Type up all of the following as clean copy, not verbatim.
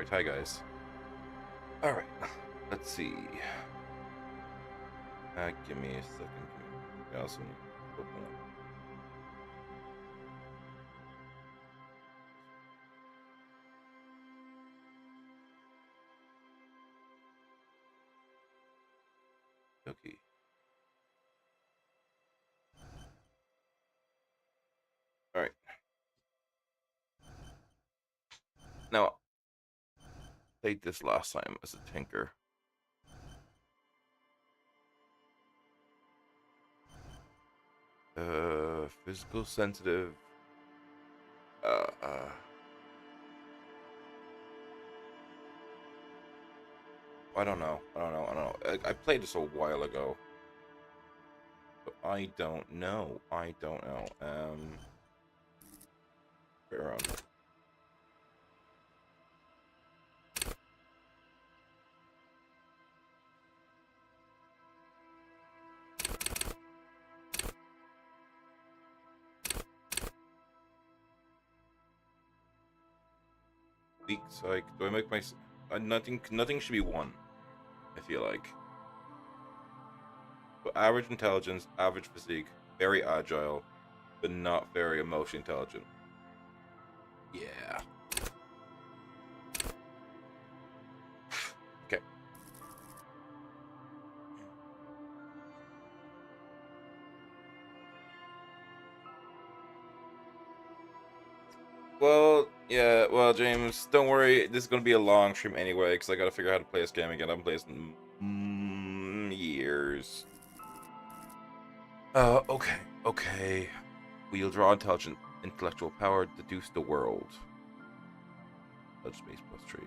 guys. Hi, guys. All right. Let's see. Give me a second. I also need to open up. Okay. All right. Now, I played this last time as a tinker. Physical sensitive. I don't know. I played this a while ago, but I don't know. Wait around. Weak psych. Do I make my nothing should be one. I feel like. But average intelligence, average physique, very agile, but not very emotionally intelligent. Yeah. Okay. Well, yeah, well, James, don't worry. This is going to be a long stream anyway, because I got to figure out how to play this game again. I haven't played this in years. Okay. We'll draw intellectual power, deduce the world. Touch space plus 3.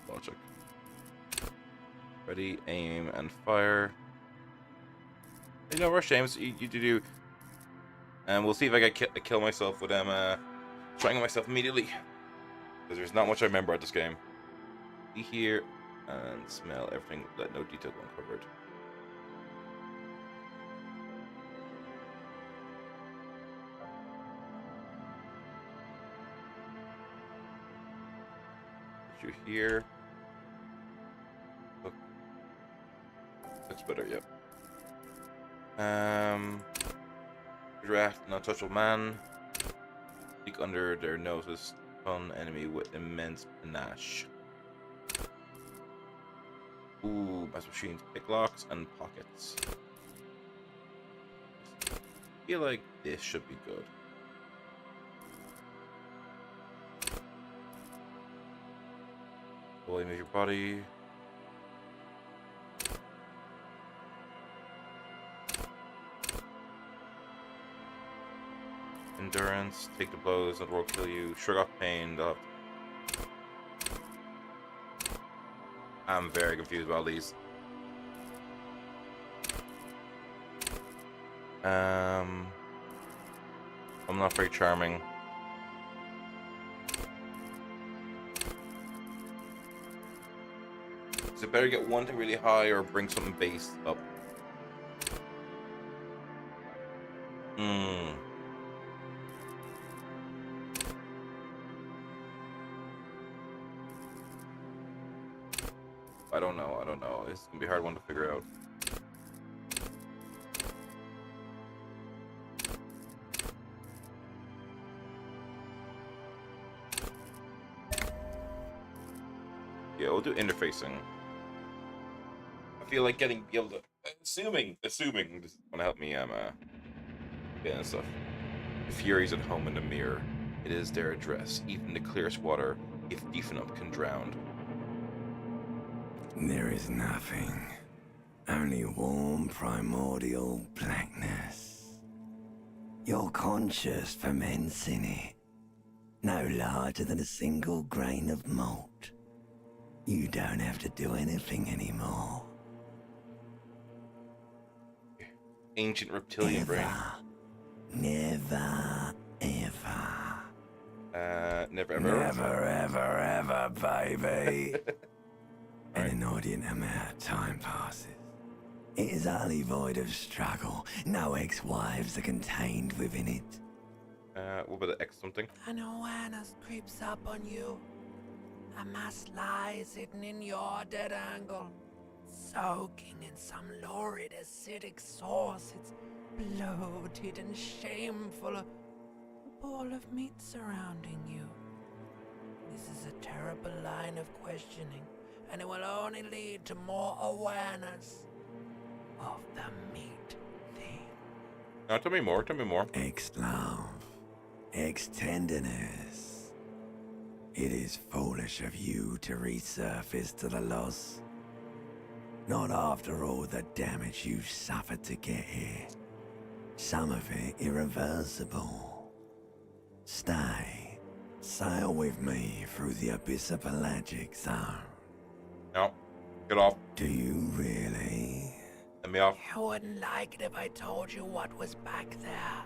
Logic. Ready, aim, and fire. You know, rush James, you do. And we'll see if I get kill myself with trying myself immediately. Because there's not much I remember at this game. See here and smell everything, let no detail go uncovered. Put you here. Look. Looks better, yep. Draft an untouchable man. Peek under their noses. Stun enemy with immense panache. Ooh, mass machines, picklocks, and pockets. I feel like this should be good. Volume of your body. Endurance, take the blows, that will kill you. Shrug off pain, they'll have to... I'm very confused about these. I'm not very charming. Is it better get one thing really high or bring something base up? I don't know. It's gonna be a hard one to figure out. Yeah, we'll do interfacing. I feel like be able to, assuming this is gonna help me, getting stuff. The Furies at home in the mirror. It is their address. Even the clearest water, if deep enough, can drown. There is nothing. Only warm primordial blackness. Your conscious ferments in it. No larger than a single grain of malt. You don't have to do anything anymore. Ancient reptilian brain. Never, ever. Never Never, ever, baby. An inordinate amount of time passes. It is utterly void of struggle. No ex-wives are contained within it. What about the X something? An awareness creeps up on you. A mass lies hidden in your dead angle, soaking in some lurid acidic source. It's bloated and shameful, a ball of meat surrounding you. This is a terrible line of questioning, and it will only lead to more awareness of the meat thing. No, tell me more. Tell me more. Ex-love, ex-tenderness. It is foolish of you to resurface to the loss. Not after all the damage you suffered to get here. Some of it irreversible. Stay. Sail with me through the abyss of pelagic zone. No. Get off. Do you really? Let me off. You wouldn't like it if I told you what was back there.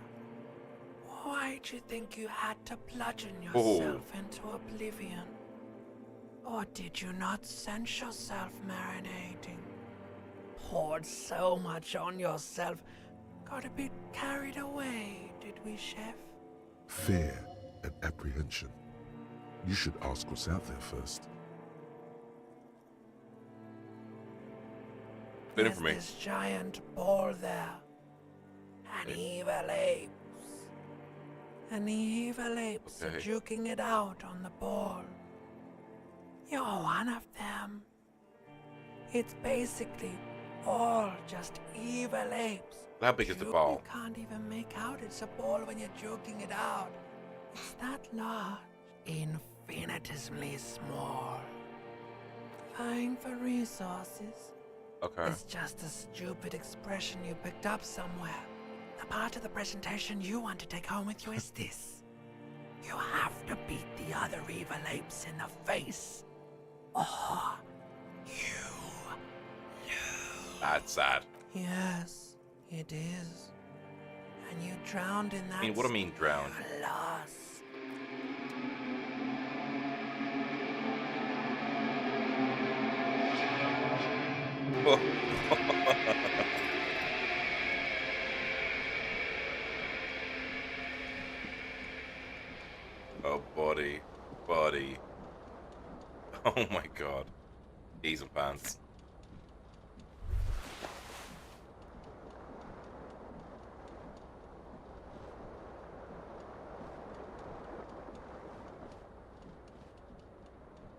Why'd you think you had to bludgeon yourself into oblivion? Or did you not sense yourself marinating? Poured so much on yourself, got a bit carried away, did we, Chef? Fear and apprehension. You should ask what's out there first. Bit for me. This giant ball there. An evil apes. And the evil apes are juking it out on the ball. You're one of them. It's basically all just evil apes. How big is the ball? You can't even make out it's a ball when you're joking it out. It's that large, infinitesimally small. Vying for resources. Okay. It's just a stupid expression you picked up somewhere. The part of the presentation you want to take home with you is this. You have to beat the other evil apes in the face. Or you lose. That's sad. Yes, it is. And you drowned in that. I mean, what do I mean drowned? Loss. Oh, buddy. Buddy. Oh my god. Ease and pants.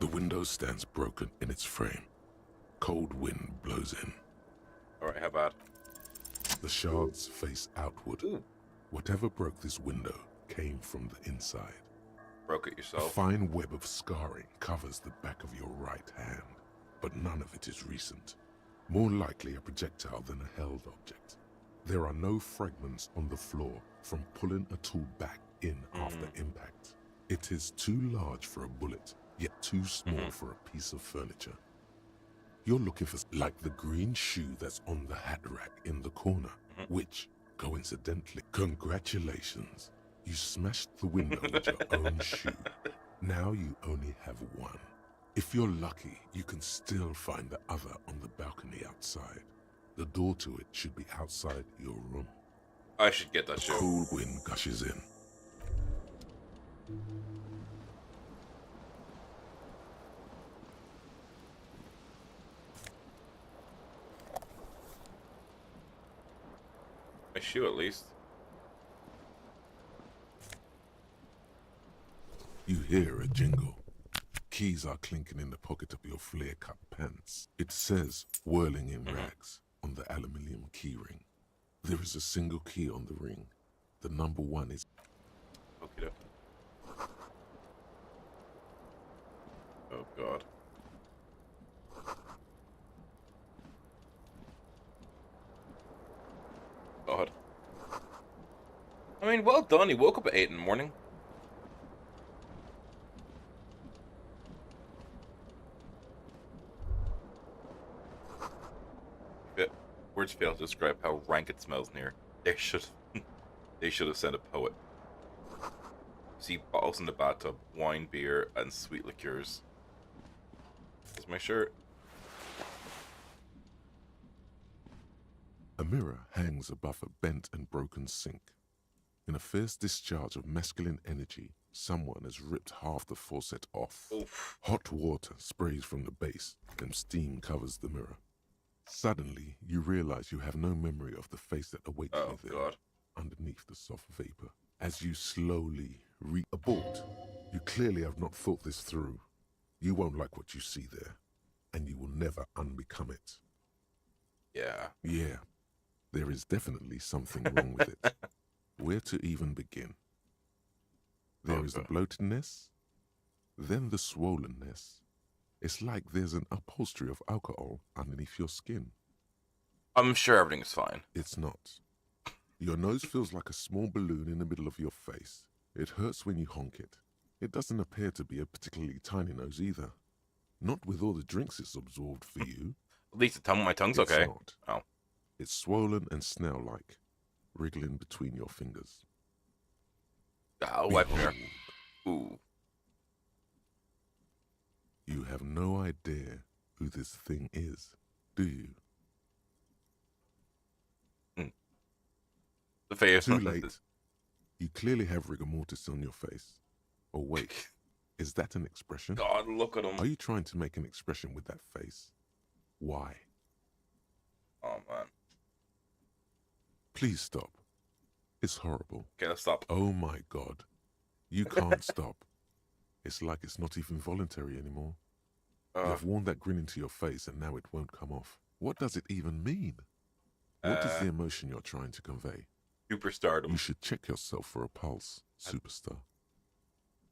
The window stands broken in its frame. Cold wind blows in. Alright, how bad? The shards face outward. Ooh. Whatever broke this window came from the inside. Broke it A yourself. fine web of scarring covers the back of your right hand, but none of it is recent. More likely a projectile than a held object. There are no fragments on the floor from pulling a tool back in after impact. It is too large for a bullet, yet too small for a piece of furniture. You're looking for like the green shoe that's on the hat rack in the corner, which, coincidentally, congratulations, you smashed the window with your own shoe. Now you only have one. If you're lucky, you can still find the other on the balcony outside. The door to it should be outside your room. I should get that A shoe. cool wind gushes in. My shoe at least. You hear a jingle. Keys are clinking in the pocket of your flare-cut pants. It says, whirling in rags, on the aluminium keyring. There is a single key on the ring. The number 1 is... Okay. Oh god. God. I mean, well done. He woke up at 8 in the morning. Words fail to describe how rank it smells in here. They should have sent a poet. See bottles in the bathtub, wine, beer, and sweet liqueurs. Here's my shirt. A mirror hangs above a bent and broken sink. In a fierce discharge of masculine energy, someone has ripped half the faucet off. Oof. Hot water sprays from the base, and steam covers the mirror. Suddenly, you realize you have no memory of the face that awaits Oh, you there, God. underneath the soft vapor. As you slowly abort, you clearly have not thought this through. You won't like what you see there, and you will never unbecome it. Yeah. Yeah, there is definitely something wrong with it. Where to even begin? There is the bloatedness, then the swollenness. It's like there's an upholstery of alcohol underneath your skin. I'm sure everything's fine. It's not. Your nose feels like a small balloon in the middle of your face. It hurts when you honk it. It doesn't appear to be a particularly tiny nose either. Not with all the drinks it's absorbed for you. At least my tongue's It's okay. not. Oh. It's swollen and snail-like, wriggling between your fingers. I'll wipe here. Behold, Ooh. you have no idea who this thing is, do you? The face. Too late. You clearly have rigor mortis on your face. Oh wait, is that an expression? God, look at him. Are you trying to make an expression with that face? Why? Oh, man. Please stop. It's horrible. Okay, let's stop. Oh my God. You can't stop. It's like it's not even voluntary anymore. You have worn that grin into your face and now it won't come off. What does it even mean? What is the emotion you're trying to convey? Superstardom. You should check yourself for a pulse, superstar.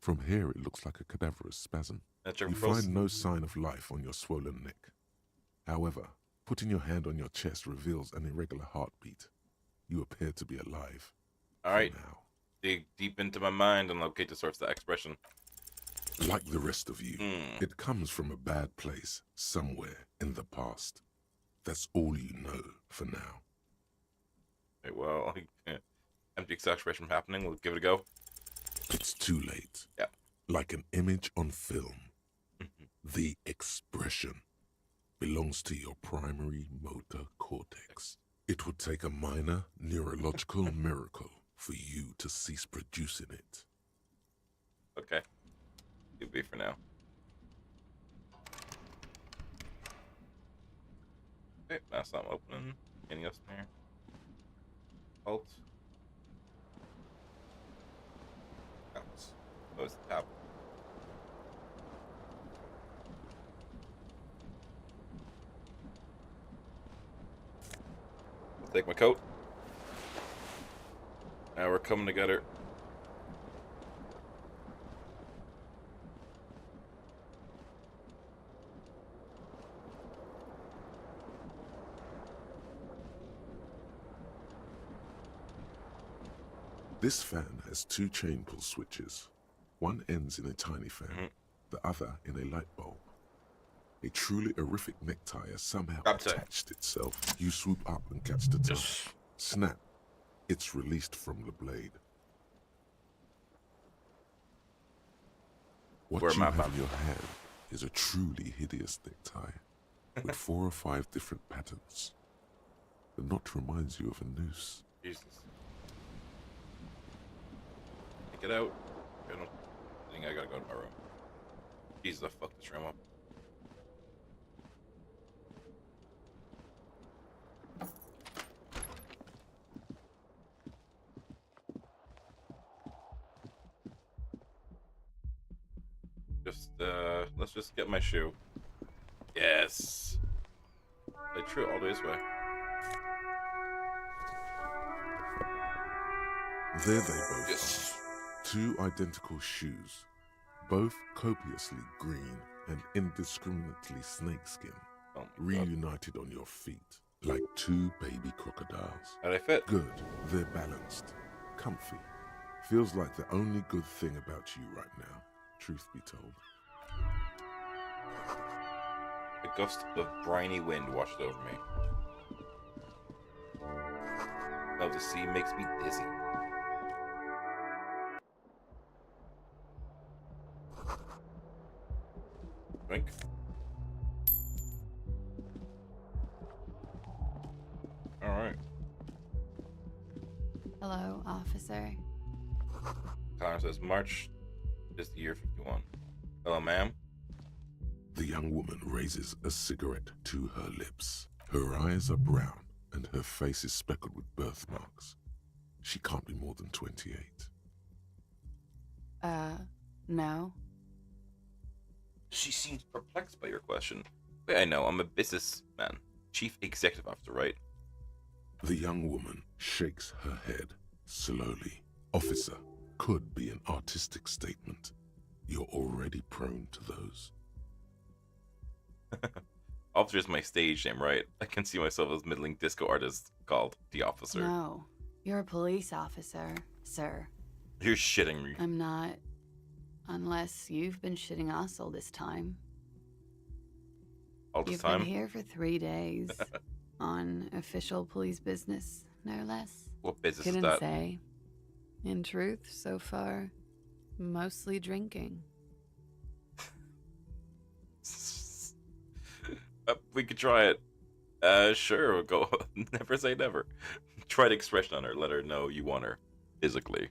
From here it looks like a cadaverous spasm. You find no sign of life on your swollen neck. However, putting your hand on your chest reveals an irregular heartbeat. You appear to be alive. Alright. Now. Dig deep into my mind and locate the source of the expression. Like the rest of you, it comes from a bad place somewhere in the past. That's all you know for now. Okay, well, empty expression happening. We'll give it a go. It's too late. Yeah. Like an image on film. The expression belongs to your primary motor cortex. It would take a minor neurological miracle for you to cease producing it. Okay. It'll be for now. Okay, that's not opening. Anything else in here? Alt. Out. Close the tab. I'll take my coat. Now we're coming together. This fan has two chain pull switches. One ends in a tiny fan, the other in a light bulb. A truly horrific necktie has somehow attached itself. You swoop up and catch the tongue. Snap. It's released from the blade. What you have in your hand is a truly hideous necktie with 4 or 5 different patterns. The knot reminds you of a noose. Jesus. Take it out. I think I gotta go to my room. Jesus, I fucked this room up. Let's just get my shoe. Yes. I threw it all this way. There they both are. 2 identical shoes, both copiously green and indiscriminately snakeskin, reunited on your feet like 2 baby crocodiles. How do they fit? Good, they're balanced, comfy. Feels like the only good thing about you right now, truth be told. A gust of briny wind washed over me. Oh, the sea makes me dizzy. Drink. Alright. Hello, officer. Connor says, March is the year 51. Hello, ma'am. The young woman raises a cigarette to her lips. Her eyes are brown and her face is speckled with birthmarks. She can't be more than 28. No. She seems perplexed by your question. Wait, I know, I'm a businessman. Chief executive officer, right? The young woman shakes her head slowly. Officer could be an artistic statement. You're already prone to those. Officer is my stage name, right? I can see myself as middling disco artist called The Officer. No. You're a police officer, sir. You're shitting me. I'm not. Unless you've been shitting us all this time. All this You've time? been here for 3 days. On official police business, no less. What business Couldn't is that? say. In truth, so far, mostly drinking. We could try it. Sure, we'll go. Never say never. Try the expression on her. Let her know you want her. Physically.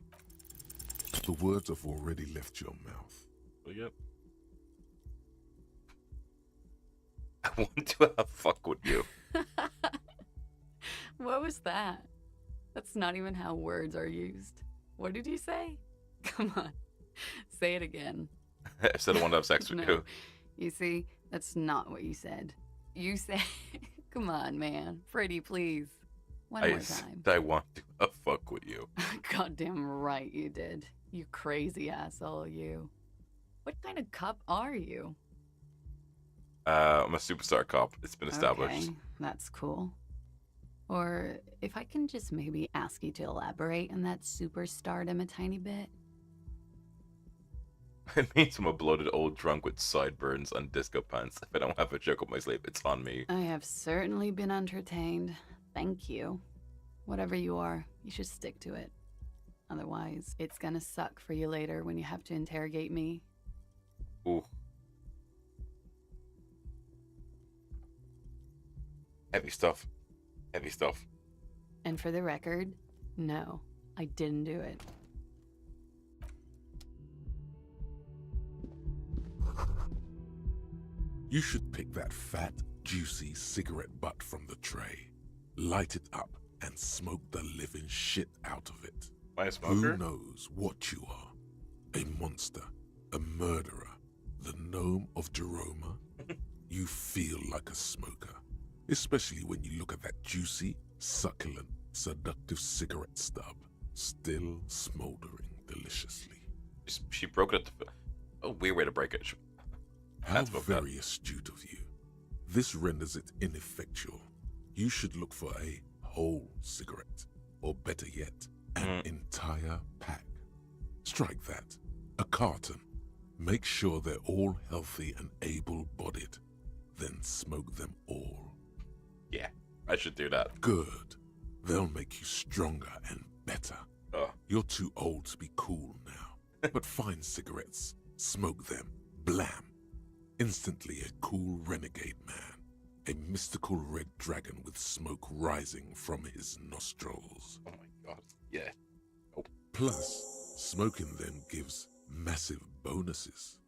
The words have already left your mouth. Yep. I want to have fuck with you. What was that? That's not even how words are used. What did you say? Come on. Say it again. I said I want to have sex with No. you. You see, that's not what you said. You said, come on, man. Pretty, please. One more time. I want to have fuck with you. Goddamn right you did. You crazy asshole, you. What kind of cop are you? I'm a superstar cop. It's been established. Okay, that's cool. Or if I can just maybe ask you to elaborate on that superstardom a tiny bit. It means I'm a bloated old drunk with sideburns and disco pants. If I don't have a joke up my sleeve, it's on me. I have certainly been entertained. Thank you. Whatever you are, you should stick to it. Otherwise, it's gonna suck for you later when you have to interrogate me. Ooh. Heavy stuff. Heavy stuff. And for the record, no, I didn't do it. You should pick that fat, juicy cigarette butt from the tray, light it up, and smoke the living shit out of it. Am I a smoker? Who knows what you are? A monster, a murderer, the gnome of Jeroma? You feel like a smoker, especially when you look at that juicy, succulent, seductive cigarette stub, still smoldering deliciously. She broke it. A weird way to break it. How That's what that- very astute of you. This renders it ineffectual. You should look for a whole cigarette, or better yet, an entire pack. Strike that. A carton. Make sure they're all healthy and able-bodied. Then smoke them all. Yeah, I should do that. Good. They'll make you stronger and better. Oh. You're too old to be cool now. But find cigarettes, smoke them, blam. Instantly a cool renegade man. A mystical red dragon with smoke rising from his nostrils. Oh my god. Yeah. Plus, smoking them gives massive bonuses.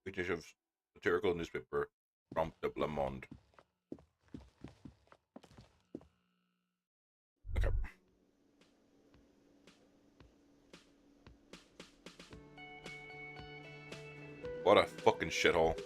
British of satirical newspaper from the Le Monde. Okay. What a fucking shithole.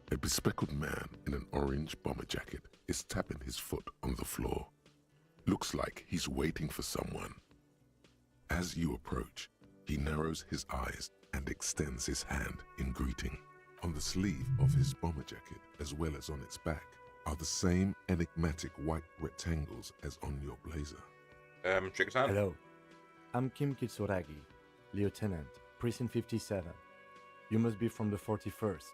A bespectacled man in an orange bomber jacket is tapping his foot on the floor. Looks like he's waiting for someone. As you approach, he narrows his eyes and extends his hand in greeting. On the sleeve of his bomber jacket, as well as on its back, are the same enigmatic white rectangles as on your blazer. Shake his hand. Hello, I'm Kim Kitsuragi, Lieutenant, Precinct 57. You must be from the 41st.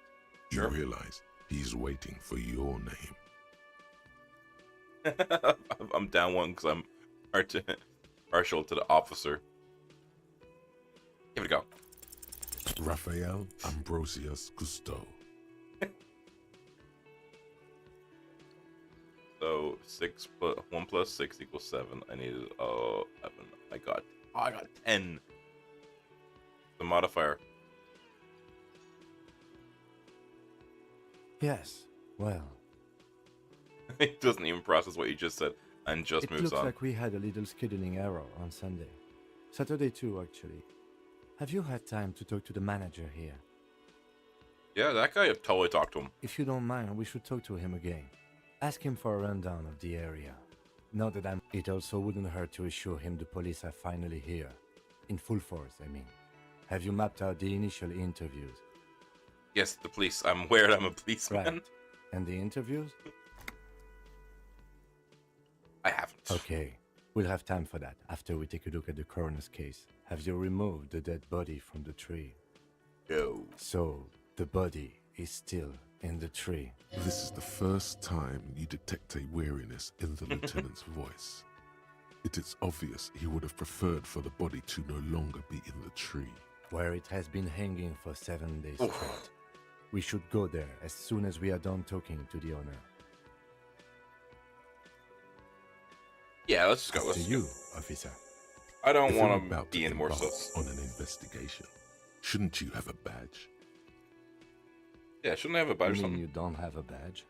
You realize he's waiting for your name. I'm down one because I'm partial to the officer. Give it a go. Raphael Ambrosius Cousteau. So 1 plus 6 equals 7. I needed 11. I got 10. The modifier. Yes, well, It doesn't even process what you just said and just it moves looks on. like we had a little scheduling error on Sunday. Saturday too, actually. Have you had time to talk to the manager here? Yeah, that guy, I've totally talked to him. If you don't mind, we should talk to him again. Ask him for a rundown of the area. Now that it also wouldn't hurt to assure him the police are finally here. In full force, I mean. Have you mapped out the initial interviews? Yes, the police. I'm aware I'm a policeman. Right. And the interviews? I haven't. Okay. We'll have time for that after we take a look at the coroner's case. Have you removed the dead body from the tree? No. So, the body is still in the tree. This is the first time you detect a weariness in the lieutenant's voice. It is obvious he would have preferred for the body to no longer be in the tree. Where it has been hanging for 7 days straight. We should go there as soon as we are done talking to the owner. Yeah, let's just go. To Let's you, officer. I don't If you're want about to to be in more embark sus. on an investigation, shouldn't you have a badge? Yeah, shouldn't I have a badge or You mean something? you don't have a badge?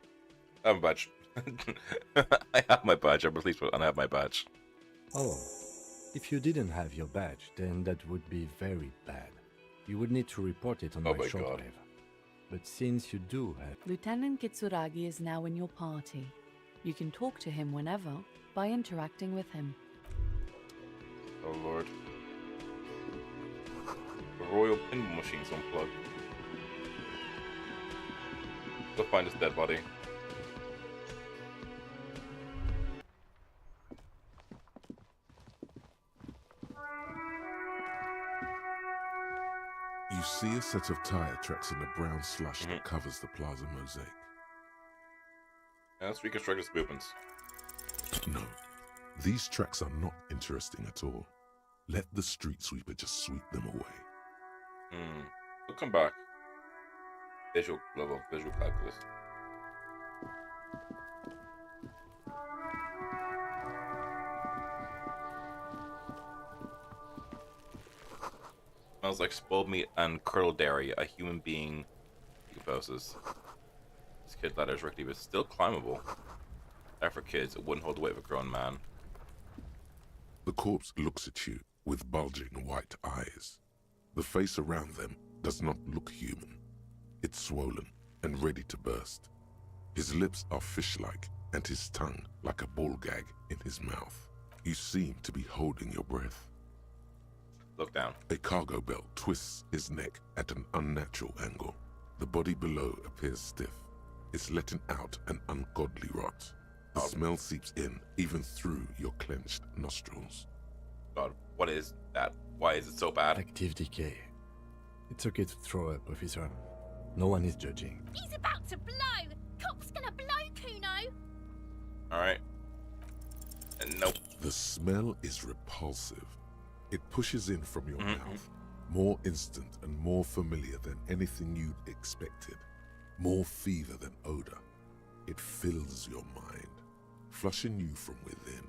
I have a badge. I have my badge. I'm a policeman and I have my badge. Oh, if you didn't have your badge, then that would be very bad. You would need to report it on Oh my my God. shortwave. But since you do have... Lieutenant Kitsuragi is now in your party. You can talk to him whenever by interacting with him. Oh lord. The royal pinball machine's unplugged. Go find his dead body. You see a set of tire tracks in the brown slush that covers the plaza mosaic. Yeah, let's reconstruct his movements. No, these tracks are not interesting at all. Let the street sweeper just sweep them away. We'll come back. Visual level, visual calculus. Smells like spoiled meat and curdled dairy. A human being decomposes. This kid ladder is rickety, but still climbable. For kids, it wouldn't hold the weight of a grown man. The corpse looks at you with bulging white eyes. The face around them does not look human. It's swollen and ready to burst. His lips are fish-like and his tongue like a ball gag in his mouth. You seem to be holding your breath. Look down. A cargo belt twists his neck at an unnatural angle. The body below appears stiff. It's letting out an ungodly rot. The smell seeps in even through your clenched nostrils. God, what is that? Why is it so bad? Active decay. It's okay to throw up, officer. No one is judging. He's about to blow! Cop's gonna blow, Kuno! Alright. And nope. The smell is repulsive. It pushes in from your mouth, more instant and more familiar than anything you'd expected, more fever than odor. It fills your mind, flushing you from within.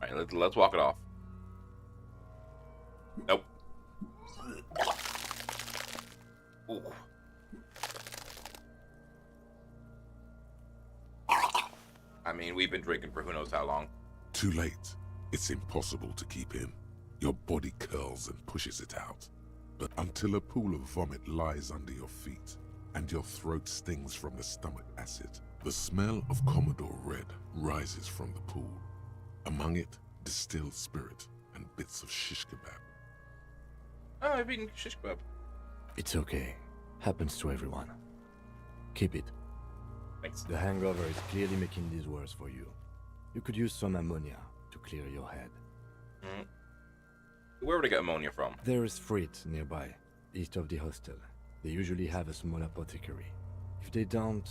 Alright, let's walk it off. Nope. Ooh. I mean, we've been drinking for who knows how long. Too late. It's impossible to keep in. Your body curls and pushes it out. But until a pool of vomit lies under your feet and your throat stings from the stomach acid, the smell of Commodore Red rises from the pool. Among it, distilled spirit and bits of shish kebab. Oh, I've eaten shish kebab. It's okay. Happens to everyone. Keep it. Thanks. The hangover is clearly making this worse for you. You could use some ammonia to clear your head. Where would I get ammonia from? There is Frit nearby, east of the hostel. They usually have a small apothecary. If they don't...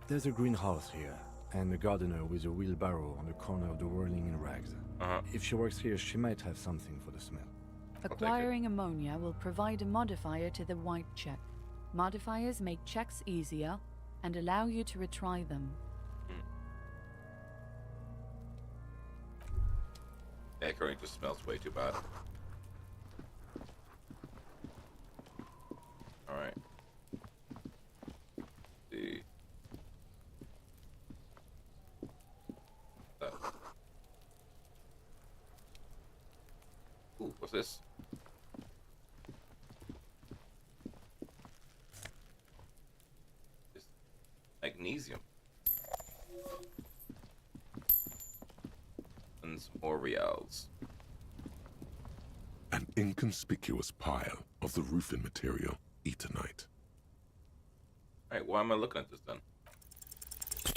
There's a greenhouse here, and a gardener with a wheelbarrow on the corner of the whirling in rags. If she works here, she might have something for the smell. Acquiring ammonia will provide a modifier to the white check. Modifiers make checks easier and allow you to retry them. Yeah, currently just smells way too bad. Alright. See. That. Ooh, what's this? This magnesium. And some more reals. An inconspicuous pile of the roofing material, Eternite. Alright, why am I looking at this then?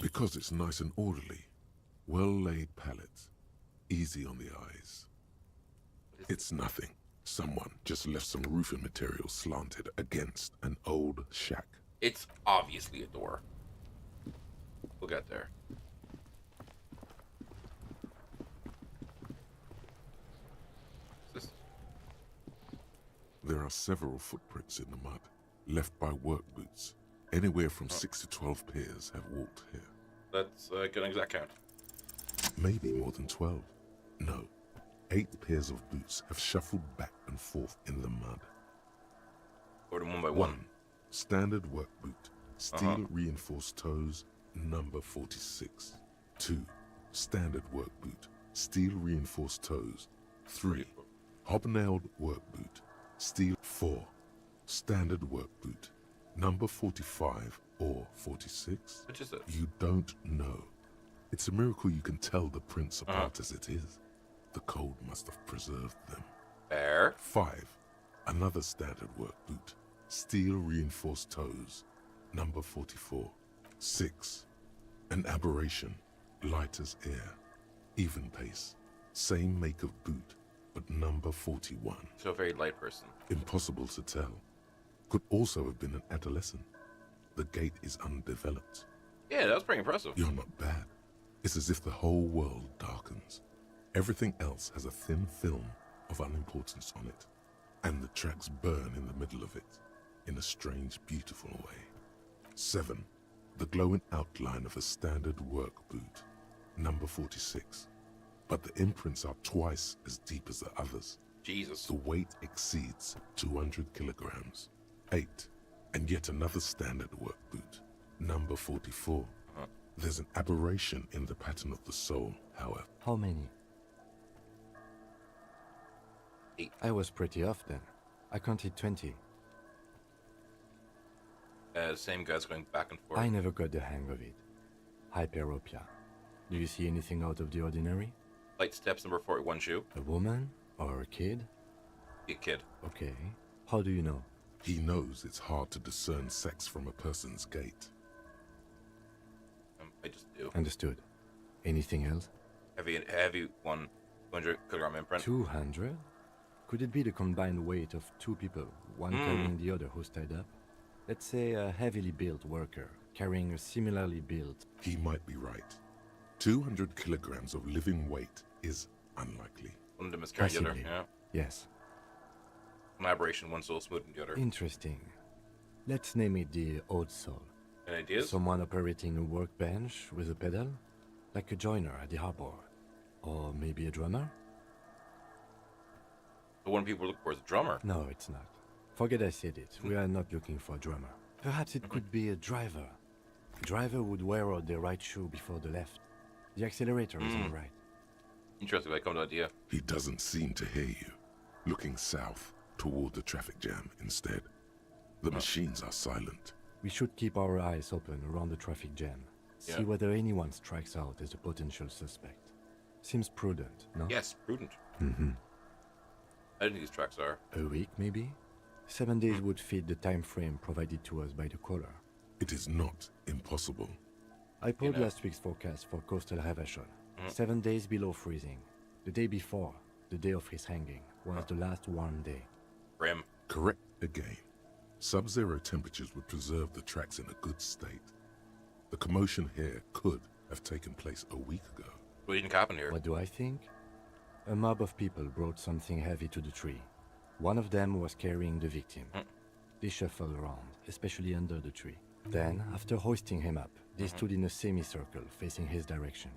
Because it's nice and orderly. Well-laid pallets. Easy on the eyes. It's nothing. Someone just left some roofing material slanted against an old shack. It's obviously a door. We'll get there. What's this? There are several footprints in the mud, left by work boots. Anywhere from 6 to 12 pairs have walked here. Let's get an exact count. Maybe more than 12. No, 8 pairs of boots have shuffled back and forth in the mud. Or them one by one. 1. Standard work boot. Steel reinforced toes, number 46. 2. Standard work boot. Steel reinforced toes. 3. Hobnailed work boot. Steel. 4. Standard work boot. Number 45 or 46? Which is it? You don't know. It's a miracle you can tell the prints apart as it is. The cold must have preserved them. Fair. 5. Another standard work boot. Steel reinforced toes. Number 44. 6. An aberration. Light as air. Even pace. Same make of boot, but number 41. So a very light person. Impossible to tell. Could also have been an adolescent. The gait is undeveloped. Yeah, that was pretty impressive. You're not bad. It's as if the whole world darkens. Everything else has a thin film of unimportance on it, and the tracks burn in the middle of it, in a strange, beautiful way. 7. The glowing outline of a standard work boot, number 46. But the imprints are twice as deep as the others. Jesus. The weight exceeds 200 kilograms. 8. And yet another standard work boot, number 44. There's an aberration in the pattern of the sole, however. How many? 8. I was pretty off then. I counted 20. Same guys going back and forth. I never got the hang of it. Hyperopia. Do you see anything out of the ordinary? Light steps, number 41 shoe. A woman? Or a kid? Be a kid. Okay. How do you know? He knows it's hard to discern sex from a person's gait. I just do. Understood. Anything else? Heavy 100 kilogram imprint. 200? Could it be the combined weight of 2 people, one carrying the other who's tied up? Let's say a heavily built worker carrying a similarly built... He might be right. 200 kilograms of living weight is unlikely. One of them is carrying the other. Possibly. Yeah. Yes. One aberration, one soul smooth than the other. Interesting. Let's name it the Old Soul. Any ideas? Someone operating a workbench with a pedal? Like a joiner at the harbor. Or maybe a drummer? The one people look for is a drummer. No, it's not. Forget I said it. We are not looking for a drummer. Perhaps it could be a driver. A driver would wear out the right shoe before the left. The accelerator is on the right. Interesting, I come to the idea. He doesn't seem to hear you. Looking south toward the traffic jam instead. The machines are silent. We should keep our eyes open around the traffic jam. See Yeah. whether anyone strikes out as a potential suspect. Seems prudent, no? Yes, prudent. Mm-hmm. I don't think these tracks are. A week, maybe? 7 days would fit the time frame provided to us by the caller. It is not impossible. I pulled know. last week's forecast for coastal Havashol. 7 days below freezing. The day before, the day of his hanging, was the last warm day. Grim. Correct again. Sub-zero temperatures would preserve the tracks in a good state. The commotion here could have taken place a week ago. What do you think happened here? What do I think? A mob of people brought something heavy to the tree. One of them was carrying the victim. They shuffled around, especially under the tree. Then, after hoisting him up, they stood in a semicircle facing his direction.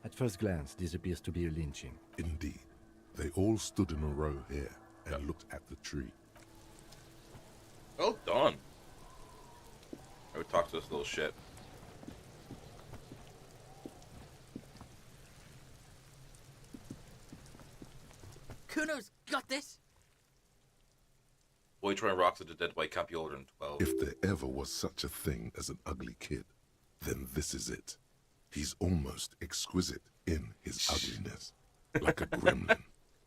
At first glance, this appears to be a lynching. Indeed. They all stood in a row here and looked at the tree. Well done. I would talk to this little shit. Kuno's got this. Boy throwing rocks at a dead body can't be older than 12. If there ever was such a thing as an ugly kid, then this is it. He's almost exquisite in his ugliness, like a gremlin.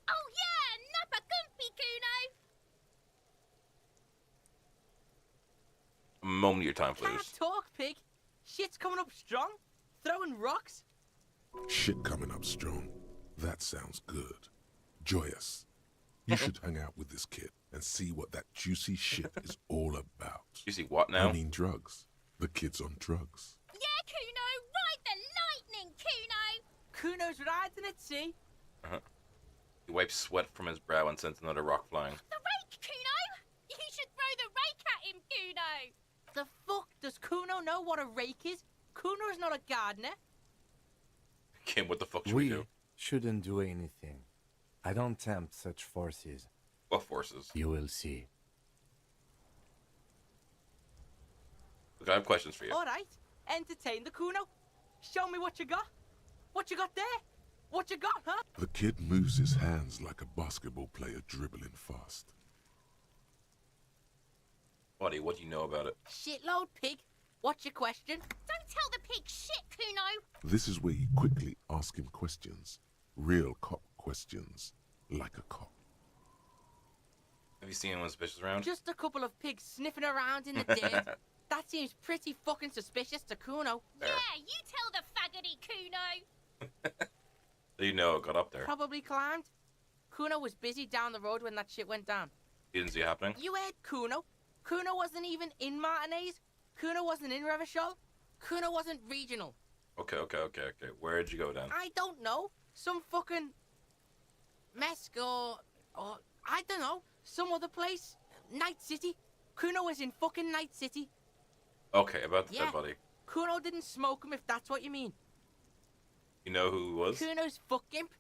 Oh yeah, Nappa Gumpy, Kuno! A moment of your time, please. Can't talk, pig. Shit's coming up strong. Throwing rocks. Shit coming up strong. That sounds good. Joyous. You should hang out with this kid and see what that juicy shit is all about. You see what now? I mean drugs. The kid's on drugs. Yeah, Kuno, ride the lightning, Kuno! Kuno's riding at sea. He wipes sweat from his brow and sends another rock flying. The rake, Kuno! You should throw the rake at him, Kuno! The fuck does Kuno know what a rake is? Kuno's not a gardener. Kim, what the fuck should we do? Shouldn't do anything. I don't tempt such forces. What forces? You will see. Look, I have questions for you. All right, entertain the Kuno. Show me what you got. What you got there? What you got, huh? The kid moves his hands like a basketball player dribbling fast. Buddy, what do you know about it? Shitload, pig. What's your question? Don't tell the pig shit, Kuno! This is where you quickly ask him questions. Real cop questions. Like a cop. Have you seen anyone suspicious around? Just a couple of pigs sniffing around in the dirt. That seems pretty fucking suspicious to Kuno. There. Yeah, you tell the faggoty, Kuno! So you know it got up there. Probably climbed. Kuno was busy down the road when that shit went down. You didn't see it happening? You heard Kuno. Kuno wasn't even in Martinez. Kuno wasn't in Revachol. Kuno wasn't regional. Okay. Where'd you go then? I don't know. Some fucking Mesk or I don't know. Some other place. Night City. Kuno was in fucking Night City. Okay, about the Yeah. dead body. Kuno didn't smoke him if that's what you mean. You know who he was? Kuno's fuck gimp.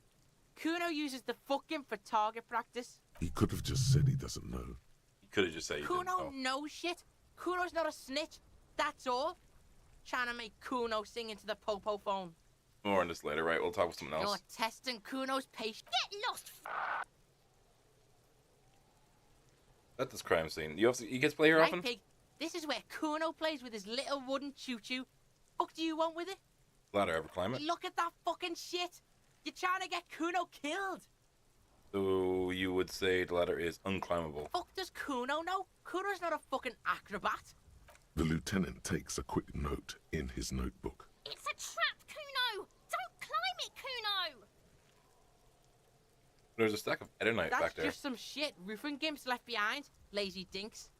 Kuno uses the fuck gimp for target practice. He could have just said he doesn't know. You could have just said you didn't Kuno know. knows shit. Kuno's not a snitch. That's all. Trying to make Kuno sing into the popo phone. More on this later, right? We'll talk with someone You're else. testing Kuno's patience. Get lost, At this crime scene. You get to play here Right, often? pig? This is where Kuno plays with his little wooden choo-choo. Fuck do you want with it? Ladder ever climb it? Look at that fucking shit. You're trying to get Kuno killed. So you would say the ladder is unclimbable. Fuck does Kuno know? Kuno's not a fucking acrobat. The lieutenant takes a quick note in his notebook. It's a trap, Kuno! Don't climb it, Kuno! There's a stack of Edernite That's back there. just some shit roofing gimps left behind. Lazy dinks.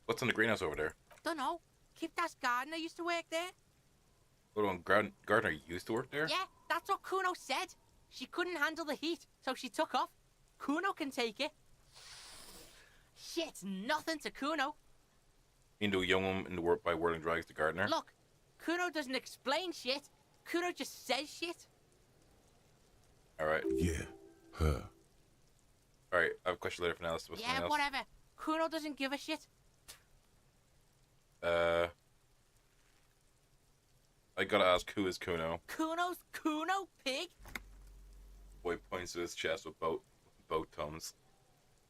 What's in the greenhouse over there? Dunno. Kiptas gardener used to work there. What on Gardner used to work there? Yeah, that's what Kuno said. She couldn't handle the heat, so she took off. Kuno can take it. Shit's nothing to Kuno. Into a young woman in the work by whirling drags to Gardner. Look, Kuno doesn't explain shit. Kuno just says shit. Alright. Yeah, her. Alright, I have a question later for now. Let's do something Yeah, else. whatever. Kuno doesn't give a shit. I gotta ask, who is Kuno? Kuno's Kuno, pig. Boy points to his chest with both thumbs.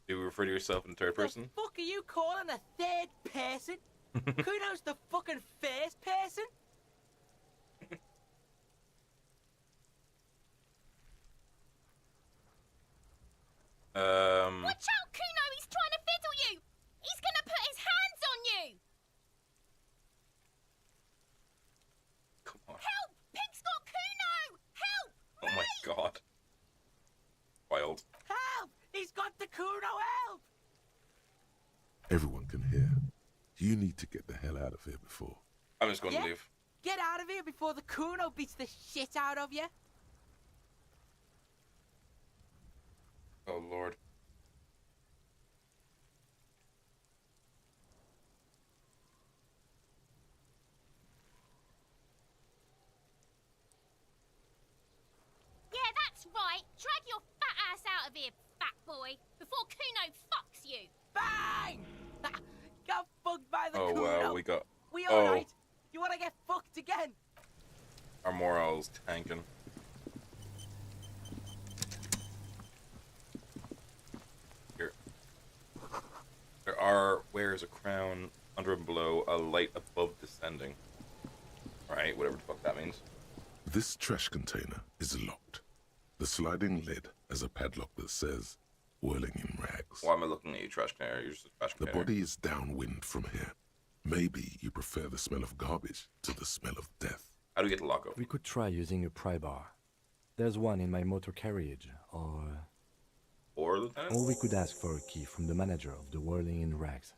Do you refer to yourself in third person? The fuck are you calling a third person? Kuno's the fucking first person? Watch out, Kuno! He's trying to fit Everyone can hear. You need to get the hell out of here before. I'm just going Yeah? to leave. Get out of here before the Kuno beats the shit out of you. Oh, Lord. Yeah, that's right. Drag your fat ass out of here, fat boy, before Kuno fucks you. Bang! Got fucked by the Oh, Kuno. wow, we got... We Oh. alright? You wanna get fucked again? Our morale's tanking. Here. There are... Where is a crown? Under and below, a light above descending. Alright, whatever the fuck that means. This trash container is locked. The sliding lid has a padlock that says, whirling in rags. Why am I looking at you, trash container? You're just a trash The container. body is downwind from here. Maybe you prefer the smell of garbage to the smell of death. How do we get the lock open? We could try using a pry bar. There's one in my motor carriage, Or, Lieutenant? or we could ask for a key from the manager of the Whirling in Rags.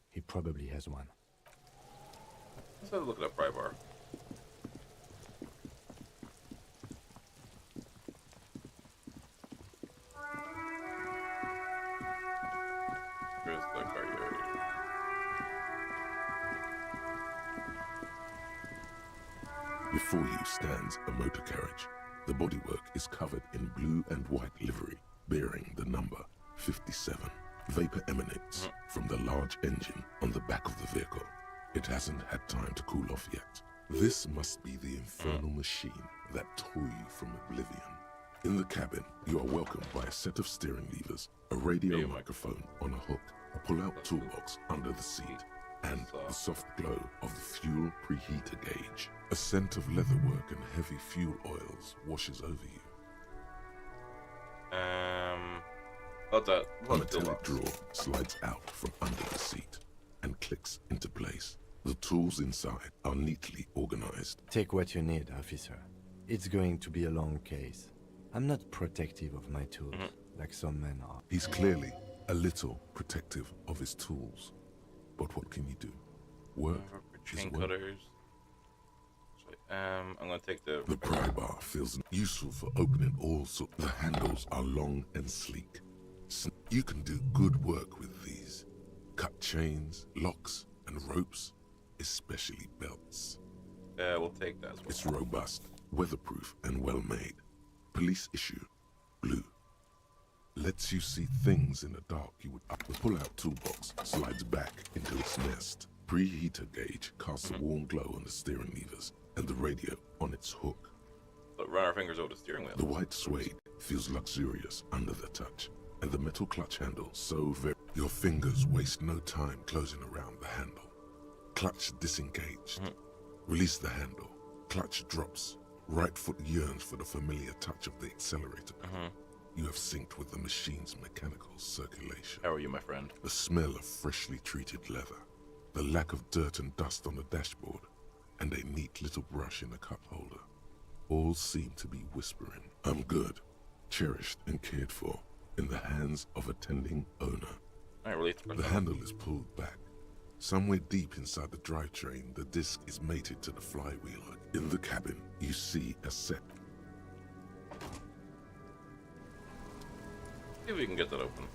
He probably has one. Let's have a look at that pry bar. Where's the carrier? Before you stands a motor carriage. The bodywork is covered in blue and white livery, bearing the number 57. Vapor emanates from the large engine on the back of the vehicle. It hasn't had time to cool off yet. This must be the infernal machine that tore you from oblivion. In the cabin, you are welcomed by a set of steering levers, a radio microphone on a hook, a pull-out toolbox under the seat, and the soft glow of the fuel preheater gauge. A scent of leatherwork and heavy fuel oils washes over you. What's that? A What's the metallic box? drawer slides out from under the seat and clicks into place. The tools inside are neatly organized. Take what you need, officer. It's going to be a long case. I'm not protective of my tools, like some men are. He's clearly a little protective of his tools. But what can you do? Work is Chain work. cutters. I'm gonna take the... The pry bar feels useful for opening all sorts. The handles are long and sleek. So you can do good work with these. Cut chains, locks, and ropes, especially belts. we'll take that as well. It's robust, weatherproof, and well made. Police issue, blue. Lets you see things in the dark you would up. The pull-out toolbox slides back into its nest. Preheater gauge casts a warm glow on the steering levers and the radio on its hook. But run our fingers over the steering wheel. The white suede feels luxurious under the touch, and the metal clutch handle so very... Your fingers waste no time closing around the handle. Clutch disengaged. Release the handle. Clutch drops. Right foot yearns for the familiar touch of the accelerator. You have synced with the machine's mechanical circulation. How are you, my friend? The smell of freshly treated leather, the lack of dirt and dust on the dashboard, and a neat little brush in the cup holder. All seem to be whispering, I'm good, cherished and cared for, in the hands of a tending owner. I really... The handle is pulled back. Somewhere deep inside the drivetrain, the disc is mated to the flywheel. In the cabin, you see a set. See if we can get that open.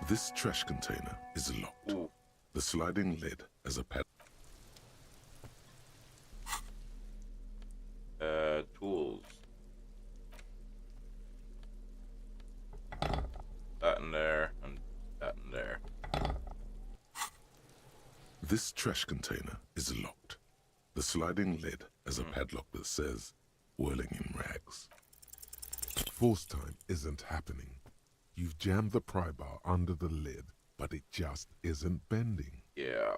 This trash container is locked. Ooh. The sliding lid has a pad. Tools. That in there, and that in there. This trash container is locked. The sliding lid has a padlock that says, whirling in rags. Force time isn't happening. You've jammed the pry bar under the lid, but it just isn't bending. Yeah.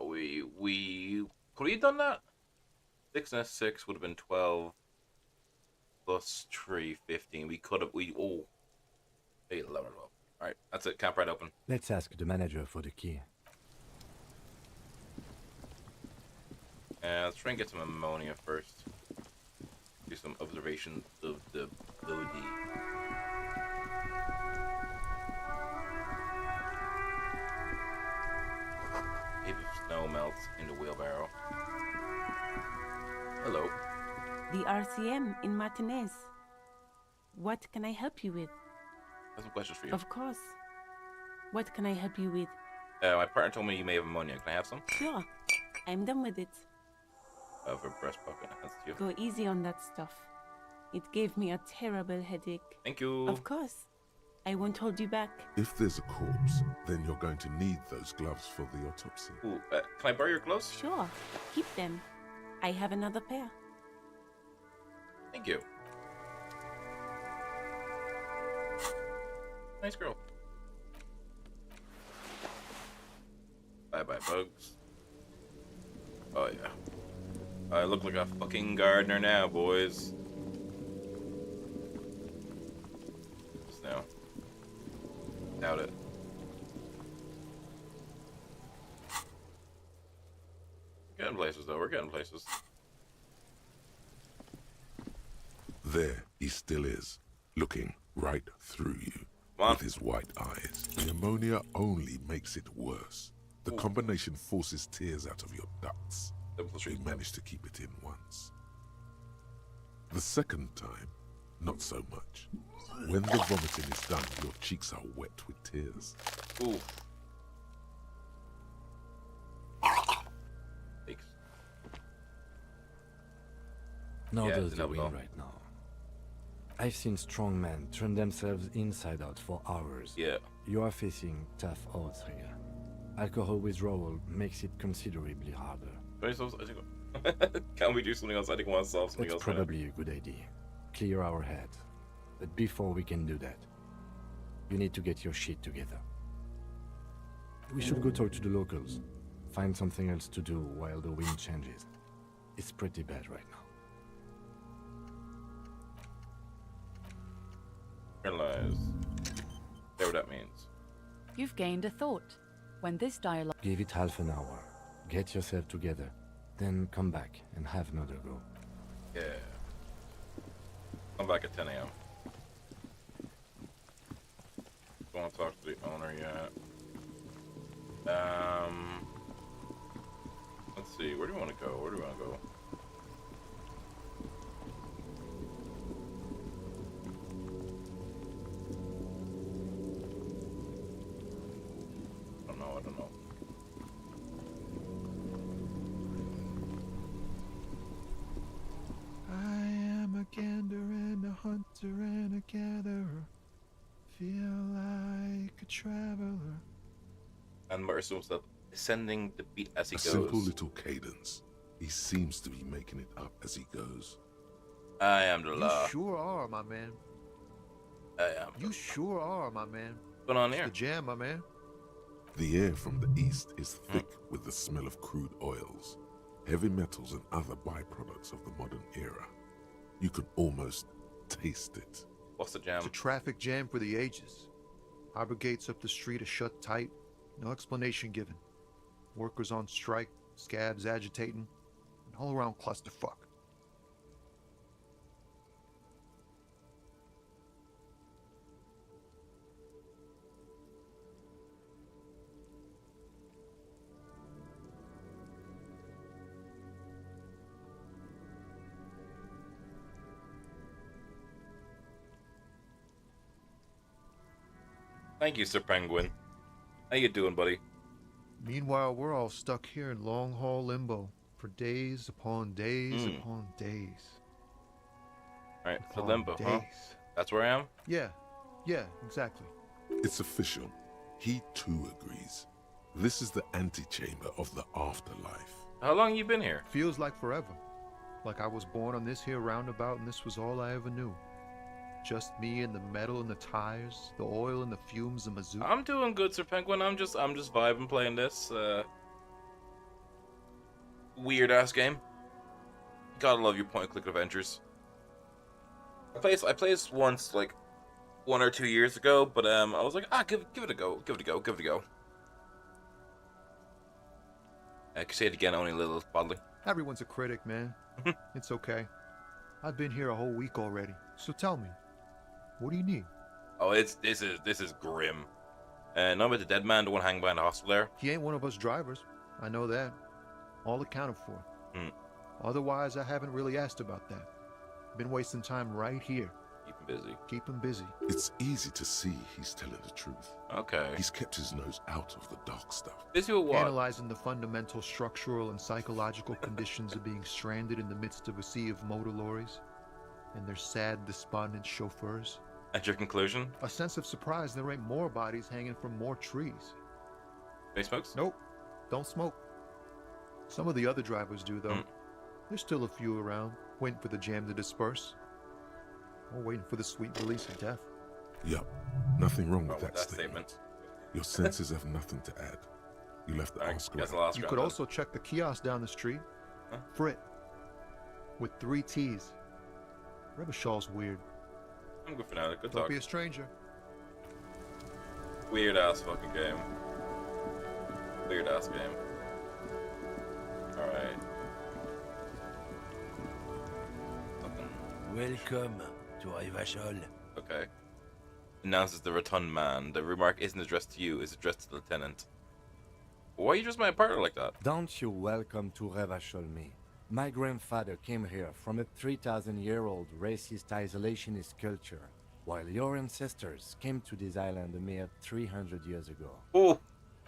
We could we have done that? 6 and a 6 would have been 12 plus 3, 15. We could have 8, 11, 12. Alright, that's it. Camp right open. Let's ask the manager for the key. Let's try and get some ammonia first. Do some observation of the body. Heap of snow melts in the wheelbarrow. Hello. The RCM in Martinez. What can I help you with? I have some questions for you. Of course. What can I help you with? My partner told me you may have ammonia. Can I have some? Sure. I'm done with it. I have a breast pocket. That's you. Go easy on that stuff. It gave me a terrible headache. Thank you. Of course. I won't hold you back. If there's a corpse, then you're going to need those gloves for the autopsy. Ooh, can I borrow your gloves? Sure. Keep them. I have another pair. Thank you. Nice girl. Bye-bye, bugs. Oh, yeah. I look like a fucking gardener now, boys. Snow. Doubt it. We're getting places, though. We're getting places. There he still is, looking right through you Come on. with his white eyes. The ammonia only makes it worse. The combination forces tears out of your ducts. You managed to keep it in once. The second time, not so much. When the vomiting is done, your cheeks are wet with tears. Ooh. Thanks. Not Yeah, does the no, wind no. right now. I've seen strong men turn themselves inside out for hours. Yeah. You are facing tough odds here. Alcohol withdrawal makes it considerably harder. Can we do something else? I think I want to solve something That's else. right now. probably a good idea. Clear our head. But before we can do that, you need to get your shit together. We should go talk to the locals. Find something else to do while the wind changes. It's pretty bad right now. Realize. There what that means. You've gained a thought. When this dialogue. Give it half an hour. Get yourself together. Then come back and have another go. Yeah. I'm back at 10 a.m. Don't want to talk to the owner yet. Let's see. Where do we want to go? Where do we want to go? I don't know. I am a gander and a hunter and a gatherer. Feel like a traveler. And Mercer himself ascending the beat as he A goes. simple little cadence. He seems to be making it up as he goes. I am the law. You sure are, my man. I am. You sure are, my man. What's going on It's here? the jam, my man. The air from the east is thick with the smell of crude oils, heavy metals and other byproducts of the modern era. You can almost taste it. What's the jam? It's a traffic jam for the ages. Harbor gates up the street are shut tight. No explanation given. Workers on strike, scabs agitating, an all-around clusterfuck. Thank you, Sir Penguin. How you doing, buddy? Meanwhile, we're all stuck here in long-haul limbo for days upon days upon days. Alright, so upon limbo, huh? days. That's where I am? Yeah, exactly. It's official. He too agrees. This is the antechamber of the afterlife. How long you been here? Feels like forever. Like I was born on this here roundabout and this was all I ever knew. Just me and the metal and the tires, the oil and the fumes of mazout. I'm doing good, Sir Penguin. I'm just vibing playing this weird ass game. Gotta love your point and click adventures. I played this once like 1 or 2 years ago, but I was like, give it a go. I could say it again, only a little bodily. Everyone's a critic, man. It's okay. I've been here a whole week already. So tell me, what do you need? Oh, this is grim. Know about the dead man, the one hanging behind the hospital there? He ain't one of us drivers. I know that. All accounted for. Hmm. Otherwise, I haven't really asked about that. Been wasting time right here. Keep him busy. Keep him busy. It's easy to see he's telling the truth. Okay. He's kept his nose out of the dark stuff. Busy with what? Analyzing the fundamental structural and psychological conditions of being stranded in the midst of a sea of motor lorries and their sad, despondent chauffeurs. At your conclusion? A sense of surprise there ain't more bodies hanging from more trees. Any smokes? Nope, don't smoke. Some of the other drivers do, though. There's still a few around, waiting for the jam to disperse. Or waiting for the sweet release of death. Yup, nothing wrong with With that that statement. statement. Your senses have nothing to add. You left the Oscar That's the out. last You round, could then. also check the kiosk down the street. Huh? Frit. With 3 T's. Revachol's weird. I'm good for now. Good Don't talk. be a stranger. Weird ass fucking game. Weird ass game. Alright. Welcome to Rivachol. Okay. Announces the rotund man. The remark isn't addressed to you, it's addressed to the lieutenant. Why are you just my partner like that? Don't you welcome to Revachol me. My grandfather came here from a 3,000-year-old racist isolationist culture, while your ancestors came to this island a mere 300 years ago. Oh!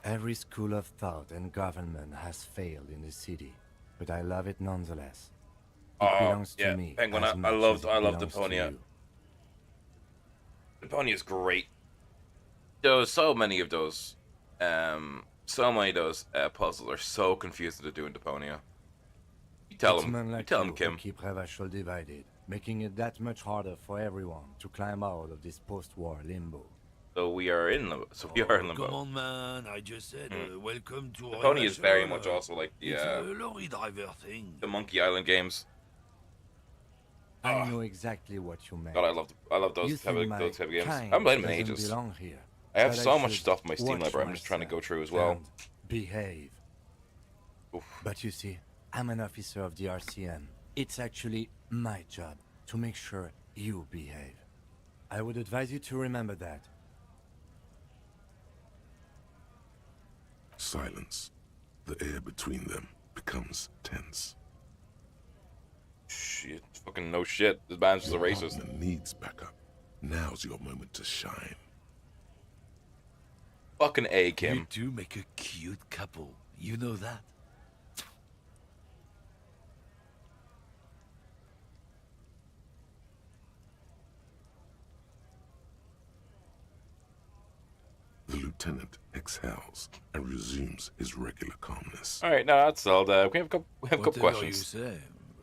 Every school of thought and government has failed in the city, but I love it nonetheless. It belongs to me. Penguin, as I much loved as it belongs to Deponia. you. Deponia is great. There was so many of those. Puzzles are so confusing to do in Deponia. You tell It's him. men You like tell you him, Kim. who keep Revachol divided, making it that much harder for everyone to climb out of this post-war limbo. So we are in limbo. So we are in limbo. Come on, man. I just said, welcome to Deponia is very Rivachol. much also like the It's a lorry driver thing. the Monkey Island games. I know exactly what you meant. God, I love You those type think of my games. I kind haven't played them in doesn't ages. belong here, I have but so much should stuff in my Steam watch library. I'm just trying to go myself through as well. and behave. Oof. But you see, I'm an officer of the RCM. It's actually my job to make sure you behave. I would advise you to remember that. Silence. The air between them becomes tense. Shit, fucking no shit. This man's just a Your racist. partner needs backup. Now's your moment to shine. Fucking A, You Kim. two make a cute couple. You know that? The lieutenant exhales and resumes his regular calmness. All right, now that's all. We have a couple Whatever questions. you say,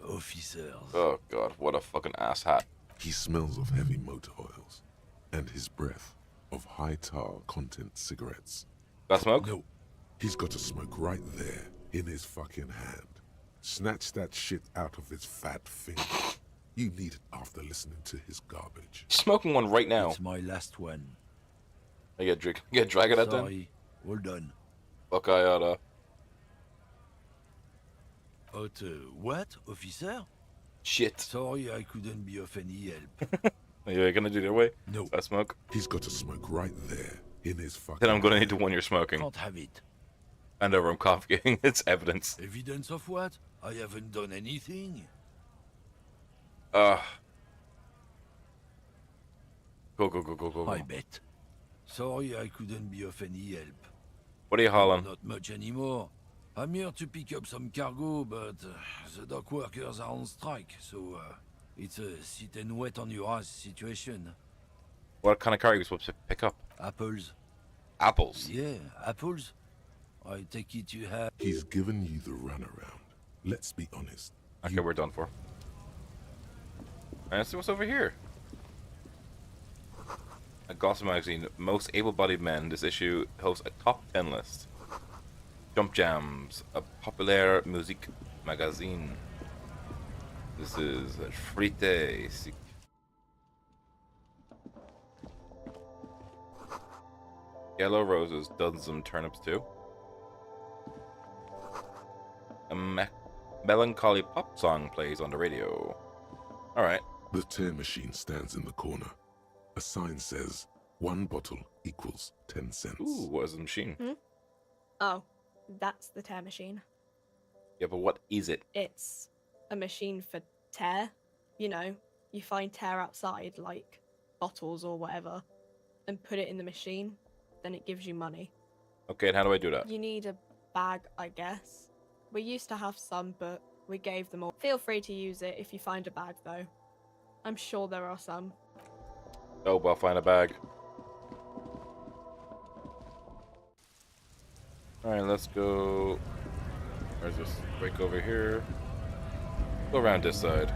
officers. Oh god, what a fucking ass hat. He smells of heavy motor oils and his breath of high tar content cigarettes. Got smoke? No, he's got a smoke right there in his fucking hand. Snatch that shit out of his fat finger. You need it after listening to his garbage. Smoking one right now. It's my last one. I get drag it at then. Sorry, all done. Fuck I oughta. What, officer? Shit. Sorry, I couldn't be of any help. Are you gonna do it your way? No. I smoke. He's got a smoke right there in his fucking Then I'm gonna need hand. the one you're smoking. Can't have it. And over I'm confiscating its evidence. Evidence of what? I haven't done anything. Go. Go. I bet. Sorry, I couldn't be of any help. What are you hauling? Not much anymore. I'm here to pick up some cargo, but the dock workers are on strike, so it's a sit and wait on your ass situation. What kind of car are you supposed to pick up? Apples. Apples. Yeah, apples. I take it you have. He's given you the runaround. Let's be honest. Okay, we're done for. Let's see what's over here. A gossip magazine, most able-bodied men. This issue hosts a top 10 list. Jump Jams, a popular music magazine. This is It Riiiiiide. Yellow roses, dozen turnips too. A melancholy pop song plays on the radio. Alright. The tear machine stands in the corner. A sign says, 1 bottle equals 10 cents. Ooh, what is the machine? Oh, that's the tear machine. Yeah, but what is it? It's a machine for tear. You know, you find tear outside, like bottles or whatever, and put it in the machine, then it gives you money. Okay, and how do I do that? You need a bag, I guess. We used to have some, but we gave them all. Feel free to use it if you find a bag, though. I'm sure there are some. Oh, well, find a bag. Alright, let's go. There's this break over here. Go around this side.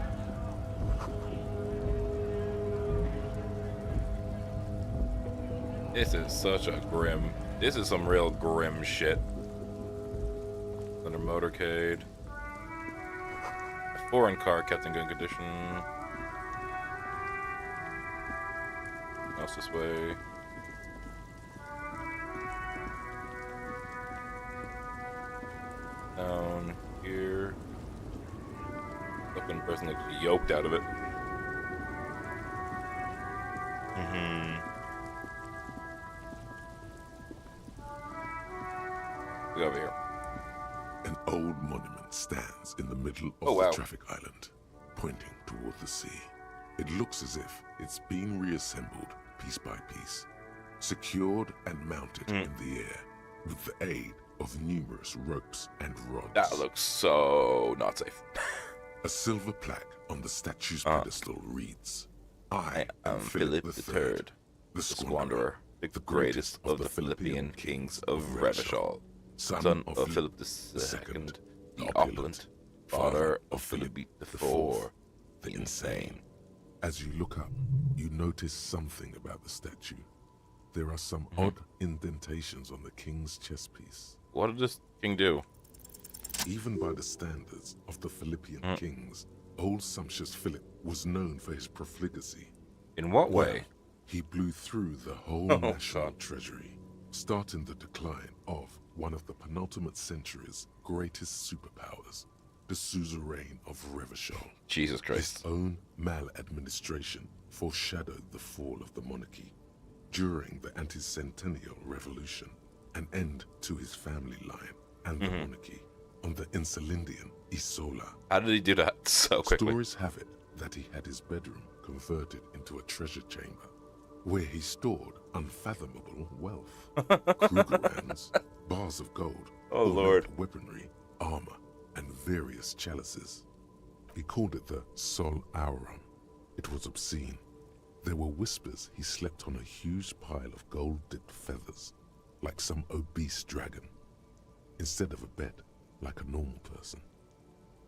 This is such a grim. This is some real grim shit. Another motorcade. A foreign car kept in good condition. Else this way. Down here. Looking person looks yoked out of it. Go over here. An old monument stands in the middle of Oh, wow. the traffic island, pointing toward the sea. It looks as if it's been reassembled piece by piece, secured and mounted in the air with the aid of numerous ropes and rods. That looks so not safe. A silver plaque on the statue's pedestal reads, I am Philip III, the Squanderer, the greatest of the Philippian kings of Revachol, son of Philip II, the opulent, father of Philip IV, the insane. As you look up, you notice something about the statue. There are some odd indentations on the king's chest piece. What did this king do? Even by the standards of the Philippian kings, old sumptuous Philip was known for his profligacy. In what Well, way? he blew through the whole national treasury, starting the decline of one of the penultimate century's greatest superpowers, the suzerain of Revachol. Jesus His Christ. own maladministration foreshadowed the fall of the monarchy. During the anti-centennial revolution, an end to his family line and the monarchy on the Insulindian Isola. How did he do that so quickly? Stories have it that he had his bedroom converted into a treasure chamber, where he stored unfathomable wealth. Krugerrands, bars of gold, Oh, Lord. weaponry, armor, and various chalices. He called it the Sol Aurum. It was obscene. There were whispers he slept on a huge pile of gold-dipped feathers, like some obese dragon, instead of a bed, like a normal person.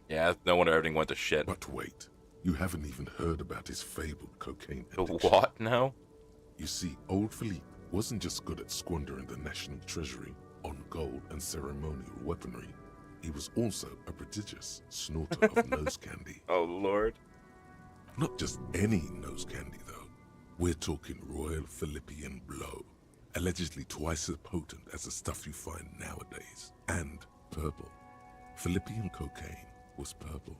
Yeah, no wonder everything went to shit. But wait, you haven't even heard about his fabled cocaine The addiction. what now? You see, old Philippe wasn't just good at squandering the national treasury on gold and ceremonial weaponry. He was also a prodigious snorter of nose candy. Oh, Lord. Not just any nose candy, though. We're talking Royal Philippian Blow, allegedly twice as potent as the stuff you find nowadays, and purple. Philippian cocaine was purple.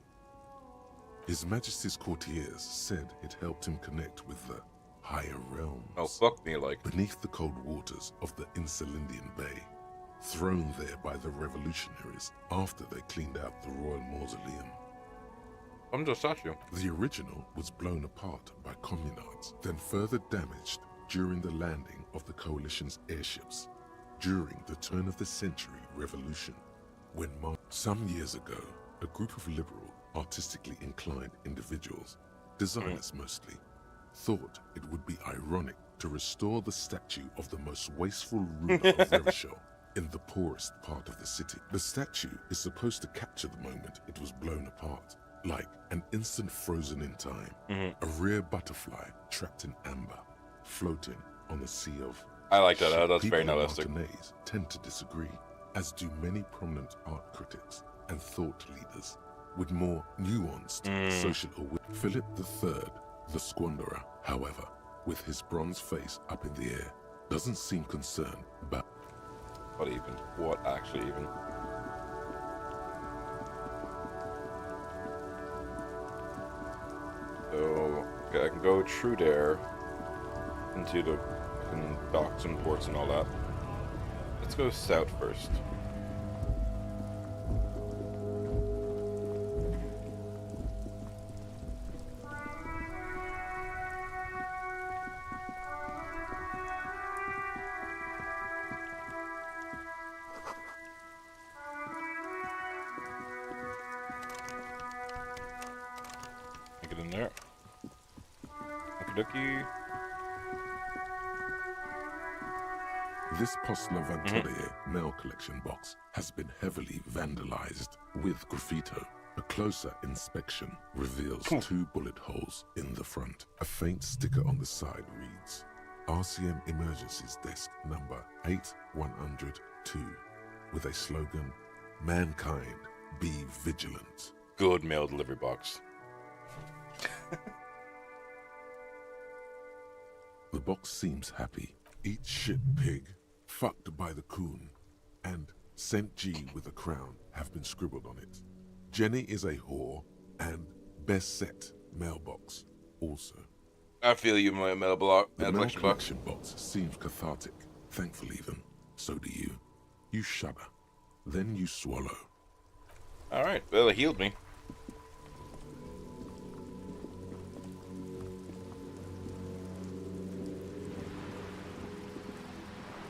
His Majesty's courtiers said it helped him connect with the higher realms. Oh, fuck me, like. Beneath the cold waters of the Insulindian Bay, thrown there by the revolutionaries after they cleaned out the royal mausoleum. I'm just statue. The original was blown apart by communards, then further damaged during the landing of the coalition's airships during the turn-of-the-century revolution, when some years ago, a group of liberal, artistically inclined individuals, designers mostly, thought it would be ironic to restore the statue of the most wasteful ruler of Revachol in the poorest part of the city. The statue is supposed to capture the moment it was blown apart, like an instant frozen in time, a rare butterfly trapped in amber, floating on a sea of... I like that. That's People very in nihilistic. Martinez tend to disagree, as do many prominent art critics and thought leaders with more nuanced social awareness. Philip III, the Squanderer, however, with his bronze face up in the air, doesn't seem concerned about... What even? What actually even? So okay, I can go through there into the docks and ports and all that. Let's go south first. Get in there. Okey-dokey. This Postler Venturier mail collection box has been heavily vandalized with graffito. A closer inspection reveals 2 bullet holes in the front. A faint sticker on the side reads, RCM Emergencies Desk number 8102, with a slogan, Mankind, be vigilant. Good mail delivery box. The box seems happy. Eat shit, pig. Fucked by the coon. And Saint G with a crown have been scribbled on it. Jenny is a whore. And best set mailbox also. I feel you, my mail The mail collection box. collection box seems cathartic. Thankfully then, so do you. You shudder. Then you swallow. Alright, well, it healed me.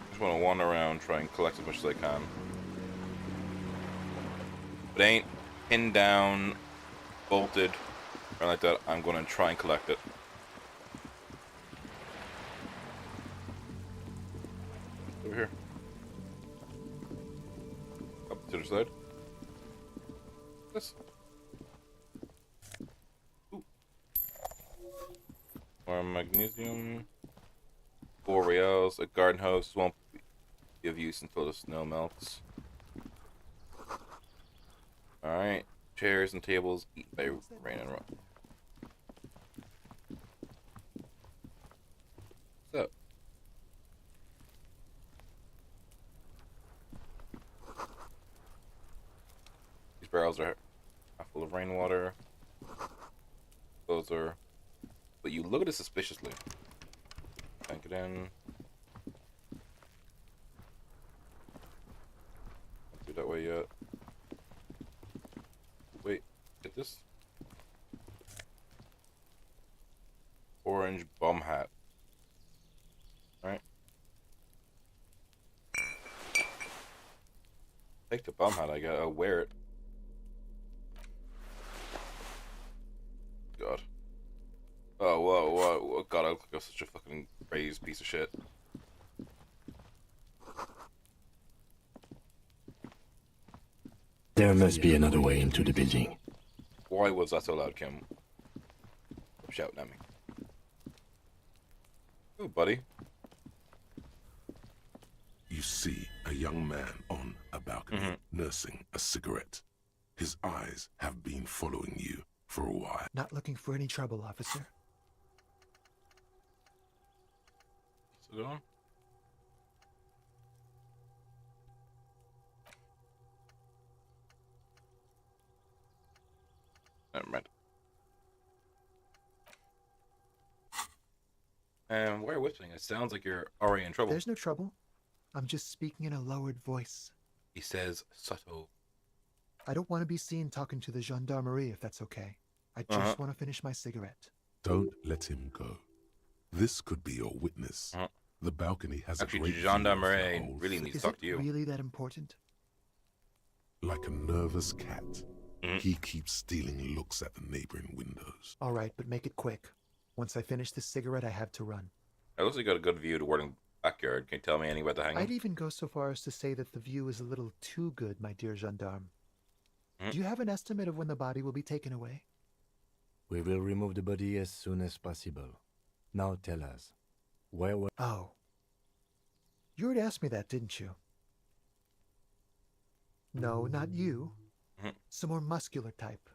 Just want to wander around, try and collect as much as I can. If it ain't pinned down, bolted, or like that, I'm going to try and collect it. Over here. Up to the side. This. Ooh. More magnesium. 4 reals. A garden hose won't be of use until the snow melts. Alright. Chairs and tables eat by rain and rock. What's up? These barrels are half full of rainwater. Those are... But you look at it suspiciously. Tank it in. Not do that way yet. Wait, get this? Orange bum hat. Alright. Take the bum hat, I'll wear it. God. Oh, whoa. God, I look like such a fucking crazed piece of shit. There must be another way into the building. Why was that so loud, Kim? Stop shouting at me. Oh, buddy. You see a young man on a balcony nursing a cigarette. His eyes have been following you for a while. Not looking for any trouble, officer. Sit on. Never mind. Why are you whistling? It sounds like you're already in trouble. There's no trouble. I'm just speaking in a lowered voice. He says subtle. I don't want to be seen talking to the gendarmerie if that's okay. I just want to finish my cigarette. Don't let him go. This could be your witness. The balcony has Actually, a great gendarmerie view of the really whole needs to Is talk it to you. really that important? Like a nervous cat, he keeps stealing looks at the neighboring windows. All right, but make it quick. Once I finish this cigarette, I have to run. It looks like you got a good view to Worthing backyard. Can you tell me anywhere to hang? I'd even go so far as to say that the view is a little too good, my dear gendarme. Do you have an estimate of when the body will be taken away? We will remove the body as soon as possible. Now tell us, where were... Oh. You already asked me that, didn't you? No, not you. Some more muscular type.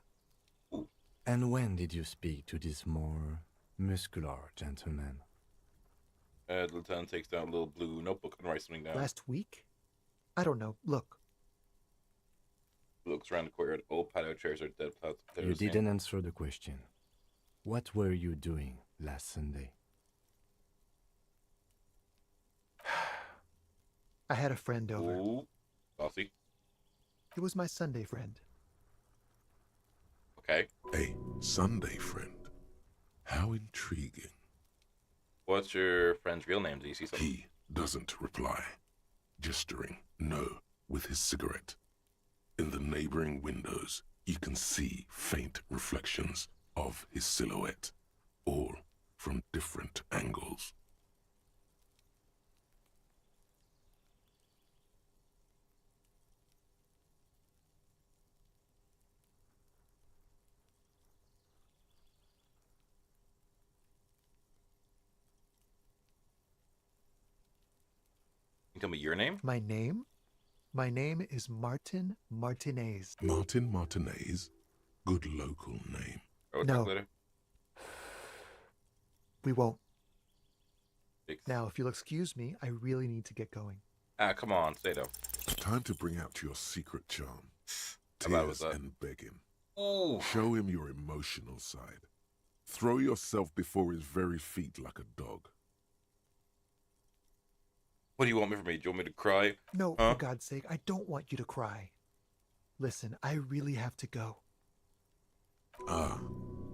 And when did you speak to this more muscular gentleman? The lieutenant takes down a little blue notebook and writes something down. Last week? I don't know. Look. Looks around the courtyard. Old patio chairs are dead plants. You didn't answer the question. What were you doing last Sunday? I had a friend over. Ooh, saucy. It was my Sunday friend. Okay. A Sunday friend. How intriguing. What's your friend's real name? Do you see something? He doesn't reply, gesturing no with his cigarette. In the neighboring windows, you can see faint reflections of his silhouette, all from different angles. Can you tell me your name? My name? My name is Martin Martinez. Martin Martinez? Good local name. Oh, No. talk later. We won't. Thanks. Now, if you'll excuse me, I really need to get going. Ah, come on, say though. Time to bring out your secret charm. How bad was Tears that? and begging. Oh. Show him your emotional side. Throw yourself before his very feet like a dog. What do you want me from me? Do you want me to cry? No, Huh? for God's sake, I don't want you to cry. Listen, I really have to go. Ah,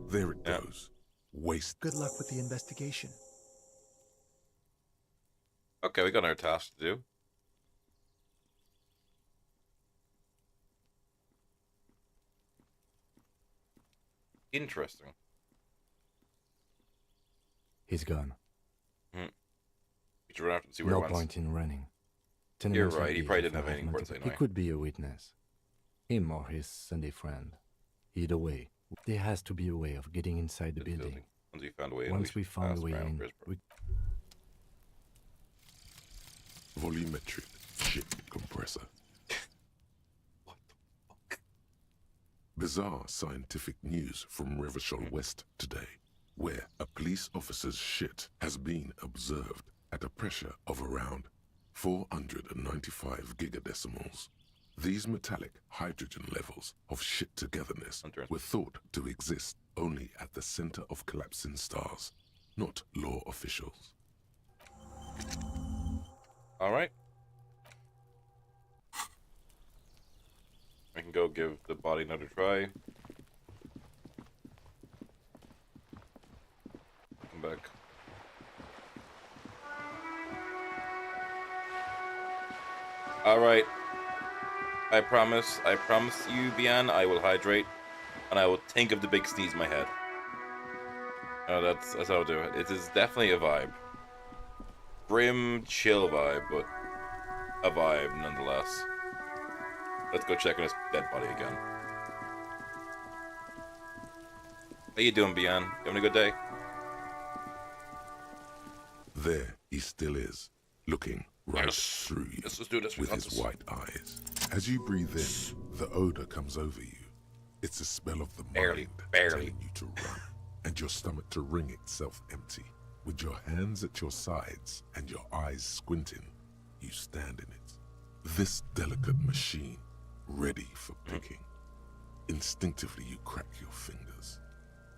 there it Yeah. goes. Waste. Good luck with the investigation. Okay, we got another task to do. Interesting. He's gone. We should run after and see where No he went. point in running. You're Tenements like right, he these probably offer didn't have anything important to say multiple- He anyway. could be a witness. Him or his Sunday friend. Either way, there has to be a way of getting inside the This building. Once we found a way in, Once we should found a ask way around in, Brisbane. we Volumetric ship compressor. What the fuck? Bizarre scientific news from Revachol West today, where a police officer's shit has been observed at a pressure of around 495 gigadecimals. These metallic hydrogen levels of shit togetherness were thought to exist only at the center of collapsing stars, not law officials. Alright. I can go give the body another try. Come back. Alright. I promise you, Bian, I will hydrate, and I will think of the big sneeze in my head. Oh, that's how I'll do it. It is definitely a vibe. Grim, chill vibe, but a vibe nonetheless. Let's go check on his dead body again. How you doing, Bian? You having a good day? There he still is, looking right through you Let's do this. We with got his this. white eyes. As you breathe in, the odor comes over you. It's the smell of the Barely, mind barely. telling you to run, and your stomach to wring itself empty. With your hands at your sides and your eyes squinting, you stand in it. This delicate machine, ready for picking. Instinctively, you crack your fingers.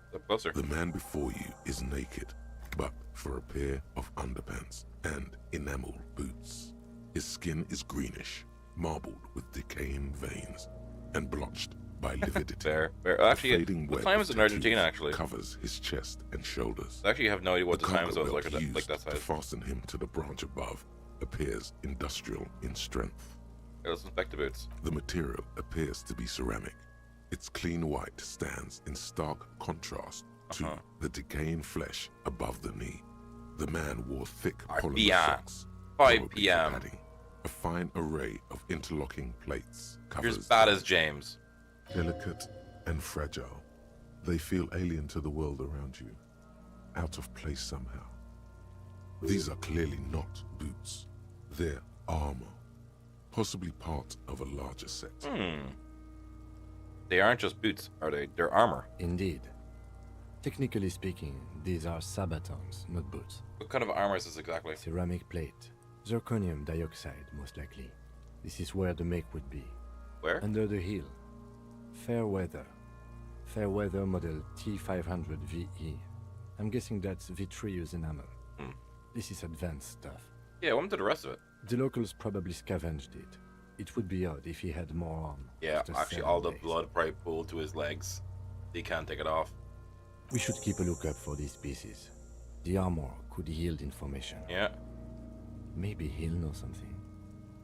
Step closer. The man before you is naked, but for a pair of underpants and enameled boots. His skin is greenish, marbled with decaying veins, and blotched by lividity. Fair. The Actually, fading what web time of is it in Argentina, tattoos actually? covers his chest and shoulders. I actually have no idea what the time cargo zone is belt like used that to size. fasten him to the branch above appears industrial in strength. Okay, let's inspect the boots. The material appears to be ceramic. Its clean white stands in stark contrast to the decaying flesh above the knee. The man wore thick polymer p.m. socks, 5 probably for p.m. padding. A fine array of interlocking plates You're covers as bad them. as James. Delicate and fragile, they feel alien to the world around you, out of place somehow. These are clearly not boots. They're armor, possibly part of a larger set. They aren't just boots, are they? They're armor. Indeed. Technically speaking, these are sabatons, not boots. What kind of armor is this exactly? Ceramic plate. Zirconium dioxide, most likely. This is where the make would be. Where? Under the heel. Fair weather. Fairweather model T500 VE. I'm guessing that's vitreous enamel. Hmm. This is advanced stuff. Yeah, what happened to the rest of it? The locals probably scavenged it. It would be odd if he had more on. Yeah, after actually 7 all the days. blood probably pooled to his legs. He can't take it off. We should keep a lookout for these pieces. The armor could yield information. Yeah. Maybe he'll know something.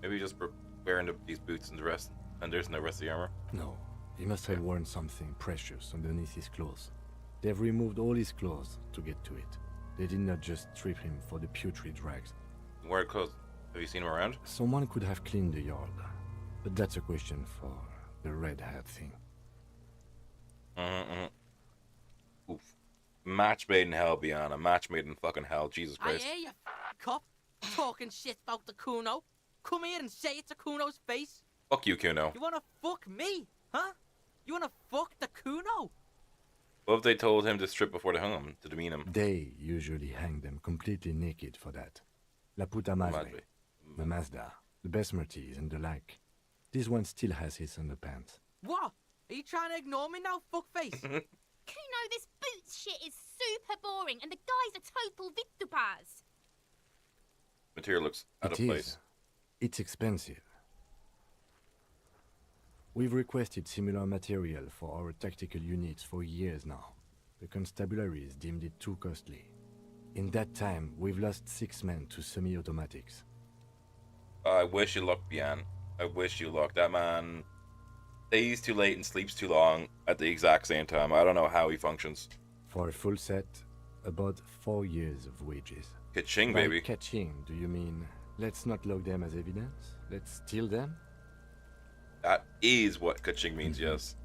Maybe just wearing these boots and the rest, and there's no rest of the armor. No, he must have worn something precious underneath his clothes. They've removed all his clothes to get to it. They did not just strip him for the putrid rags. Where clothes? Have you seen him around? Someone could have cleaned the yard, but that's a question for the red hat thing. Oof. Match made in hell, Biana. Match made in fucking hell. Jesus I Christ. hear you, cop, talking shit about the Kuno. Come here and say it to Kuno's face. Fuck you, Kuno. You wanna fuck me, huh? You wanna fuck the Kuno? What if they told him to strip before they hung him, to demean him? They usually hang them completely naked for that. La puta madre, the Mazda, the Besmerties, and the like. This one still has his underpants. What? Are you trying to ignore me now, fuckface? Kuno, this boots shit is super boring, and the guy's a total vitupaz. Material looks out of place. It's expensive. We've requested similar material for our tactical units for years now. The constabularies deemed it too costly. In that time, we've lost 6 men to semi-automatics. I wish you luck, Bian. I wish you luck. That man stays too late and sleeps too long at the exact same time. I don't know how he functions. For a full set, about 4 years of wages. Ka-ching, By baby. Ka-ching, do you mean let's not log them as evidence? Let's steal them? That is what ka-ching means, yes.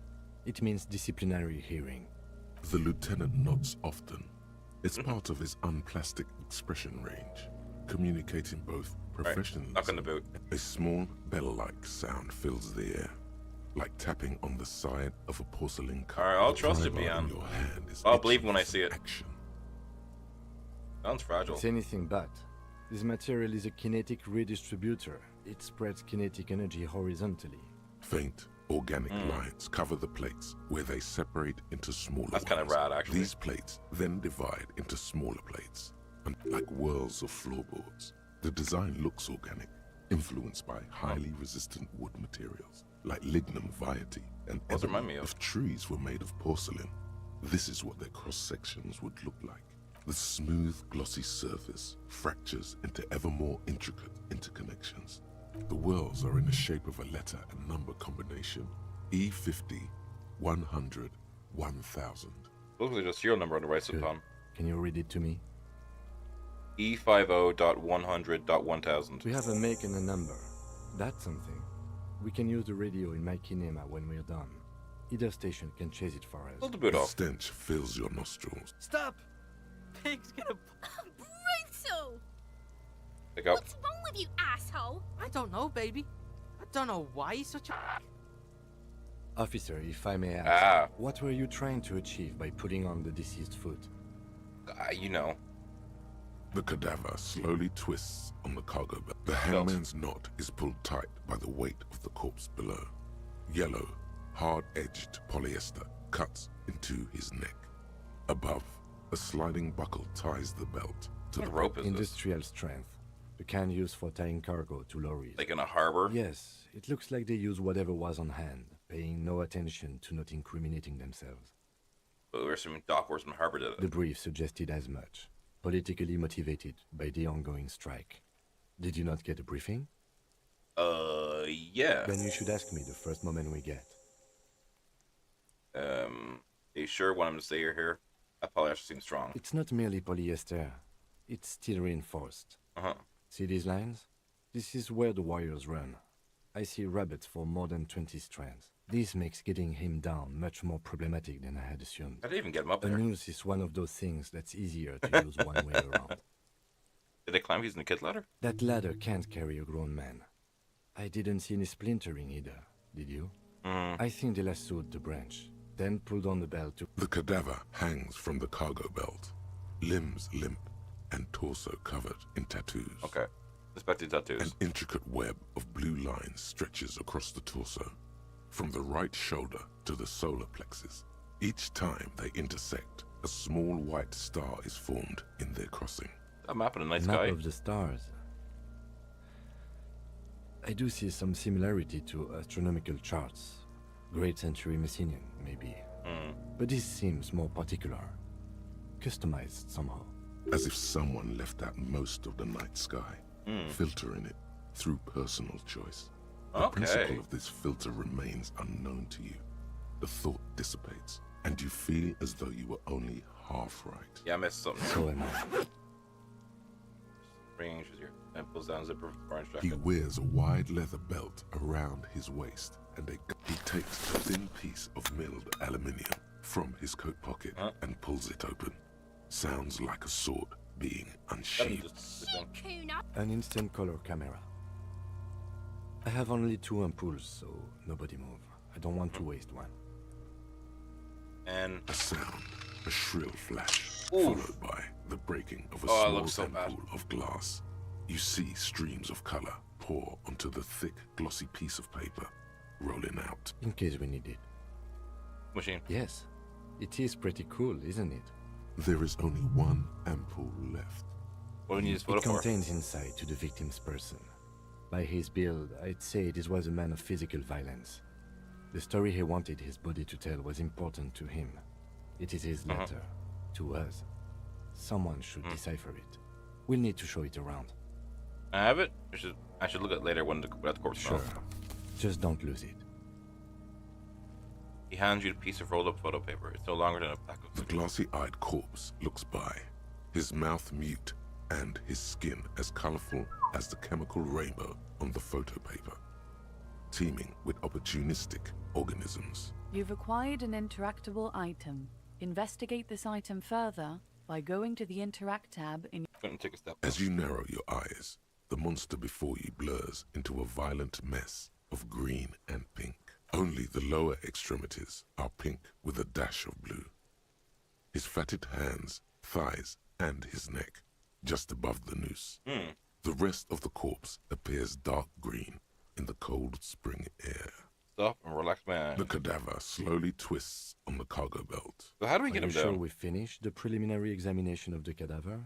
It means disciplinary hearing. The lieutenant nods often. It's part of his unplastic expression range, communicating both professionalism. Knock on the boot. A small bell-like sound fills the air, like tapping on the side of a porcelain cup. Alright, I'll The trust you, driver Bian. in your hand is I'll itching believe when I for see it. action. Sounds fragile. It's anything but. This material is a kinetic redistributor. It spreads kinetic energy horizontally. Faint, organic lines cover the plates where they separate into smaller That's kind of ones. rad, actually. These plates then divide into smaller plates, and like whirls of floorboards. The design looks organic, influenced by highly resistant wood materials, like lignum vitae and What does it remind ebony. me of? If trees were made of porcelain, this is what their cross-sections would look like. The smooth, glossy surface fractures into ever more intricate interconnections. The whirls are in the shape of a letter and number combination. E50, 100, 1000. Looks like a serial number on the right Good. Tom. Can you read it to me? E50.100.1000. We have a make and a number. That's something. We can use the radio in my kinema when we're done. Either station can chase it for Pull us. the boot The off. stench fills your nostrils. Stop! Pig's gonna... Brutal! Pick up. What's wrong with you, asshole? I don't know, baby. I don't know why he's such a... Officer, if I may ask, Ah. what were you trying to achieve by putting on the deceased foot? You know. The cadaver slowly twists on the cargo belt. The hangman's knot is pulled tight by the weight of the corpse below. Yellow, hard-edged polyester cuts into his neck. Above, a sliding buckle ties the belt to What the rope is this? Industrial strength. The kind used for tying cargo to lorries. Like in a harbor? Yes, it looks like they use whatever was on hand, paying no attention to not incriminating themselves. But we're assuming dock workers in harbor did The it. brief suggested as much. Politically motivated by the ongoing strike. Did you not get a briefing? Yeah. Then you should ask me the first moment we get. Are you sure want him to stay here? That polyester seems strong. It's not merely polyester. It's steel reinforced. Uh-huh. See these lines? This is where the wires run. I see rabbits for more than 20 strands. This makes getting him down much more problematic than I had assumed. I didn't even get him up A there. noose is one of those things that's easier to use one way around. Did they climb using the kid ladder? That ladder can't carry a grown man. I didn't see any splintering either, did you? I think they lassoed the branch, then pulled on the belt to... The cadaver hangs from the cargo belt, limbs limp and torso covered in tattoos. Okay. Suspected tattoos. An intricate web of blue lines stretches across the torso, from the right shoulder to the solar plexus. Each time they intersect, a small white star is formed in their crossing. A map in the night Map sky. of the stars. I do see some similarity to astronomical charts. Great Century Messinian, maybe. But this seems more particular. Customized somehow. As if someone left out most of the night sky, filtering it through personal choice. The principle of this filter remains unknown to you. The thought dissipates, and you feel as though you were only half right. Yeah, I missed something. So am I. Range is your and pulls down zipper of the orange He jacket. wears a wide leather belt around his waist, and he takes a thin piece of milled aluminium from his coat pocket and pulls it open. Sounds like a sword being unsheathed. Shit, Kuno. An instant color camera. I have only 2 ampoules, so nobody move. I don't want to waste one. And A sound, a shrill flash, followed by the breaking of a Oh, it small looks so bad. ampoule of glass. You see streams of color pour onto the thick, glossy piece of paper, rolling out. In case we need it. machine. Yes. It is pretty cool, isn't it? There is only one ampoule left. What do we need this It photo for? contains insight to the victim's person. By his build, I'd say this was a man of physical violence. The story he wanted his body to tell was important to him. It is his letter to us. Someone should decipher it. We'll need to show it around. I have it. I should look at it later when the corpse is Sure. off. Just don't lose it. He hands you a piece of rolled up photo paper. It's no longer than a pack of The glossy-eyed corpse looks by, his mouth mute and his skin as colorful as the chemical rainbow on the photo paper, teeming with opportunistic organisms. You've acquired an interactable item. Investigate this item further by going to the Interact tab in... Couldn't take a step. As you narrow your eyes, the monster before you blurs into a violent mess of green and pink. Only the lower extremities are pink with a dash of blue. His fatted hands, thighs, and his neck, just above the noose. The rest of the corpse appears dark green in the cold spring air. Stop and relax my eyes. The cadaver slowly twists on the cargo belt. So how do we Are get you him sure down? we finished the preliminary examination of the cadaver?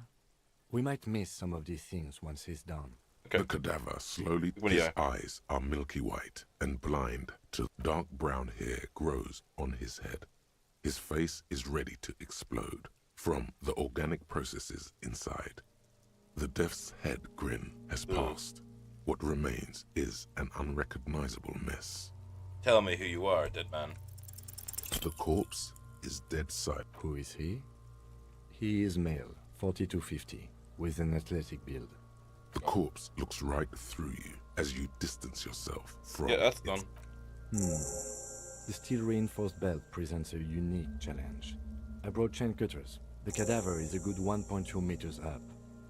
We might miss some of these things once he's done. Okay. The cadaver slowly, What do you his got? eyes are milky white and blind till dark brown hair grows on his head. His face is ready to explode from the organic processes inside. The death's head grin has passed. What remains is an unrecognizable mess. Tell me who you are, dead man. The corpse is dead silent. Who is he? He is male, 40 to 50, with an athletic build. The corpse looks right through you as you distance yourself from Yeah, that's it. done. The steel-reinforced belt presents a unique challenge. I brought chain cutters. The cadaver is a good 1.2 meters up.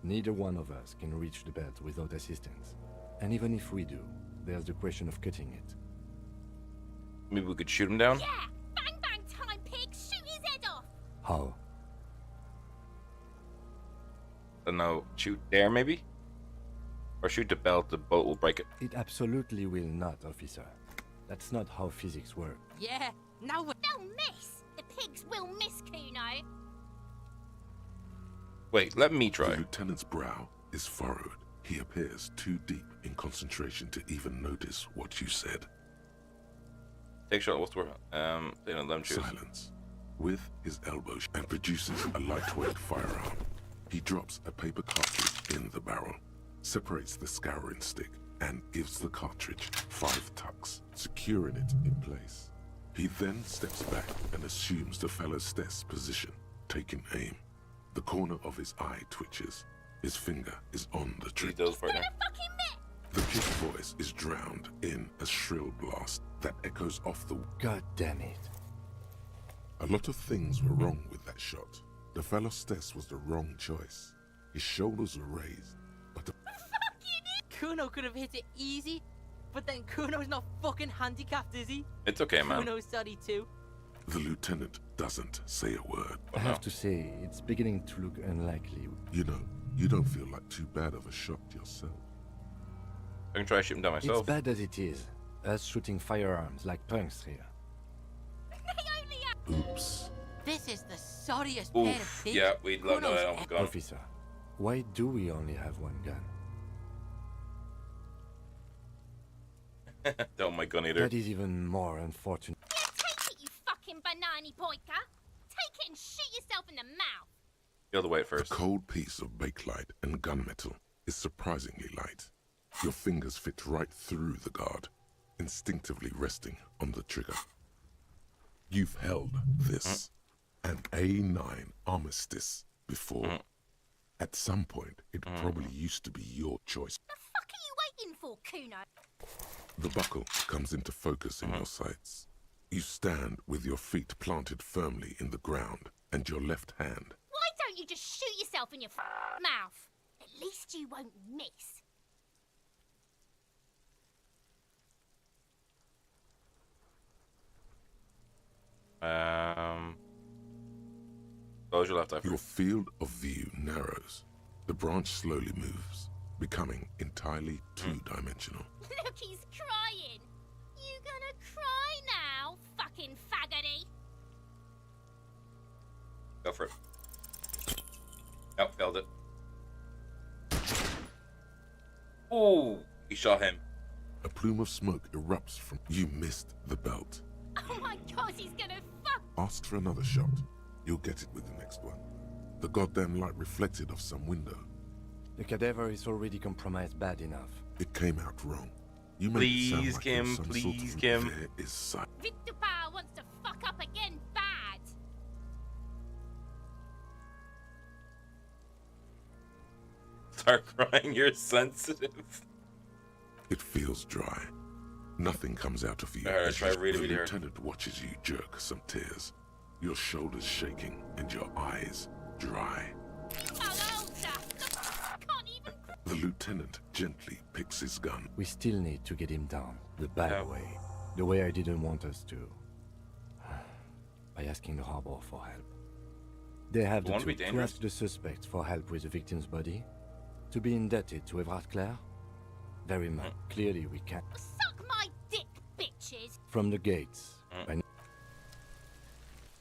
Neither one of us can reach the belt without assistance. And even if we do, there's the question of cutting it. Maybe we could shoot him down? Yeah! Bang bang time, pig! Shoot his head off! How? I don't know. Shoot there, maybe? Or shoot the belt, the boat will break it. It absolutely will not, officer. That's not how physics work. Yeah, now we're... They'll miss! The pigs will miss, Kuno! Wait, let me The try. lieutenant's brow is furrowed. He appears too deep in concentration to even notice what you said. Take shot, what's the word? They don't let him choose. Silence. With his elbow and produces a lightweight firearm. He drops a paper cartridge in the barrel, separates the scouring stick, and gives the cartridge 5 tucks, securing it in place. He then steps back and assumes the fellow's desk position, taking aim. The corner of his eye twitches. His finger is on the He trigger. does for now. Fucking miss! The kid's voice is drowned in a shrill blast that echoes off the... God damn it. A lot of things were wrong with that shot. The fellow's desk was the wrong choice. His shoulders were raised, but the Kuno could have hit it easy, but then Kuno's not fucking handicapped, is he? It's okay, man. Kuno's sorry too. The lieutenant doesn't say a word. I have to say, it's beginning to look unlikely. You know, you don't feel like too bad of a shot yourself. I can try shooting down It's myself. bad as it is. Us shooting firearms like punks here. They only have... Oops. This is the sorriest pair of Oof. thieves Yeah, we'd love no Kuno's that one gun. Officer, why do we only have one gun? Don't my gun either. That is even more unfortunate. Yeah, take it, you fucking banana poika. Take it and shoot yourself in the mouth. Feel the weight A first. cold piece of bakelite and gunmetal is surprisingly light. Your fingers fit right through the guard, instinctively resting on the trigger. You've held this, an A9 armistice, before. At some point, it probably used to be your choice. The fuck are you waiting for, Kuno? The buckle comes into focus in your sights. You stand with your feet planted firmly in the ground and your left hand. Why don't you just shoot yourself in your mouth? At least you won't miss. Close your left eye Your first. field of view narrows. The branch slowly moves, becoming entirely two-dimensional. Look, he's crying. You gonna cry now, fucking faggoty? Go for it. Yep, failed it. Oh, he shot him. A plume of smoke erupts from... You missed the belt. Oh my god, he's gonna fuck. Ask for another shot. You'll get it with the next one. The goddamn light reflected off some window. The cadaver is already compromised bad enough. It came out wrong. You made it sound Please, like Kim, there's some sort please, of Kim. repair is sight. Victor Power wants to fuck up again bad. Start crying, you're sensitive. It feels dry. Nothing comes out of you. Alright, as try you- really, the really hard. lieutenant watches you jerk some tears. Your shoulders shaking and your eyes dry. Malota, can't even. The lieutenant gently picks his gun. We still need to get him down. The bad Yeah. way. The way I didn't want us to. By asking the harbor for help. They have the Won't be tool to dangerous. ask the suspects for help with the victim's body. To be indebted to Evrard Clare? Very much. Clearly we can't. Suck my dick, bitches. From the gates. I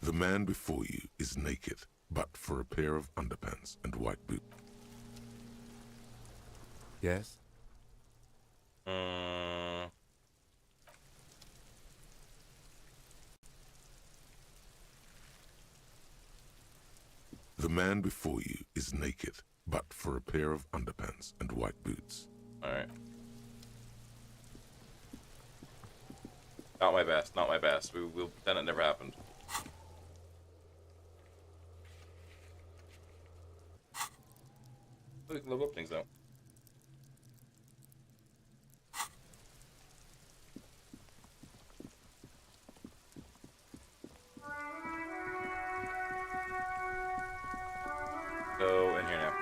The man before you is naked, but for a pair of underpants and white boots. Yes? The man before you is naked, but for a pair of underpants and white boots. Alright. Not my best, not my best. We'll pretend it never happened. We can level up things though. Go in here now.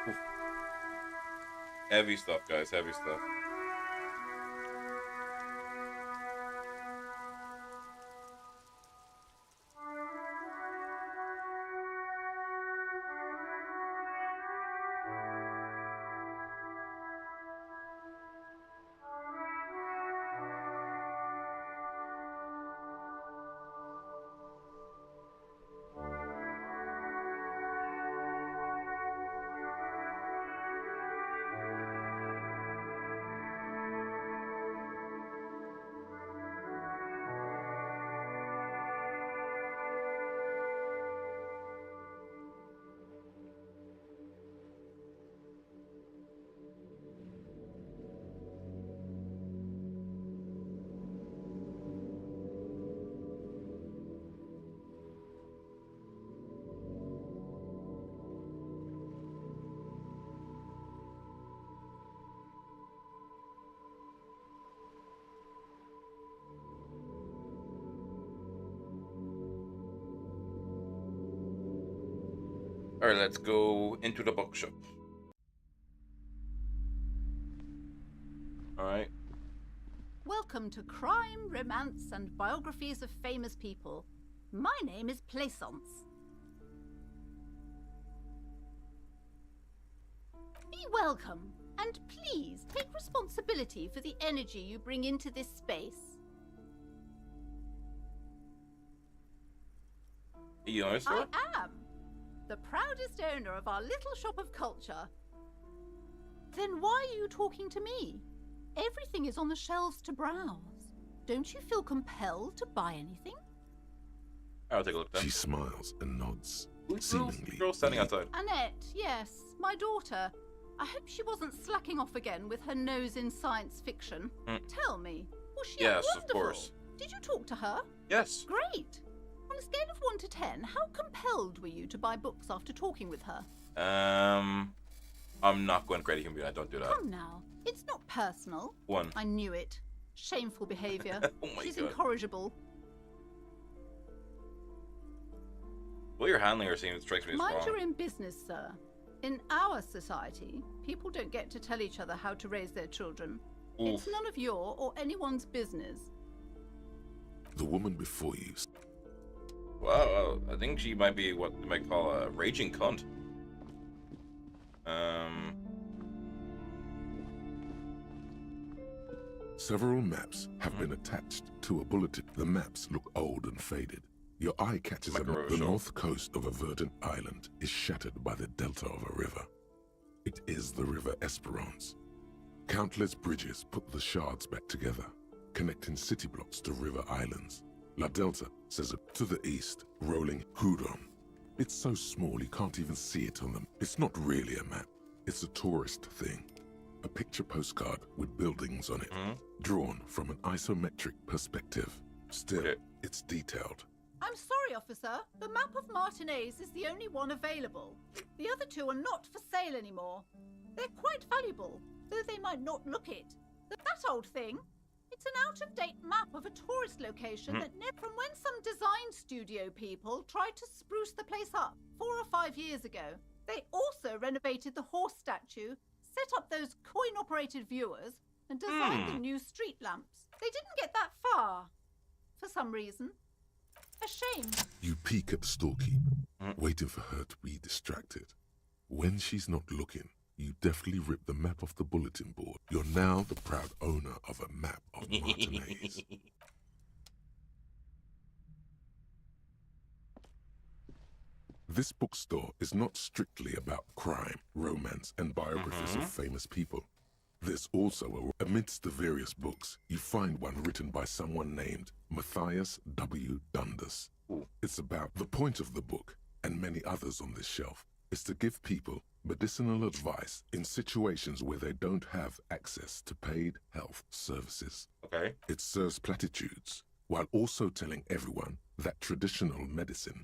Oof. Heavy stuff, guys, heavy stuff. Alright, let's go into the bookshop. Alright. Welcome to Crime, Romance, and Biographies of Famous People. My name is Plaisance. Be welcome, and please take responsibility for the energy you bring into this space. You own a store? I am. The proudest owner of our little shop of culture. Then why are you talking to me? Everything is on the shelves to browse. Don't you feel compelled to buy anything? I'll take a look then. She smiles and nods, Who's seemingly. girl standing outside? Annette, yes, my daughter. I hope she wasn't slacking off again with her nose in science fiction. Tell me, was she Yes, wonderful? of course. Did you talk to her? Yes. Great. On a scale of 1 to 10, how compelled were you to buy books after talking with her? I'm not going to create a human being. I don't do that. Come now, it's not personal. 1. I knew it. Shameful behaviour. Oh my She's God. incorrigible. Well, you're handling her scene strikes me as Mind wrong. your own business, sir. In our society, people don't get to tell each other how to raise their children. It's none of your or anyone's business. The woman before you. Wow, I think she might be what you might call a raging cunt. Several maps have been attached to a bulletin. The maps look old and faded. Your eye catches them. The north coast of a verdant island is shattered by the delta of a river. It is the River Esperance. Countless bridges put the shards back together, connecting city blocks to river islands. La Delta says it to the east, rolling Hudon. It's so small you can't even see it on them. It's not really a map. It's a tourist thing. A picture postcard with buildings on it, drawn from an isometric perspective. Still, it's detailed. I'm sorry, officer. The map of Martinez is the only one available. The other two are not for sale anymore. They're quite valuable, though they might not look it. That old thing? It's an out-of-date map of a tourist location that from when some design studio people tried to spruce the place up 4 or 5 years ago. They also renovated the horse statue, set up those coin-operated viewers, and designed the new street lamps. They didn't get that far, for some reason. A shame. You peek at the storekeeper, waiting for her to be distracted. When she's not looking, you deftly rip the map off the bulletin board. You're now the proud owner of a map of Martinez. This bookstore is not strictly about crime, romance, and biographies of famous people. There's also, amidst the various books, you find one written by someone named Matthias W. Dundas. It's about the point of the book, and many others on this shelf, is to give people medicinal advice in situations where they don't have access to paid health services. Okay. It serves platitudes, while also telling everyone that traditional medicine,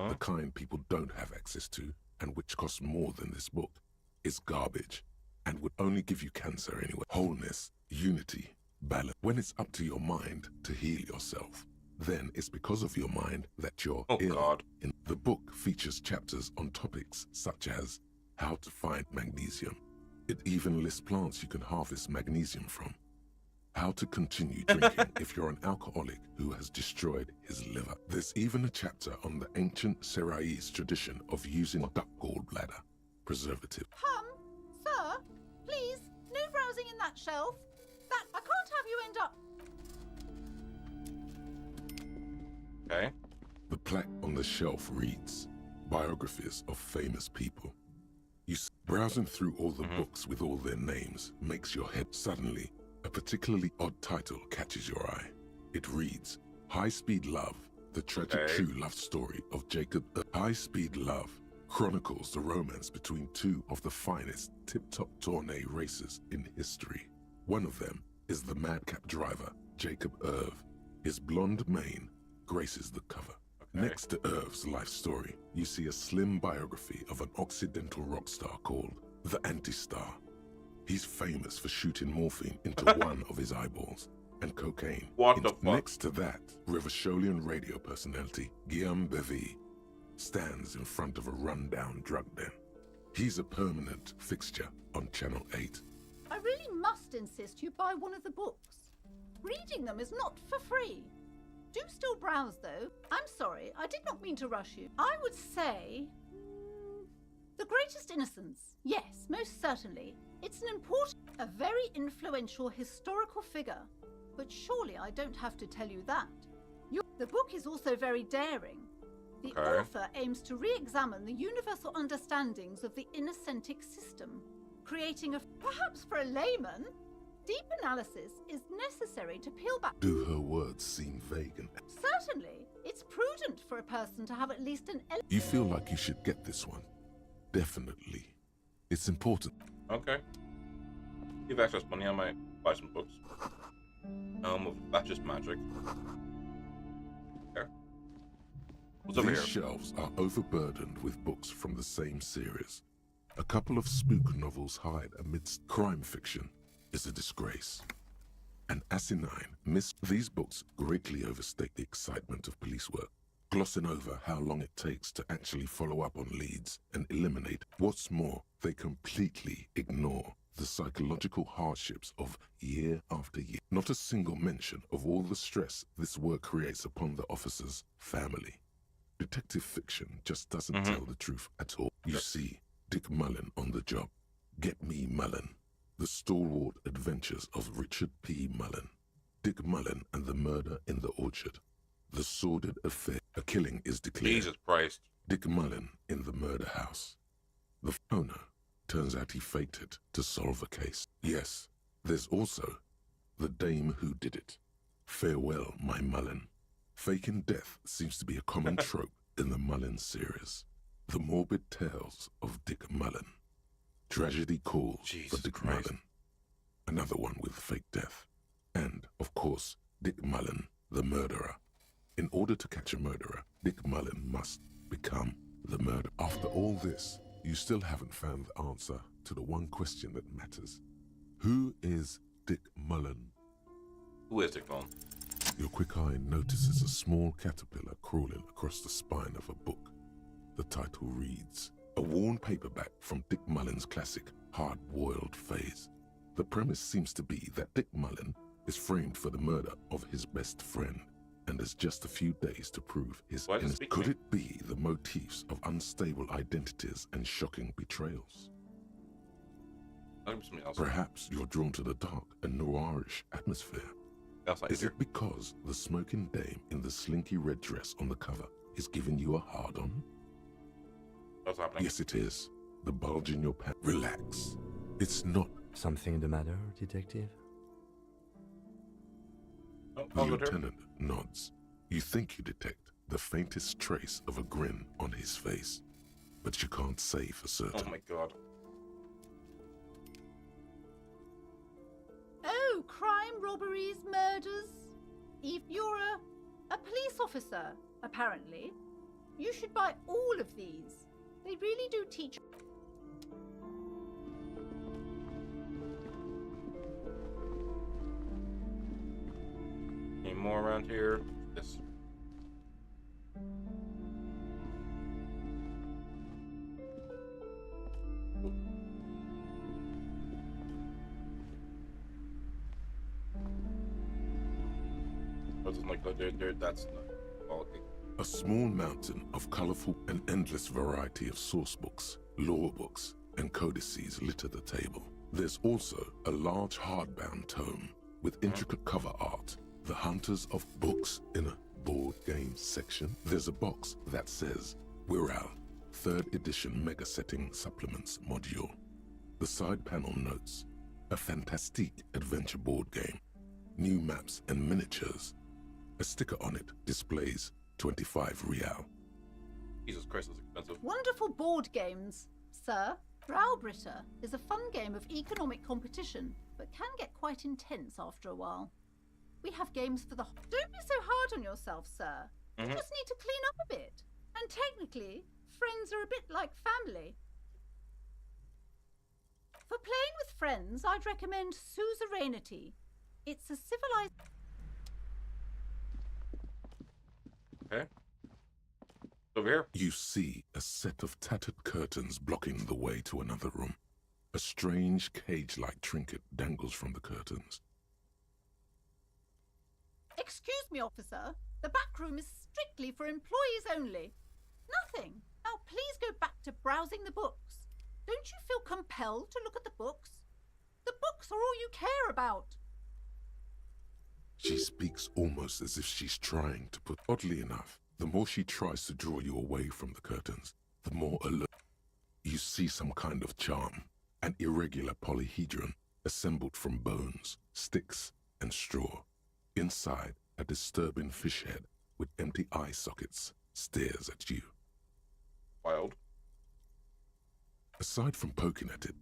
the kind people don't have access to, and which costs more than this book, is garbage, and would only give you cancer anyway. Wholeness, unity, balance. When it's up to your mind to heal yourself, then it's because of your mind that you're ill. God. The book features chapters on topics such as how to find magnesium. It even lists plants you can harvest magnesium from. How to continue drinking if you're an alcoholic who has destroyed his liver. There's even a chapter on the ancient Seraïs tradition of using duck gallbladder preservative. Sir, please, no browsing in that shelf. I can't have you end up... Okay. The plaque on the shelf reads, Biographies of Famous People. Browsing through all the books with all their names makes your head suddenly. A particularly odd title catches your eye. It reads, High Speed Love, the tragic true love story of Jacob. High Speed Love chronicles the romance between two of the finest tip-top tourney racers in history. One of them is the madcap driver, Jacob Irv. His blonde mane graces the cover. Next to Irv's life story, you see a slim biography of an Occidental rock star called the Anti-Star. He's famous for shooting morphine into one of his eyeballs and cocaine. What the fuck? Next to that, Rivasholian radio personality Guillaume Bevy stands in front of a rundown drug den. He's a permanent fixture on Channel 8. I really must insist you buy one of the books. Reading them is not for free. Do still browse, though. I'm sorry, I did not mean to rush you. I would say... The Greatest Innocence. Yes, most certainly. It's an important, a very influential historical figure. But surely I don't have to tell you that. The book is also very daring. The Okay. author aims to re-examine the universal understandings of the innocentic system, creating perhaps for a layman, deep analysis is necessary to peel back. Do her words seem vague and... Certainly, it's prudent for a person to have at least an You feel like you should get this one? Definitely. It's important. Okay. Give excess money, I might buy some books. That's just magic. There. What's over These here? shelves are overburdened with books from the same series. A couple of spook novels hide amidst crime fiction is a disgrace. An asinine these books greatly overstate the excitement of police work, glossing over how long it takes to actually follow up on leads and eliminate. What's more, they completely ignore the psychological hardships of year after year. Not a single mention of all the stress this work creates upon the officer's family. Detective fiction just doesn't tell the truth at all. You see Dick Mullen on the job. Get me Mullen. The stalwart adventures of Richard P. Mullen. Dick Mullen and the murder in the orchard. The sordid affair. A killing is declared. Jesus Christ. Dick Mullen in the murder house. The owner. Turns out he faked it to solve a case. Yes, there's also the dame who did it. Farewell, my Mullen. Faking death seems to be a common trope in the Mullen series. The morbid tales of Dick Mullen. Tragedy calls Jesus for Dick Christ. Mullen. Another one with fake death. And, of course, Dick Mullen, the murderer. In order to catch a murderer, Dick Mullen must become the murderer. After all this, you still haven't found the answer to the one question that matters. Who is Dick Mullen? Who is Dick Mullen? Your quick eye notices a small caterpillar crawling across the spine of a book. The title reads, a worn paperback from Dick Mullen's classic hard-boiled phase. The premise seems to be that Dick Mullen is framed for the murder of his best friend and has just a few days to prove his Why does it innocence. speak Could to me? it be the motifs of unstable identities and shocking betrayals? That'll be something else. Perhaps you're drawn to the dark and noirish atmosphere. Outside Is here. it because the smoking dame in the slinky red dress on the cover is giving you a hard-on? What's happening? Yes, it is. The bulge in your pants. Relax. It's not. Something the matter, detective? Oh, The I'll go to her. lieutenant nods. You think you detect the faintest trace of a grin on his face, but you can't say for certain. Oh my god. Oh, crime, robberies, murders. If you're a police officer, apparently, you should buy all of these. They really do teach. Any more around here? Yes. Doesn't look like that's not quality. A small mountain of colorful and endless variety of source books, law books, and codices litter the table. There's also a large hardbound tome with intricate cover art, The Hunters of Books in a board game section. There's a box that says Wirral, 3rd edition mega setting supplements module. The side panel notes, a fantastique adventure board game, new maps and miniatures. A sticker on it displays 25 real. Jesus Christ, that's expensive. Wonderful board games, sir. Browbritter is a fun game of economic competition, but can get quite intense after a while. We have games for the... Don't be so hard on yourself, sir. You just need to clean up a bit. And technically, friends are a bit like family. For playing with friends, I'd recommend Suzerainty. It's a civilized... Okay. Over here. You see a set of tattered curtains blocking the way to another room. A strange cage-like trinket dangles from the curtains. Excuse me, officer. The back room is strictly for employees only. Nothing. Now please go back to browsing the books. Don't you feel compelled to look at the books? The books are all you care about. She speaks almost as if she's trying to put... Oddly enough, The more she tries to draw you away from the curtains, the more alert. You see some kind of charm, an irregular polyhedron assembled from bones, sticks, and straw. Inside, a disturbing fish head with empty eye sockets stares at you. Wild. Aside from poking at it,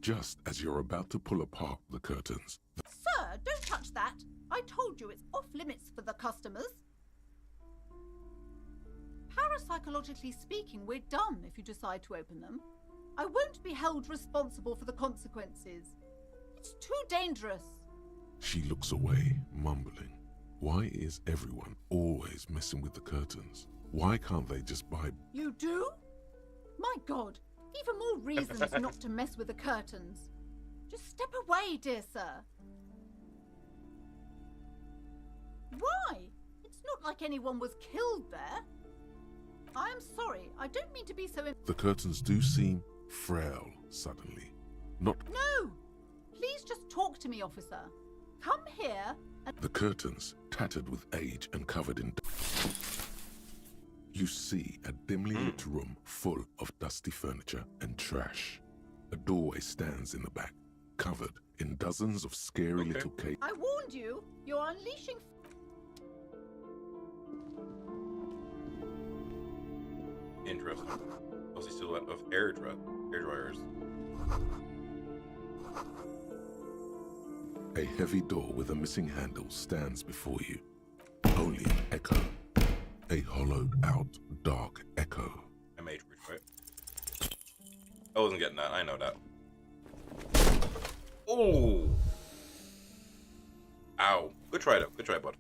just as you're about to pull apart the curtains. Sir, don't touch that. I told you it's off limits for the customers. Parapsychologically speaking, we're done if you decide to open them. I won't be held responsible for the consequences. It's too dangerous. She looks away, mumbling. Why is everyone always messing with the curtains? Why can't they just buy... You do? My God, even more reasons not to mess with the curtains. Just step away, dear sir. Why? It's not like anyone was killed there. I'm sorry, I don't mean to be so... The curtains do seem frail suddenly. Not... No! Please just talk to me, officer. Come here and... The curtains, tattered with age and covered in... You see a dimly lit room full of dusty furniture and trash. A doorway stands in the back, covered in dozens of scary little cages. I warned you, you're unleashing... Interesting. Mostly silhouette of hair dryers. A heavy door with a missing handle stands before you. Only an echo. A hollowed-out, dark echo. I made right? I wasn't getting that. I know that. Oh! Ow. Good try, though. Good try, bud.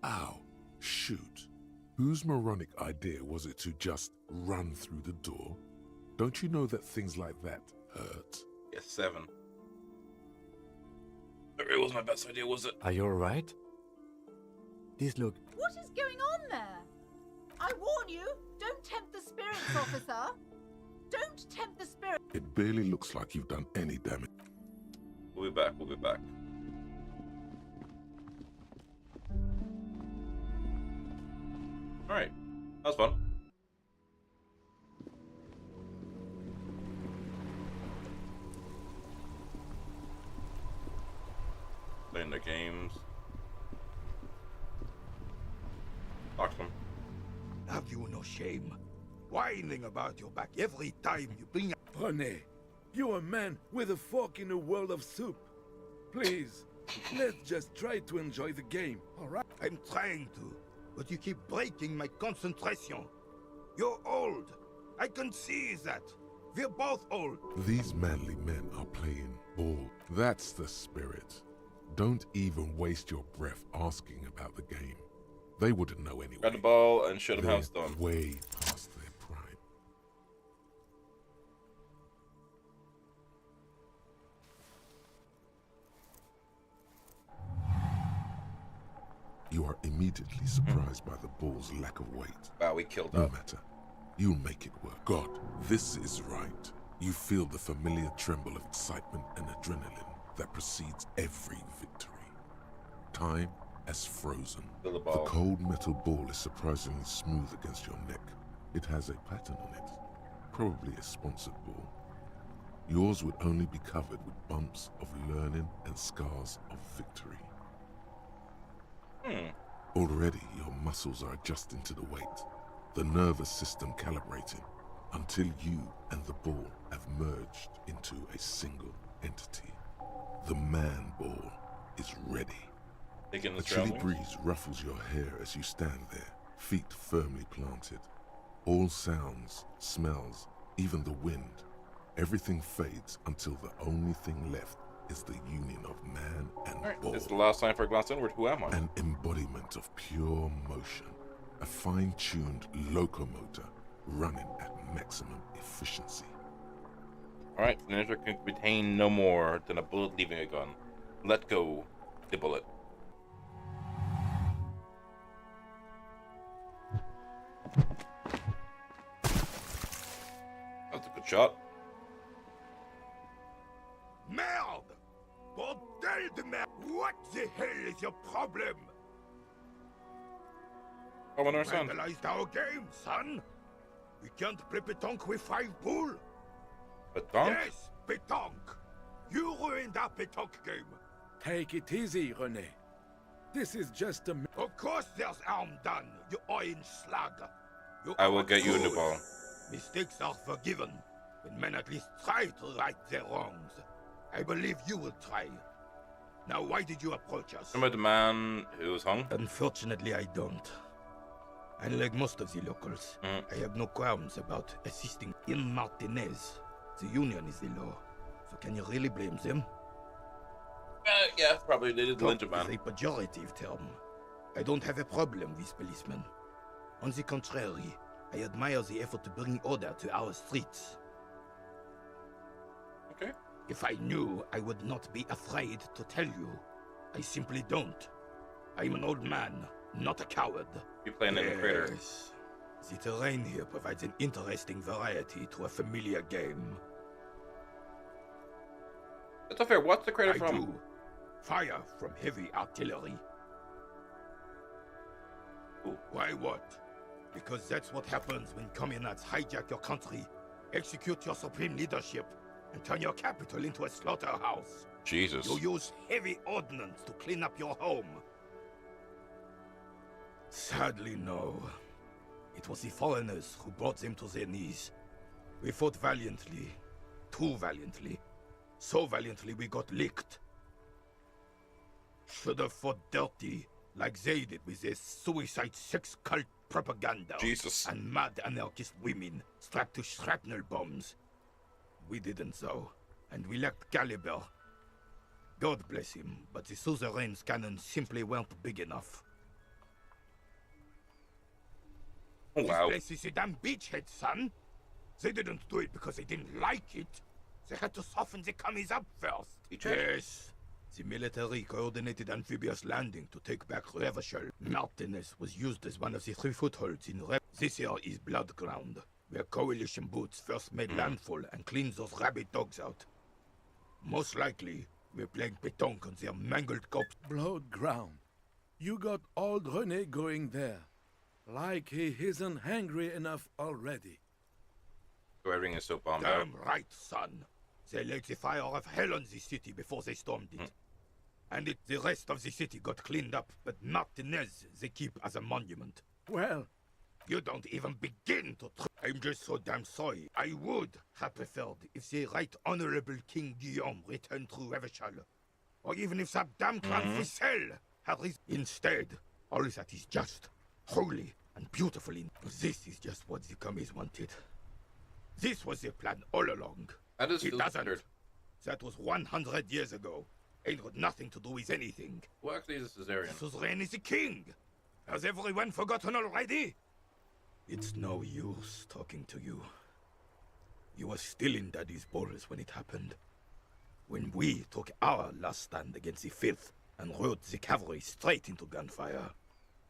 Ow. Shoot. Whose moronic idea was it to just run through the door? Don't you know that things like that hurt? Yes, 7. That really wasn't my best idea, was it? Are you alright? These look... What is going on there? I warn you, don't tempt the spirits, officer. Don't tempt the spirits. It barely looks like you've done any damage. We'll be back. We'll be back. Alright. That was fun. Playing the games. Talk to them. Have you no shame? Whining about your back every time you bring... René, you're a man with a fork in a world of soup. Please, let's just try to enjoy the game, alright? I'm trying to, but you keep breaking my concentration. You're old. I can see that. We're both old. These manly men are playing ball. That's the spirit. Don't even waste your breath asking about the game. They wouldn't know anyway. Grab the ball and show them how it's They're done. way past their prime. You are immediately surprised by the ball's lack of weight. Wow, we killed No that. matter. You'll make it work. God, this is right. You feel the familiar tremble of excitement and adrenaline that precedes every victory. Time has frozen. Feel the The ball. cold metal ball is surprisingly smooth against your neck. It has a pattern on it. Probably a sponsored ball. Yours would only be covered with bumps of learning and scars of victory. Already your muscles are adjusting to the weight, the nervous system calibrating, until you and the ball have merged into a single entity. The man ball is ready. Taking A the chilly surroundings. breeze ruffles your hair as you stand there, feet firmly planted. All sounds, smells, even the wind, everything fades until the only thing left is the union of man and Alright, ball. this is the last time for a glance inward. Who am I? An embodiment of pure motion, a fine-tuned locomotor running at maximum efficiency. Alright, the ninja can contain no more than a bullet leaving a gun. Let go the bullet. That's a good shot. Merde! Bordel de merde! What the hell is your problem? I want our son. Vandalized our game, son. We can't play pétanque with 5 bull. Pétanque? Yes, pétanque. You ruined our pétanque game. Take it easy, René. This is just a... Of course there's harm done, you orange slug. You I are will get you a new good. ball. Mistakes are forgiven, when men at least try to right their wrongs. I believe you will try. Now, why did you approach us? Remember the man who was hung? Unfortunately, I don't. Unlike most of the locals, I have no qualms about assisting in Martinez. The union is the law. So can you really blame them? Yeah, probably they did lynch a Cop is man. a pejorative term. I don't have a problem with policemen. On the contrary, I admire the effort to bring order to our streets. Okay. If I knew, I would not be afraid to tell you. I simply don't. I'm an old man, not a coward. You playing in the crater. Yes. The terrain here provides an interesting variety to a familiar game. That's not fair. What's the crater I from? do. Fire from heavy artillery. Ooh. Why what? Because that's what happens when communards hijack your country, execute your supreme leadership, and turn your capital into a slaughterhouse. Jesus. You use heavy ordnance to clean up your home. Sadly, no. It was the foreigners who brought them to their knees. We fought valiantly. Too valiantly. So valiantly we got licked. Should have fought dirty, like they did with their suicide sex cult propaganda. Jesus. And mad anarchist women strapped to shrapnel bombs. We didn't though, and we lacked caliber. God bless him, but the suzerain's cannons simply weren't big enough. Oh, wow. This place is a damn beachhead, son. They didn't do it because they didn't like it. They had to soften the commies up first. Yes. The military coordinated amphibious landing to take back Revachol. Martinez was used as one of the 3 footholds in This here is Blood Ground, where coalition boots first made landfall and cleaned those rabid dogs out. Most likely, we're playing pétanque on their mangled corpse. Blood ground. You got old René going there. Like he isn't hungry enough already. So everything is so bombed out. Damn right, son. They laid the fire of hell on the city before they stormed it. And the rest of the city got cleaned up, but Martinez they keep as a monument. Well, you don't even begin to I'm just so damn sorry. I would have preferred if the Right Honorable King Guillaume returned through Revachol. Or even if that damn clown Frisell had Instead, all that is just, holy, and beautiful. This is just what the commies wanted. This was their plan all along. That is It doesn't. weird. That was 100 years ago. Ain't got nothing to do with anything. Well, actually, this is Arian. Suzerain is the king. Has everyone forgotten already? It's no use talking to you. You were still in Daddy's balls when it happened. When we took our last stand against the Fifth and rode the cavalry straight into gunfire.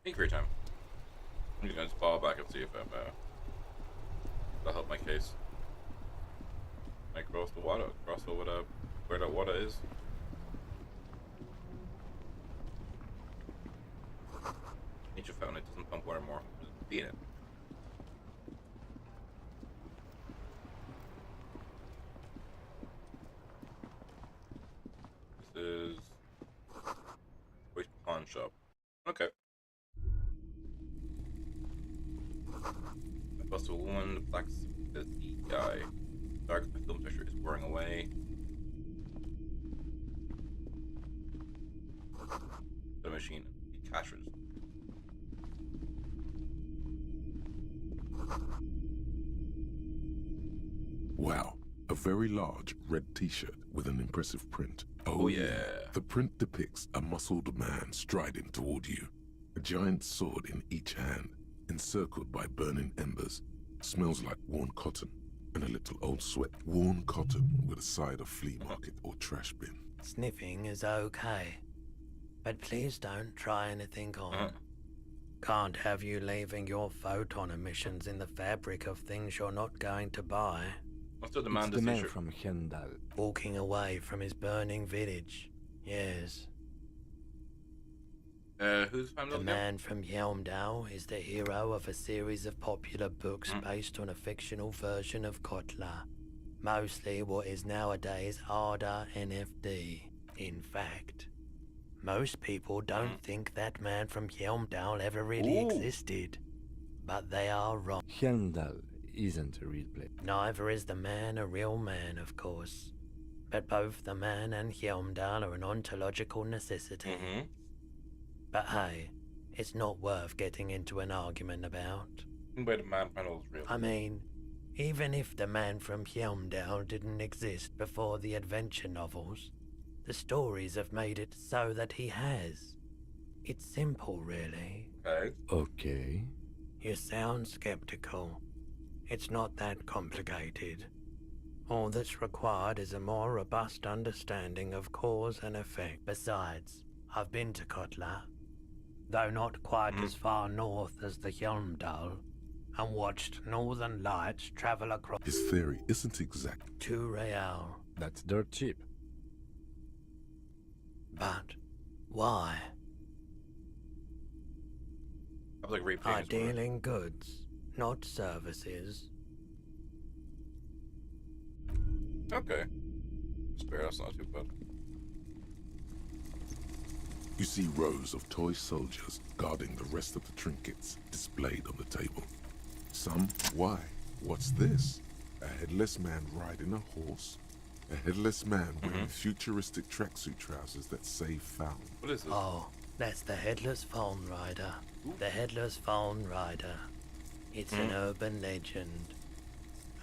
Thank you for your time. I'm just gonna just fall back and see if I'm, that'll help my case. I cross the water, cross over the, where the water is. Nature fountain, it doesn't pump water more. Just be in it. This is waste pawn shop. Okay. I bust a woman, the black says the guy. Dark, my film picture is wearing away. The machine, the cash register. Wow, a very large red t-shirt with an impressive print. Oh yeah. The print depicts a muscled man striding toward you. A giant sword in each hand, encircled by burning embers. Smells like worn cotton and a little old sweat. Worn cotton with a side of flea market or trash bin. Sniffing is okay, but please don't try anything on. Can't have you leaving your photon emissions in the fabric of things you're not going to buy. What's the demand? It's the man from Hendal. Walking away from his burning village. Yes. Who's found The again? man from Yelmdale is the hero of a series of popular books based on a fictional version of Kotla, mostly what is nowadays Arda NFD. In fact, most people don't think that man from Yelmdale ever really existed, but they are wrong. Helmdal isn't a real place. Neither is the man a real man, of course, but both the man and Helmdal are an ontological necessity. But hey, it's not worth getting into an argument about. But the man panel is real. I mean, even if the man from Helmdale didn't exist before the adventure novels, the stories have made it so that he has. It's simple, really. Okay. You sound skeptical. It's not that complicated. All that's required is a more robust understanding of cause and effect. Besides, I've been to Kotla, though not quite as far north as the Helmdal, and watched northern lights travel across. His theory isn't exact. 2 real. That's dirt cheap. But why? I was like I deal in goods, not services. Okay. Spare, that's not too bad. You see rows of toy soldiers guarding the rest of the trinkets displayed on the table. Some, why? What's this? A headless man riding a horse? A headless man wearing futuristic tracksuit trousers that say found. What is this? Oh, that's the Headless Phone Rider. The Headless Phone Rider. It's an urban legend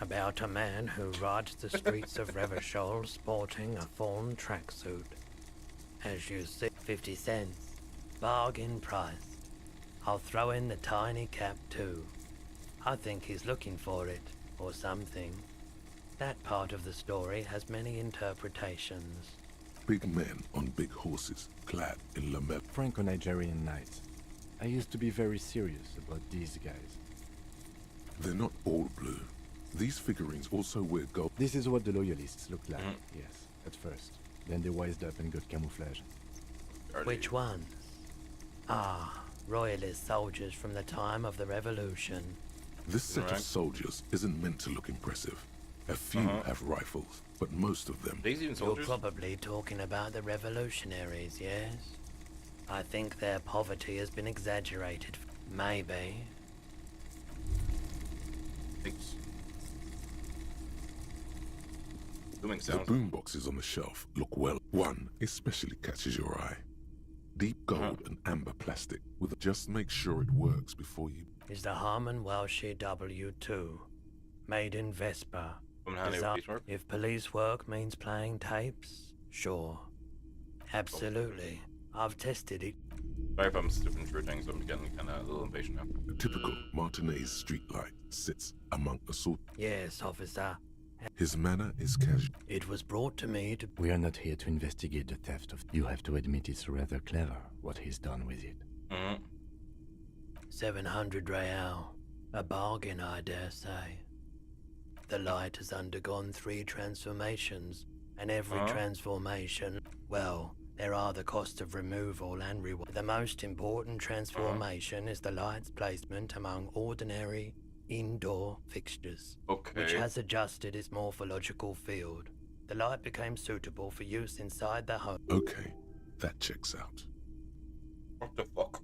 about a man who rides the streets of Revachol sporting a fawn tracksuit. As you see, 50 cents. Bargain price. I'll throw in the tiny cap too. I think he's looking for it, or something. That part of the story has many interpretations. Big men on big horses, clad in lamel. Franco-Nigerian knights. I used to be very serious about these guys. They're not all blue. These figurines also wear gold. This is what the loyalists look like, yes, at first. Then they wised up and got camouflage. Which ones? Ah, royalist soldiers from the time of the revolution. This set of soldiers isn't meant to look impressive. A few have rifles, but most of them... You're probably talking about the revolutionaries, yes? I think their poverty has been exaggerated. Maybe. Thanks. The boomboxes on the shelf look well. One especially catches your eye. Deep gold and amber plastic. Just make sure it works before you... Is the Harman Welsh W2, made in Vespa. If police work means playing tapes, sure. Absolutely. I've tested it. Sorry if I'm skipping through things, I'm getting kind of a little impatient now. A typical Martinez streetlight sits among assault. Yes, officer. His manner is casual. It was brought to me to... We are not here to investigate the theft of... You have to admit it's rather clever what he's done with it. 700 real. A bargain, I dare say. The light has undergone 3 transformations, and every transformation... Well, there are the costs of removal and reward. The most important transformation is the light's placement among ordinary indoor fixtures, which has adjusted its morphological field. The light became suitable for use inside the home. Okay, that checks out. What the fuck?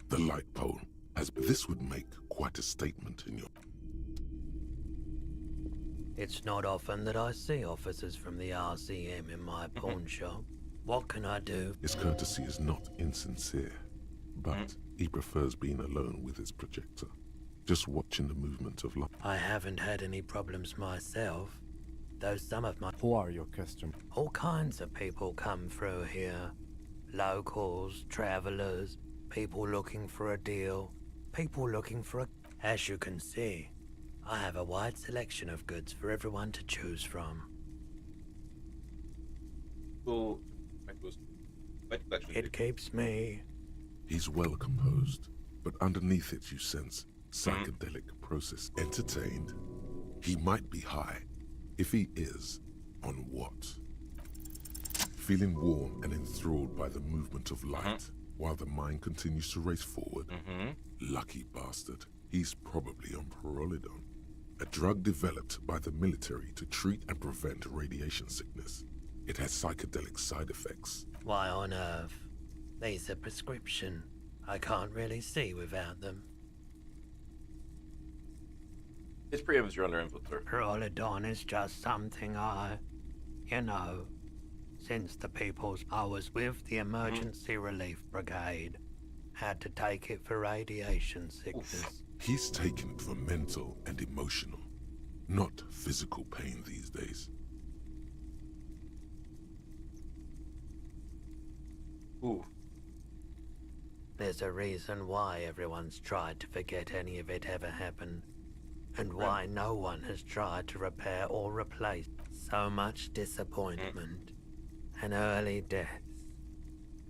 The light pole has... This would make quite a statement in your... It's not often that I see officers from the RCM in my pawn shop. What can I do? His courtesy is not insincere, but he prefers being alone with his projector, just watching the movement of light. I haven't had any problems myself, though some of my... Who are your customers? All kinds of people come through here. Locals, travelers, people looking for a deal, people looking for a... As you can see, I have a wide selection of goods for everyone to choose from. Well, it keeps me... He's well composed, but underneath it you sense psychedelic process. Entertained. He might be high. If he is, on what? feeling warm and enthralled by the movement of light, while the mind continues to race forward. Lucky bastard. He's probably on Perolidon, a drug developed by the military to treat and prevent radiation sickness. It has psychedelic side effects. Why on earth? These are prescription. I can't really see without them. It's preempts your under input, sir. Perolidon is just something you know, since the people's I was with the emergency relief brigade, had to take it for radiation sickness. Oof. He's taken it for mental and emotional, not physical pain these days. Ooh. There's a reason why everyone's tried to forget any of it ever happened, and why no one has tried to repair or replace. So much disappointment and early deaths,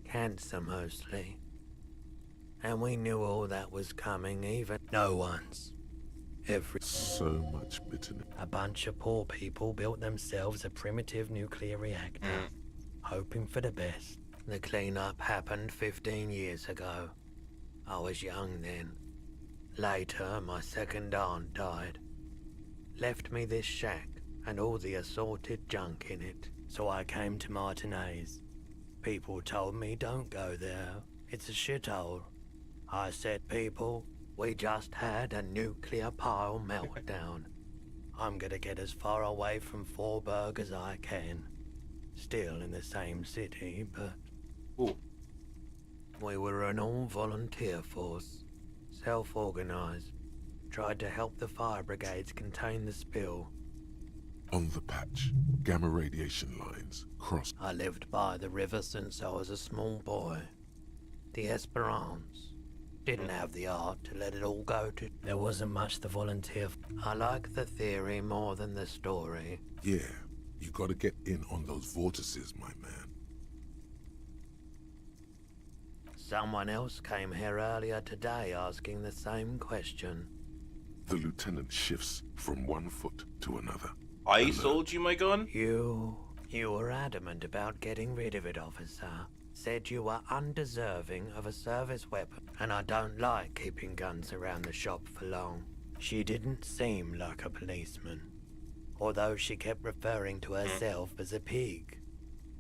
cancer mostly. And we knew all that was coming, even no one's. So much bitterness. A bunch of poor people built themselves a primitive nuclear reactor, hoping for the best. The cleanup happened 15 years ago. I was young then. Later, my second aunt died. Left me this shack and all the assorted junk in it. So I came to Martinez. People told me don't go there. It's a shithole. I said, people, we just had a nuclear pile meltdown. I'm gonna get as far away from Forburg as I can. Still in the same city, but... Ooh. We were an all-volunteer force. Self-organized. Tried to help the fire brigades contain the spill. On the patch, gamma radiation lines crossed. I lived by the river since I was a small boy. The Esperance. Didn't have the art to let it all go to... There wasn't much to volunteer for. I like the theory more than the story. Yeah, you gotta get in on those vortices, my man. Someone else came here earlier today asking the same question. The lieutenant shifts from one foot to another. I sold you my gun? You were adamant about getting rid of it, officer. Said you were undeserving of a service weapon, and I don't like keeping guns around the shop for long. She didn't seem like a policeman, although she kept referring to herself as a pig,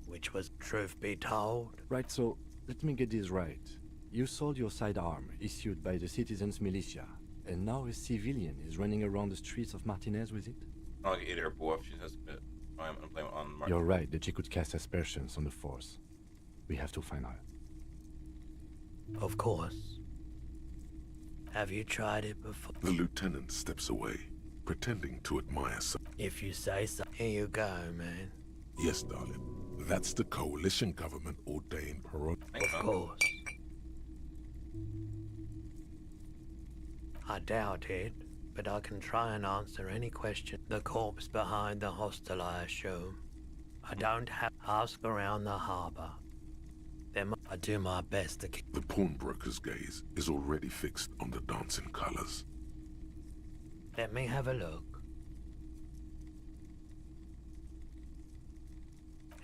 which was, truth be told. Right, so let me get this right. You sold your sidearm, issued by the citizens' militia, and now a civilian is running around the streets of Martinez with it? I'll get her both. She has to I'm playing on Martin. You're right that she could cast aspersions on the force. We have to find her. Of course. Have you tried it before? The lieutenant steps away, pretending to admire some. If you say so. Here you go, man. Yes, darling. That's the coalition government ordained parole. Of course. I doubt it, but I can try and answer any question. The corpse behind the hostel, I assume. I don't have to ask around the harbour. Then I do my best to keep... The pawnbroker's gaze is already fixed on the dancing colours. Let me have a look.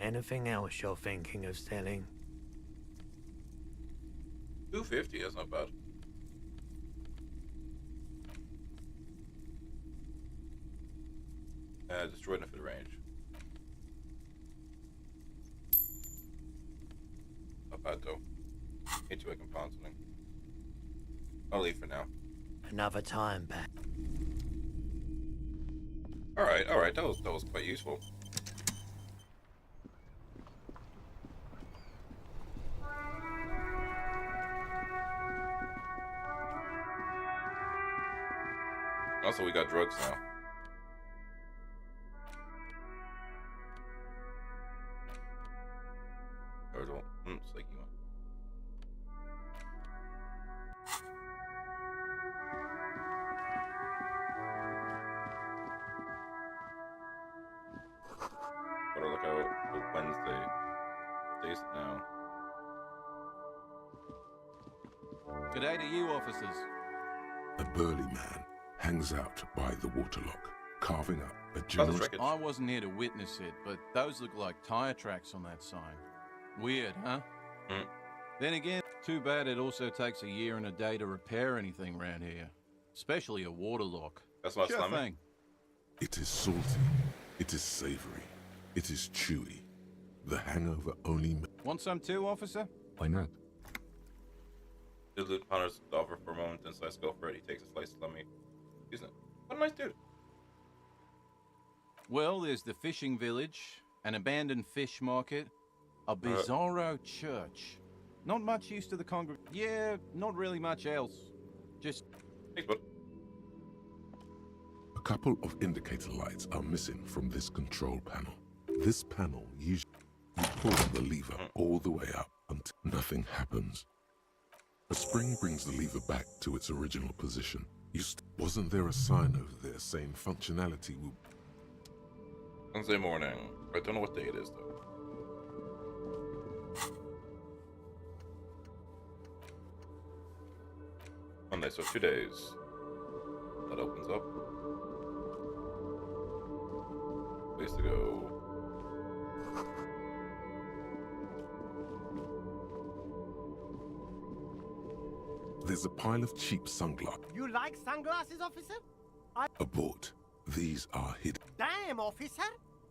Anything else you're thinking of selling? $250, that's not bad. Destroyed enough for the range. Not bad though. Hate you, I can pound something. I'll leave for now. Another time back. Alright, that was quite useful. Also, we got drugs now. Turtle. It's like you want. Gotta look out Wednesday. Days now. Good day to you, officers. A burly man hangs out by the waterlock, carving up A generous... I wasn't here to witness it, but those look like tire tracks on that sign. Weird, huh? Then again, too bad it also takes a year and a day to repair anything around here. Especially a water lock. That's not sure slamming. thing. It is salty. It is savory. It is chewy. The hangover only... Want some too, officer? Why not? The loot ponders the offer for a moment, then decides to go for it. He takes a slice of lemon. Isn't it? What a nice dude. Well, there's the fishing village, an abandoned fish market, a bizarro church. Not much use to the Yeah, not really much else. Just... Thanks, bud. A couple of indicator lights are missing from this control panel. This panel usually... You pull the lever all the way up until nothing happens. A spring brings the lever back to its original position. Wasn't there a sign over there saying functionality will... Wednesday morning. I don't know what day it is, though. Monday, so 2 days. That opens up. Place to go. There's a pile of cheap sunglasses. You like sunglasses, officer? Abort. These are hidden. Damn, officer!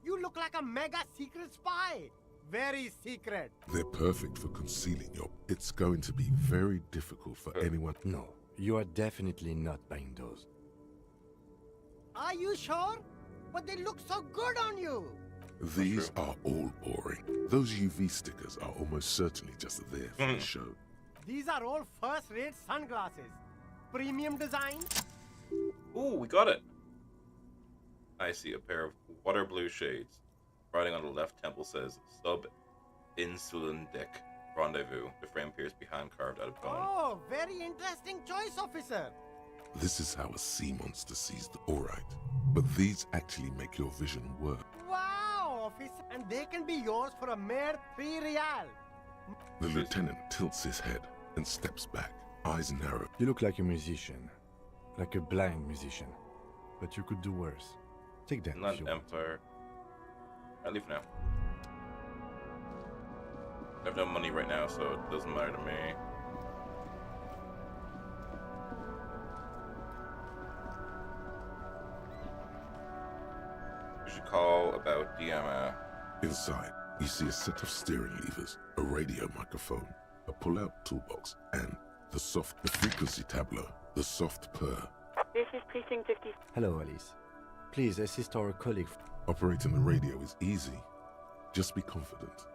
You look like a mega secret spy. Very secret. They're perfect for concealing your... It's going to be very difficult for anyone... No, you are definitely not buying those. Are you sure? But they look so good on you. These are all boring. Those UV stickers are almost certainly just there for the show. These are all first-rate sunglasses. Premium design. Ooh, we got it. I see a pair of water blue shades. Writing on the left temple says Sub Insulin Deck Rendezvous. The frame appears behind carved out of bone. Oh, very interesting choice, officer. This is how a sea monster sees the... Alright, but these actually make your vision work. Wow, officer. And they can be yours for a mere 3 real. The lieutenant tilts his head and steps back, eyes narrow. You look like a musician. Like a blind musician. But you could do worse. Take that Not if you Empire. I leave now. I have no money right now, so it doesn't matter to me. We should call about the Inside, you see a set of steering levers, a radio microphone, a pull-out toolbox, and the frequency tableau, the soft purr. This is Precinct 50. Hello, Alice. Please assist our colleague. Operating the radio is easy. Just be confident.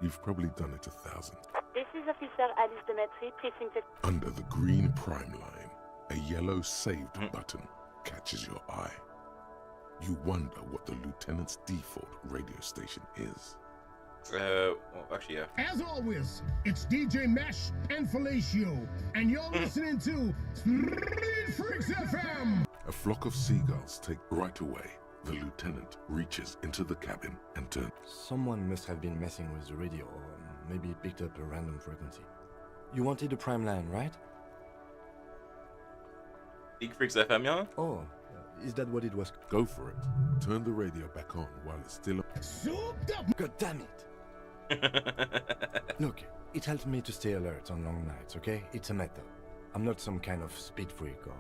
You've probably done it 1,000. This is Officer Alice Demetri, Precinct 50. Under the green prime line, a yellow saved button catches your eye. You wonder what the lieutenant's default radio station is. well, actually, yeah. As always, it's DJ Mesh and Fellatio, and you're listening to Street Freaks FM. A flock of seagulls take right away. The lieutenant reaches into the cabin and turns. Someone must have been messing with the radio, or maybe picked up a random frequency. You wanted the prime line, right? Geek Freaks FM, yeah? Oh, is that what it was? Go for it. Turn the radio back on while it's still up. Souped up! God damn it! Look, it helps me to stay alert on long nights, okay? It's a method. I'm not some kind of speed freak or...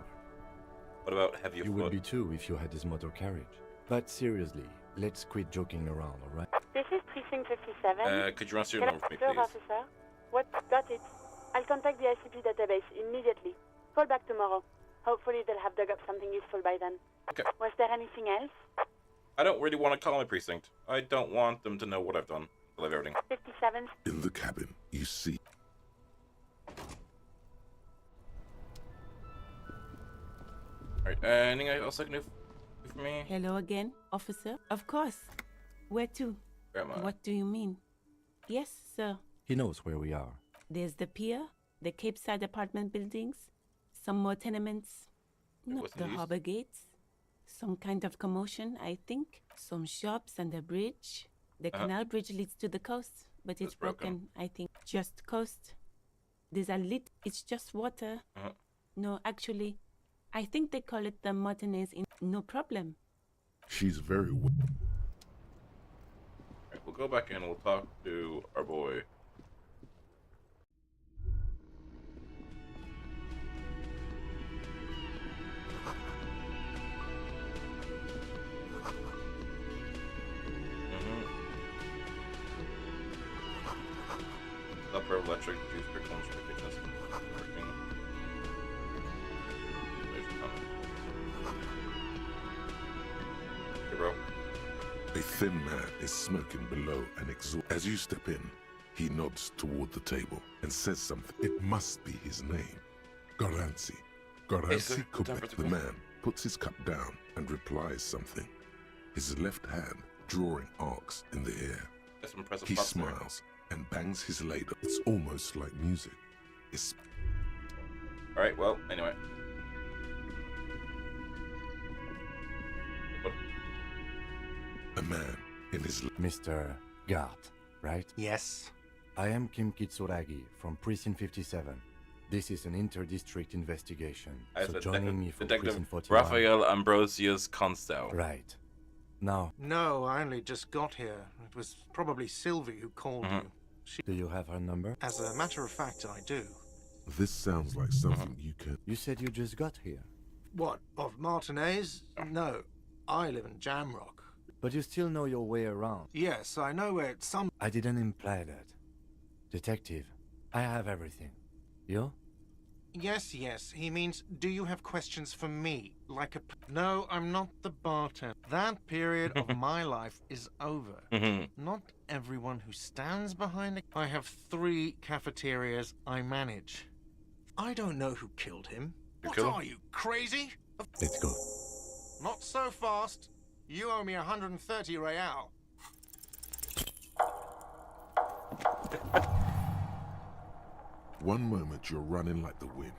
What about heavier You foot? would be too if you had this motor carriage. But seriously, let's quit joking around, alright? This is Precinct 57. Could you run through Can number for me, I observe, please? officer? What? Got it. I'll contact the ICP database immediately. Call back tomorrow. Hopefully they'll have dug up something useful by then. Okay. Was there anything else? I don't really want to call my precinct. I don't want them to know what I've done. I love everything. 57. In the cabin, you see. Alright, anything else I can do for me? Hello again, officer. Of course. Where to? Grandma. What do you mean? Yes, sir. He knows where we are. There's the pier, the Cape Side apartment buildings, some more tenements. Not what's in the these? harbor gates. Some kind of commotion, I think. Some shops and a bridge. The canal bridge leads to the coast, but it's broken, I think. Just coast. There's a lit. It's just water. No, actually, I think they call it the Martinez in. No problem. She's very Alright, we'll go back in and we'll talk to our boy. Upper electric juice becomes ridiculous. Working. There's a comment. Hey, bro. A thin man is smoking below an exhaust. As you step in, he nods toward the table and says something. It must be his name. Garanzi. Garanzi Kubek. The man puts his cup down and replies something. His left hand drawing arcs in the air. He smiles and bangs his ladle. It's almost like music. Alright, well, anyway. A man in his... Mr. Gart, right? Yes. I am Kim Kitsuragi from Precinct 57. This is an inter-district investigation. As So joining me from Detective Precinct 41... Raphael Ambrosius Constau. Right. Now... No, I only just got here. It was probably Sylvie who called you. Do you have her number? As a matter of fact, I do. This sounds like something you can... You said you just got here. What, of Martinez? No, I live in Jamrock. But you still know your way around. Yes, I know where it's some... I didn't imply that. Detective, I have everything. You? Yes, he means, do you have questions for me? Like a... No, I'm not the bartender. That period of my life is over. Not everyone who stands behind a... I have 3 cafeterias I manage. I don't know who killed him. What are you, crazy? Let's go. Not so fast. You owe me 130 real. One moment you're running like the wind.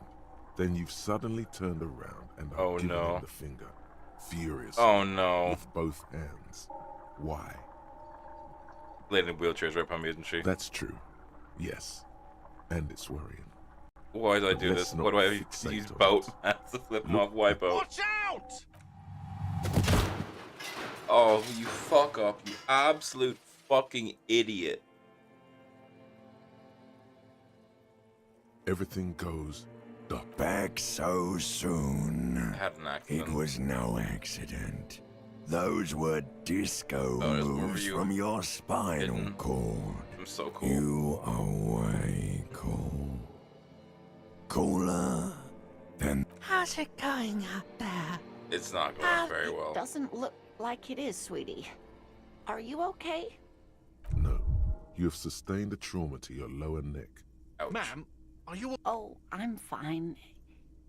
Then you've suddenly turned around and are giving him the finger. Furious. Oh no. With both hands. Why? Lady in wheelchairs right behind me, isn't she? That's true. Yes. And it's worrying. Why do I do this? Why do I use boat to flip them off? Why boat? Watch out! Oh, you fuck up, you absolute fucking idiot. Everything goes back so soon. I had an accident. It was no accident. Those were disco moves from your spinal cord. I'm so cool. You are way cool. Cooler than... How's it going out there? It's not going very well. It doesn't look like it is, sweetie. Are you okay? No. You have sustained a trauma to your lower neck. Ma'am, are you... Oh, I'm fine.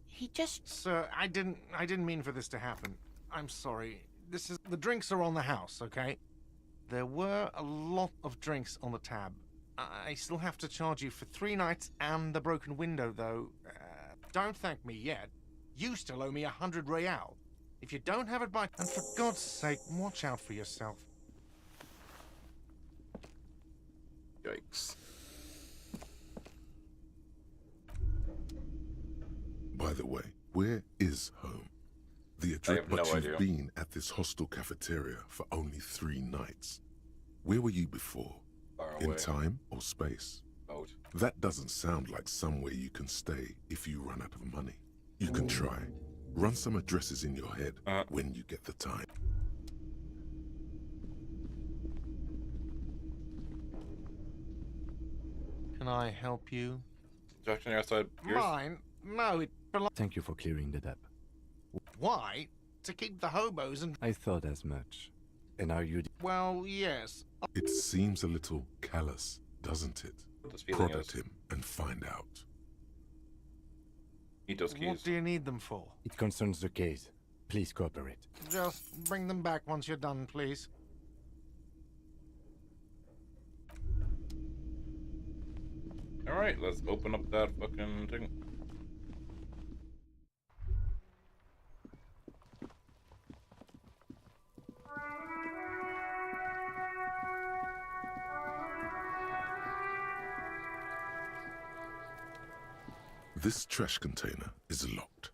He just... Sir, I didn't mean for this to happen. I'm sorry. The drinks are on the house, okay? There were a lot of drinks on the tab. I still have to charge you for 3 nights and the broken window, though. Don't thank me yet. You still owe me 100 real. If you don't have it by... And for God's sake, watch out for yourself. Yikes. By the way, where is home? The address, but you've been at this hostel cafeteria for only 3 nights. Where were you before? In time or space? Boat. That doesn't sound like somewhere you can stay if you run out of money. You can try. Run some addresses in your head when you get the time. Can I help you? Injection outside yours? Mine? No, it belongs... Thank you for clearing that up. Why? To keep the hobos and... I thought as much. And are you... Well, yes. It seems a little callous, doesn't it? Prod at him and find out. Need those keys. What do you need them for? It concerns the case. Please cooperate. Just bring them back once you're done, please. Alright, let's open up that fucking thing. This trash container is locked.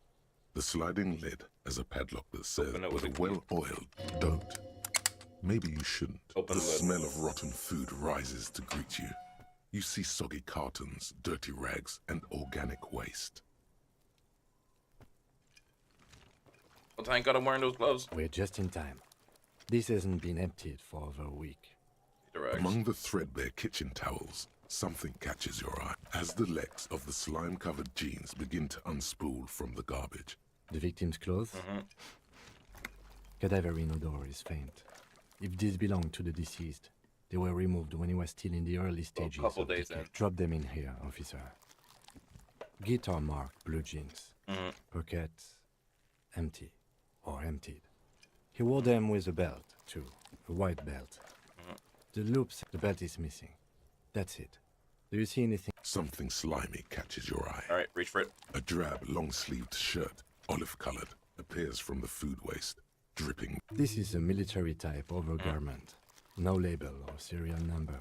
The sliding lid as a padlock that says, Open it with with a well-oiled, don't. Maybe you shouldn't. Open The the lid. smell of rotten food rises to greet you. You see soggy cartons, dirty rags, and organic waste. Well, thank God I'm wearing those gloves. We're just in time. This hasn't been emptied for over a week. Among the threadbare kitchen towels, something catches your eye as the legs of the slime-covered jeans begin to unspool from the garbage. The victim's clothes? Cadaverine odor is faint. If these belong to the deceased, they were removed when he was still in the early stages couple of days decay. in. Drop them in here, officer. Guitar-marked blue jeans. Pockets empty or emptied. He wore them with a belt, too. A white belt. The loops, the belt is missing. That's it. Do you see anything? Something slimy catches your eye. All right, reach for it. A drab, long-sleeved shirt, olive-colored, appears from the food waste, dripping. This is a military-type overgarment. No label or serial number.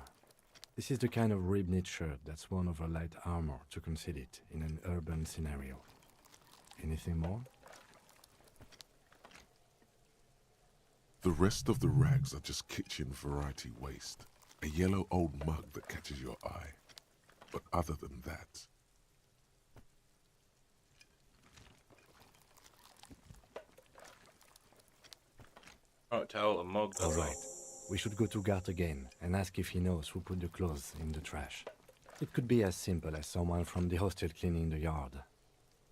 This is the kind of rib-knit shirt that's worn over light armor to conceal it in an urban scenario. Anything more? The rest of the rags are just kitchen variety waste. A yellow old mug that catches your eye. But other than that... Oh, towel, a mug. All right. We should go to Gart again and ask if he knows who put the clothes in the trash. It could be as simple as someone from the hostel cleaning the yard.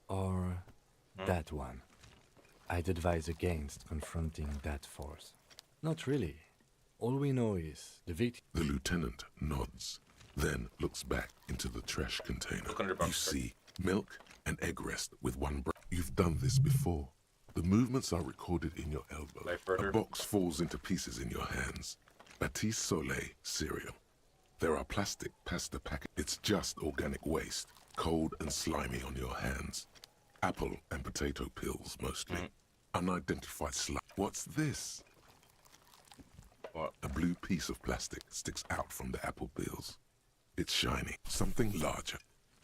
Or that one. I'd advise against confronting that force. Not really. All we know is the victim... The lieutenant nods, then looks back into the trash container. You see milk and egg rest with one You've done this before. The movements are recorded in your elbow. A box falls into pieces in your hands. Batiste Soleil cereal. There are plastic pasta packets. It's just organic waste, cold and slimy on your hands. Apple and potato peels, mostly. Unidentified slime. What's this? What? A blue piece of plastic sticks out from the apple peels. It's shiny. Something larger.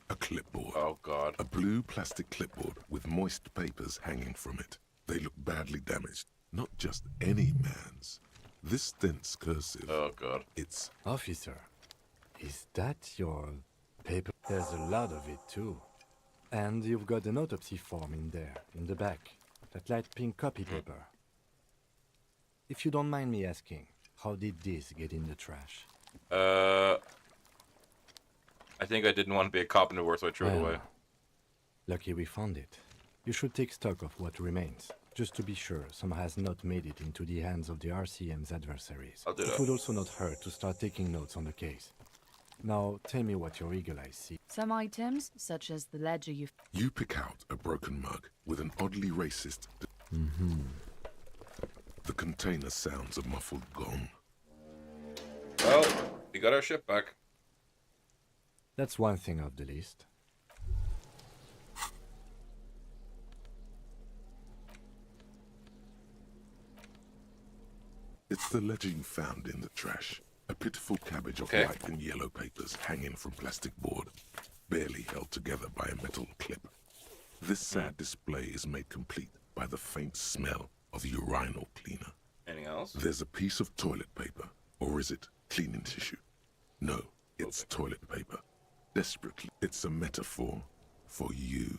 A clipboard. Oh, God. A blue plastic clipboard with moist papers hanging from it. They look badly damaged. Not just any man's. This dense cursive. Oh, God. It's... Officer, is that your paper? There's a lot of it, too. And you've got an autopsy form in there, in the back. That light pink copy paper. If you don't mind me asking, how did this get in the trash? I think I didn't want to be a cop anymore, so I threw it away. Lucky we found it. You should take stock of what remains, just to be sure some has not made it into the hands of the RCM's adversaries. I'll do It that. would also not hurt to start taking notes on the case. Now, tell me what your eagle eyes see. Some items, such as the ledger you... You pick out a broken mug with an oddly racist... The container sounds a muffled gong. Well, we got our ship back. That's one thing off the list. It's the ledger you found in the trash. A pitiful cabbage of Okay. white and yellow papers hanging from plastic board, barely held together by a metal clip. This sad display is made complete by the faint smell of urinal cleaner. Anything else? There's a piece of toilet paper, or is it cleaning tissue? No, it's toilet paper. Desperately, it's a metaphor for you.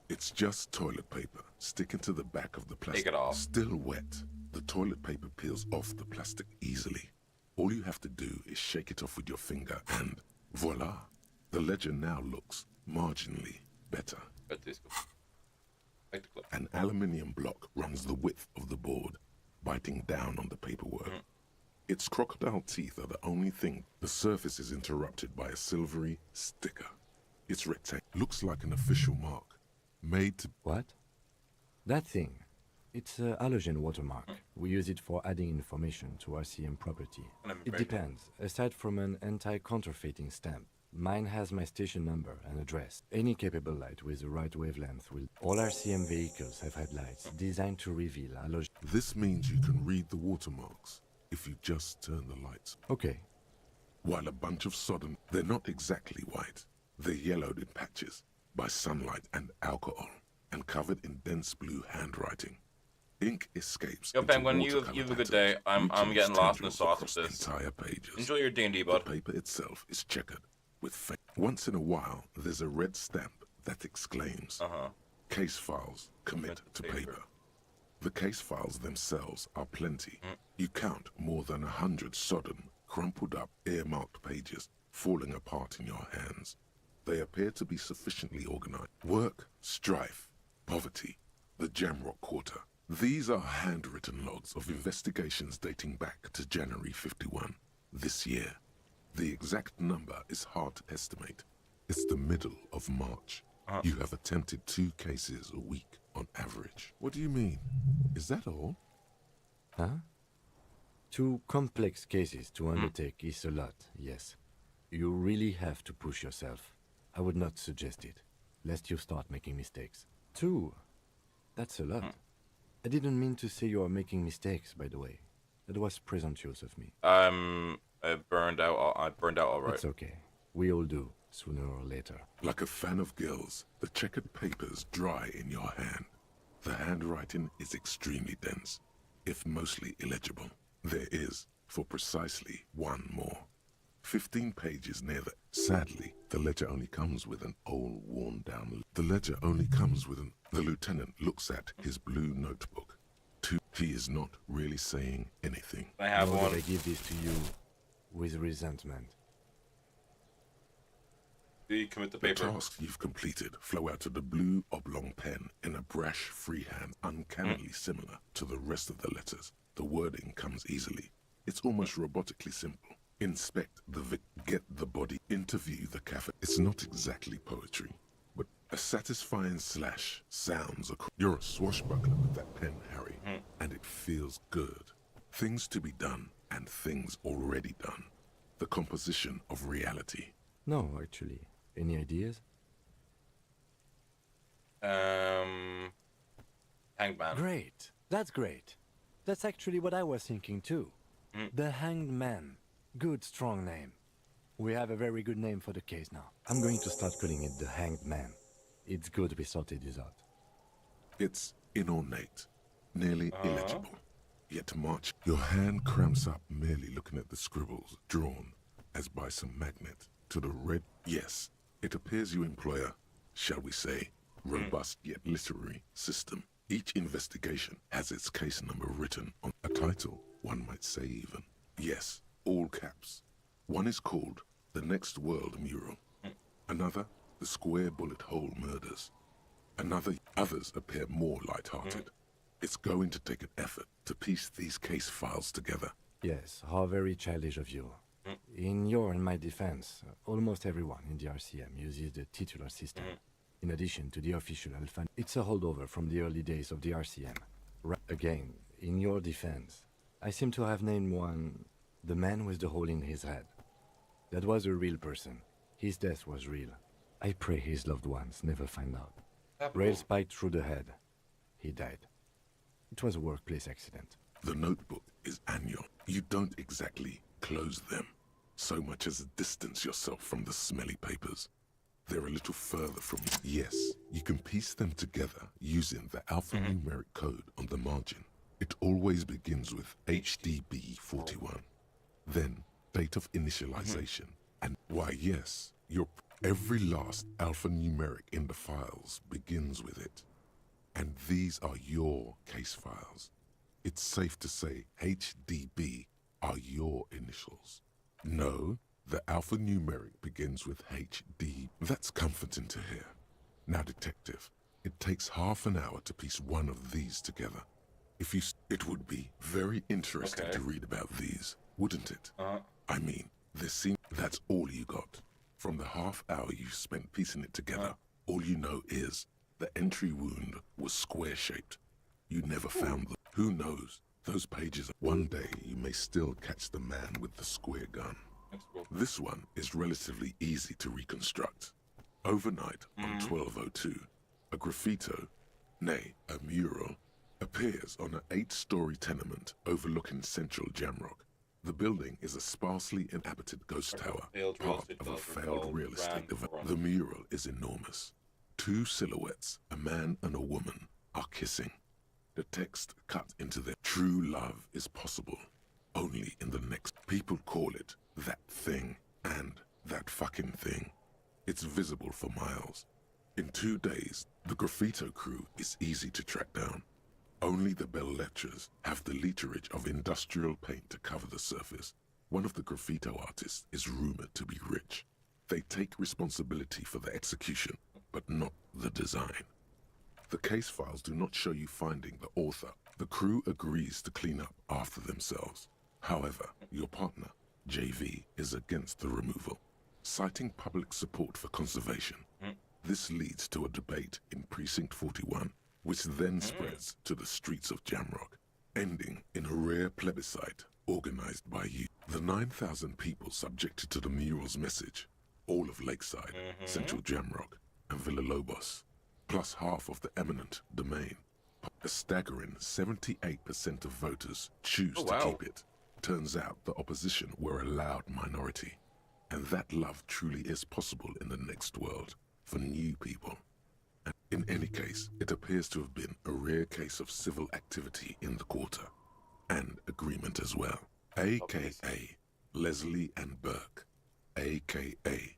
It's just toilet paper sticking to the back of the plastic. Take it off. Still wet. The toilet paper peels off the plastic easily. All you have to do is shake it off with your finger and voila. The ledger now looks marginally better. But this like the clip. An aluminium block runs the width of the board, biting down on the paperwork. Its crocodile teeth are the only thing. The surface is interrupted by a silvery sticker. Its rectangle looks like an official mark, made to... What? That thing. It's a halogen watermark. We use it for adding information to RCM property. It depends. Aside from an anti-counterfeiting stamp, mine has my station number and address. Any capable light with the right wavelength will... All RCM vehicles have headlights designed to reveal halogen... This means you can read the watermarks if you just turn the lights. Okay. While a bunch of sodden... They're not exactly white. They're yellowed in patches by sunlight and alcohol and covered in dense blue handwriting. Ink escapes. Yo, into Penguin, you watercolor have a good patterns, day. I'm reaching getting lost in the tendrils sauce across with this. entire pages. Enjoy your D&D, The bud. paper itself is checkered with once in a while, there's a red stamp that exclaims, "Case files, commit to paper." The case files themselves are plenty. You count more than 100 sodden, crumpled up, earmarked pages falling apart in your hands. They appear to be sufficiently organized. Work, strife, poverty, the Jamrock Quarter. These are handwritten logs of investigations dating back to January 51, this year. The exact number is hard to estimate. It's the middle of March. You have attempted 2 cases a week on average. What do you mean? Is that all? Huh? 2 complex cases to undertake is a lot, yes. You really have to push yourself. I would not suggest it, lest you start making mistakes. 2? That's a lot. I didn't mean to say you are making mistakes, by the way. That was presumptuous of me. I burned out all right. It's okay. We all do, sooner or later. Like a fan of gills, the checkered papers dry in your hand. The handwriting is extremely dense, if mostly illegible. There is, for precisely 1 more. 15 pages near the... Sadly, the ledger only comes with an old, worn-down... The ledger only comes with an... The lieutenant looks at his blue notebook. He is not really saying anything. I have Nor one. did I give this to you with resentment. Do you commit the paper? The tasks you've completed flow out of the blue oblong pen in a brash freehand uncannily similar to the rest of the letters. The wording comes easily. It's almost robotically simple. Inspect the get the body, interview the cafe. It's not exactly poetry, but a satisfying slash sounds across. You're a swashbuckler with that pen, Harry, and it feels good. Things to be done and things already done. The composition of reality. No, actually. Any ideas? Hangman. Great. That's great. That's actually what I was thinking too. The Hanged Man. Good, strong name. We have a very good name for the case now. I'm going to start calling it the Hanged Man. It's good we sorted this out. It's inornate, nearly illegible. Yet March, your hand cramps up merely looking at the scribbles drawn, as by some magnet, to the red. Yes, it appears you employ a, shall we say, robust yet literary system. Each investigation has its case number written on a title, one might say even. Yes, all caps. One is called The Next World Mural. Another, The Square Bullet Hole Murders. Others appear more light-hearted. It's going to take an effort to piece these case files together. Yes, how very childish of you. In your and my defense, almost everyone in the RCM uses the titular system. In addition to the official alpha, it's a holdover from the early days of the RCM. Again, in your defense, I seem to have named one the man with the hole in his head. That was a real person. His death was real. I pray his loved ones never find out. Rail spiked through the head. He died. It was a workplace accident. The notebook is annual. You don't exactly close them, so much as distance yourself from the smelly papers. They're a little further from you. Yes, you can piece them together using the alphanumeric code on the margin. It always begins with HDB 41. Then, date of initialization. And why, yes, every last alphanumeric in the files begins with it. And these are your case files. It's safe to say HDB are your initials. No, the alphanumeric begins with HD. That's comforting to hear. Now, detective, it takes half an hour to piece one of these together. It would be very interesting to read about these, wouldn't it? I mean, that's all you got. From the half hour you spent piecing it together, all you know is the entry wound was square-shaped. You never found them. Who knows? Those pages. One day you may still catch the man with the square gun. This one is relatively easy to reconstruct. Overnight on 1202, a graffito, nay, a mural, appears on an 8-story tenement overlooking central Jamrock. The building is a sparsely inhabited ghost tower, part of a failed real estate development. The mural is enormous. 2 silhouettes, a man and a woman, are kissing. The text cut into their true love is possible only in the next. People call it that thing and that fucking thing. It's visible for miles. In 2 days, the graffito crew is easy to track down. Only the bell lectures have the literage of industrial paint to cover the surface. One of the graffito artists is rumored to be rich. They take responsibility for the execution, but not the design. The case files do not show you finding the author. The crew agrees to clean up after themselves. However, your partner, JV, is against the removal, citing public support for conservation. This leads to a debate in Precinct 41, which then spreads to the streets of Jamrock, ending in a rare plebiscite organized by you. The 9,000 people subjected to the mural's message, all of Lakeside, Central Jamrock, and Villalobos, plus half of the eminent domain. A staggering 78% of voters choose to keep it. Turns out the opposition were a loud minority, and that love truly is possible in the next world for new people. And in any case, it appears to have been a rare case of civil activity in the quarter, and agreement as well. AKA Leslie and Burke, AKA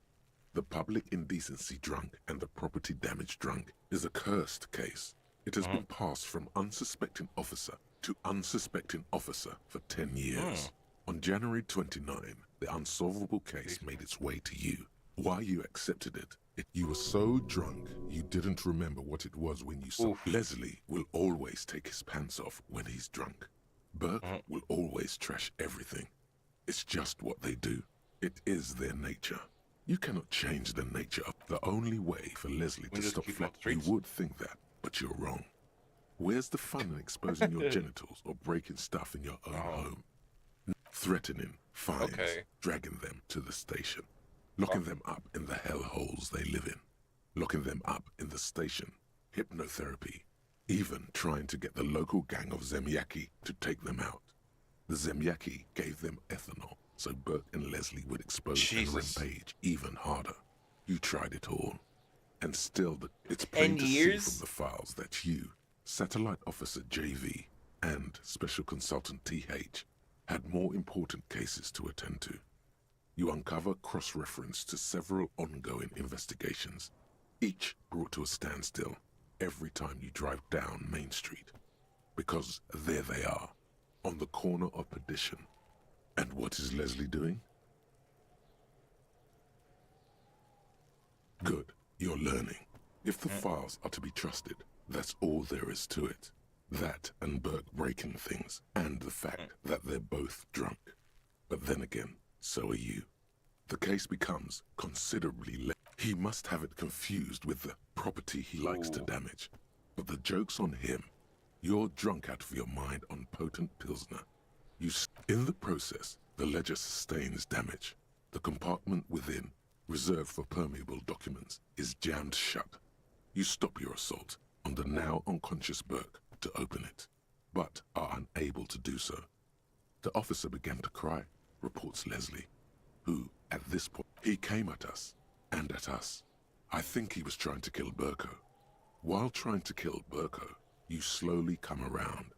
the public indecency drunk and the property damage drunk, is a cursed case. It has been passed from unsuspecting officer to unsuspecting officer for 10 years. On January 29, the unsolvable case made its way to you. Why you accepted it, you were so drunk you didn't remember what it was when you saw. Leslie will always take his pants off when he's drunk. Burke will always trash everything. It's just what they do. It is their nature. You cannot change the nature of the only way for Leslie to stop flat. You would think that, but you're wrong. Where's the fun in exposing your genitals or breaking stuff in your own home? Threatening, fines, dragging them to the station, locking them up in the hellholes they live in, locking them up in the station, hypnotherapy, even trying to get the local gang of Zemyaki to take them out. The Zemyaki gave them ethanol, so Burke and Leslie would expose and rampage even harder. You tried it all. And still, it's plain to see from the files that you, Satellite Officer JV, and Special Consultant TH had more important cases to attend to. You uncover cross-reference to several ongoing investigations, each brought to a standstill every time you drive down Main Street. Because there they are, on the corner of Perdition. And what is Leslie doing? Good, you're learning. If the files are to be trusted, that's all there is to it. That and Burke breaking things, and the fact that they're both drunk. But then again, so are you. The case becomes considerably less. He must have it confused with the property he likes to damage. But the joke's on him. You're drunk out of your mind on potent Pilsner. In the process, the ledger sustains damage. The compartment within, reserved for permeable documents, is jammed shut. You stop your assault on the now unconscious Burke to open it, but are unable to do so. The officer began to cry, reports Leslie, who, at this point, he came at us, and at us. I think he was trying to kill Burko. While trying to kill Burko, you slowly come around.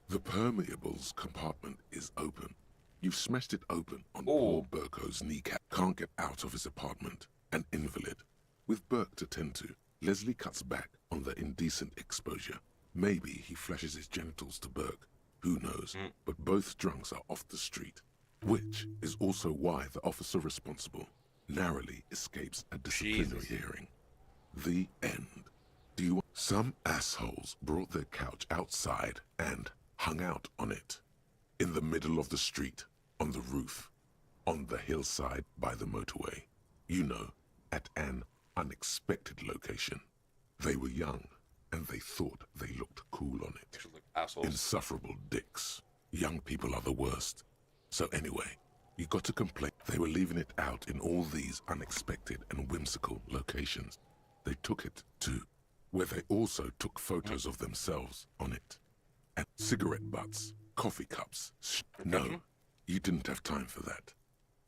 The permeables compartment is open. You've smashed it open on poor Burko's kneecap. Can't get out of his apartment, an invalid. With Burke to tend to, Leslie cuts back on the indecent exposure. Maybe he flashes his genitals to Burke. Who knows? But both drunks are off the street, which is also why the officer responsible narrowly escapes a disciplinary hearing. The end. Some assholes brought their couch outside and hung out on it. In the middle of the street, on the roof, on the hillside by the motorway. You know, at an unexpected location. They were young, and they thought they looked cool on it. Assholes. Insufferable dicks. Young people are the worst. So anyway, you got to complain. They were leaving it out in all these unexpected and whimsical locations. They took it to where they also took photos of themselves on it. And cigarette butts, coffee cups. No, you didn't have time for that.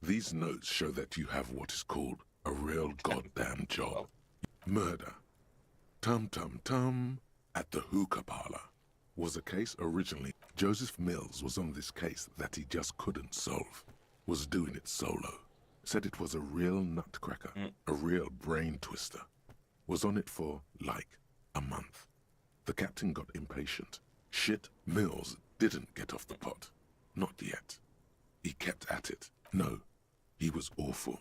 These notes show that you have what is called a real goddamn job. Murder. Tum-tum-tum at the hookah parlor. was a case originally. Joseph Mills was on this case that he just couldn't solve. Was doing it solo. Said it was a real nutcracker, a real brain twister. Was on it for, like, a month. The captain got impatient. Shit, Mills didn't get off the pot. Not yet. He kept at it. No, he was awful.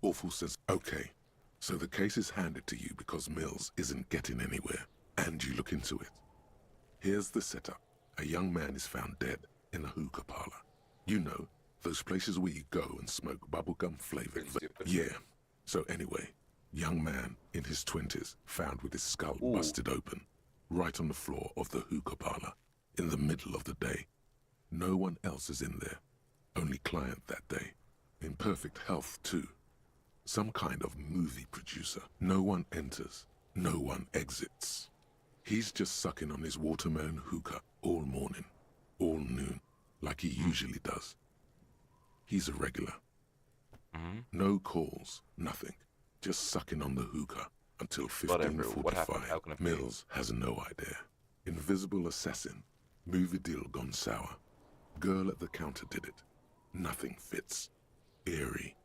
Awful says, okay, so the case is handed to you because Mills isn't getting anywhere, and you look into it. Here's the setup. A young man is found dead in a hookah parlor. You know, those places where you go and smoke bubblegum flavored. Yeah. So anyway, young man in his 20s found with his skull busted open, right on the floor of the hookah parlor, in the middle of the day. No one else is in there. Only client that day. In perfect health, too. Some kind of movie producer. No one enters. No one exits. He's just sucking on his watermelon hookah all morning, all noon, like he usually does. He's a regular. No calls, nothing. Just sucking on the hookah until 15:45. Mills has no idea. Invisible assassin. Movie deal gone sour. Girl at the counter did it. Nothing fits. Eerie.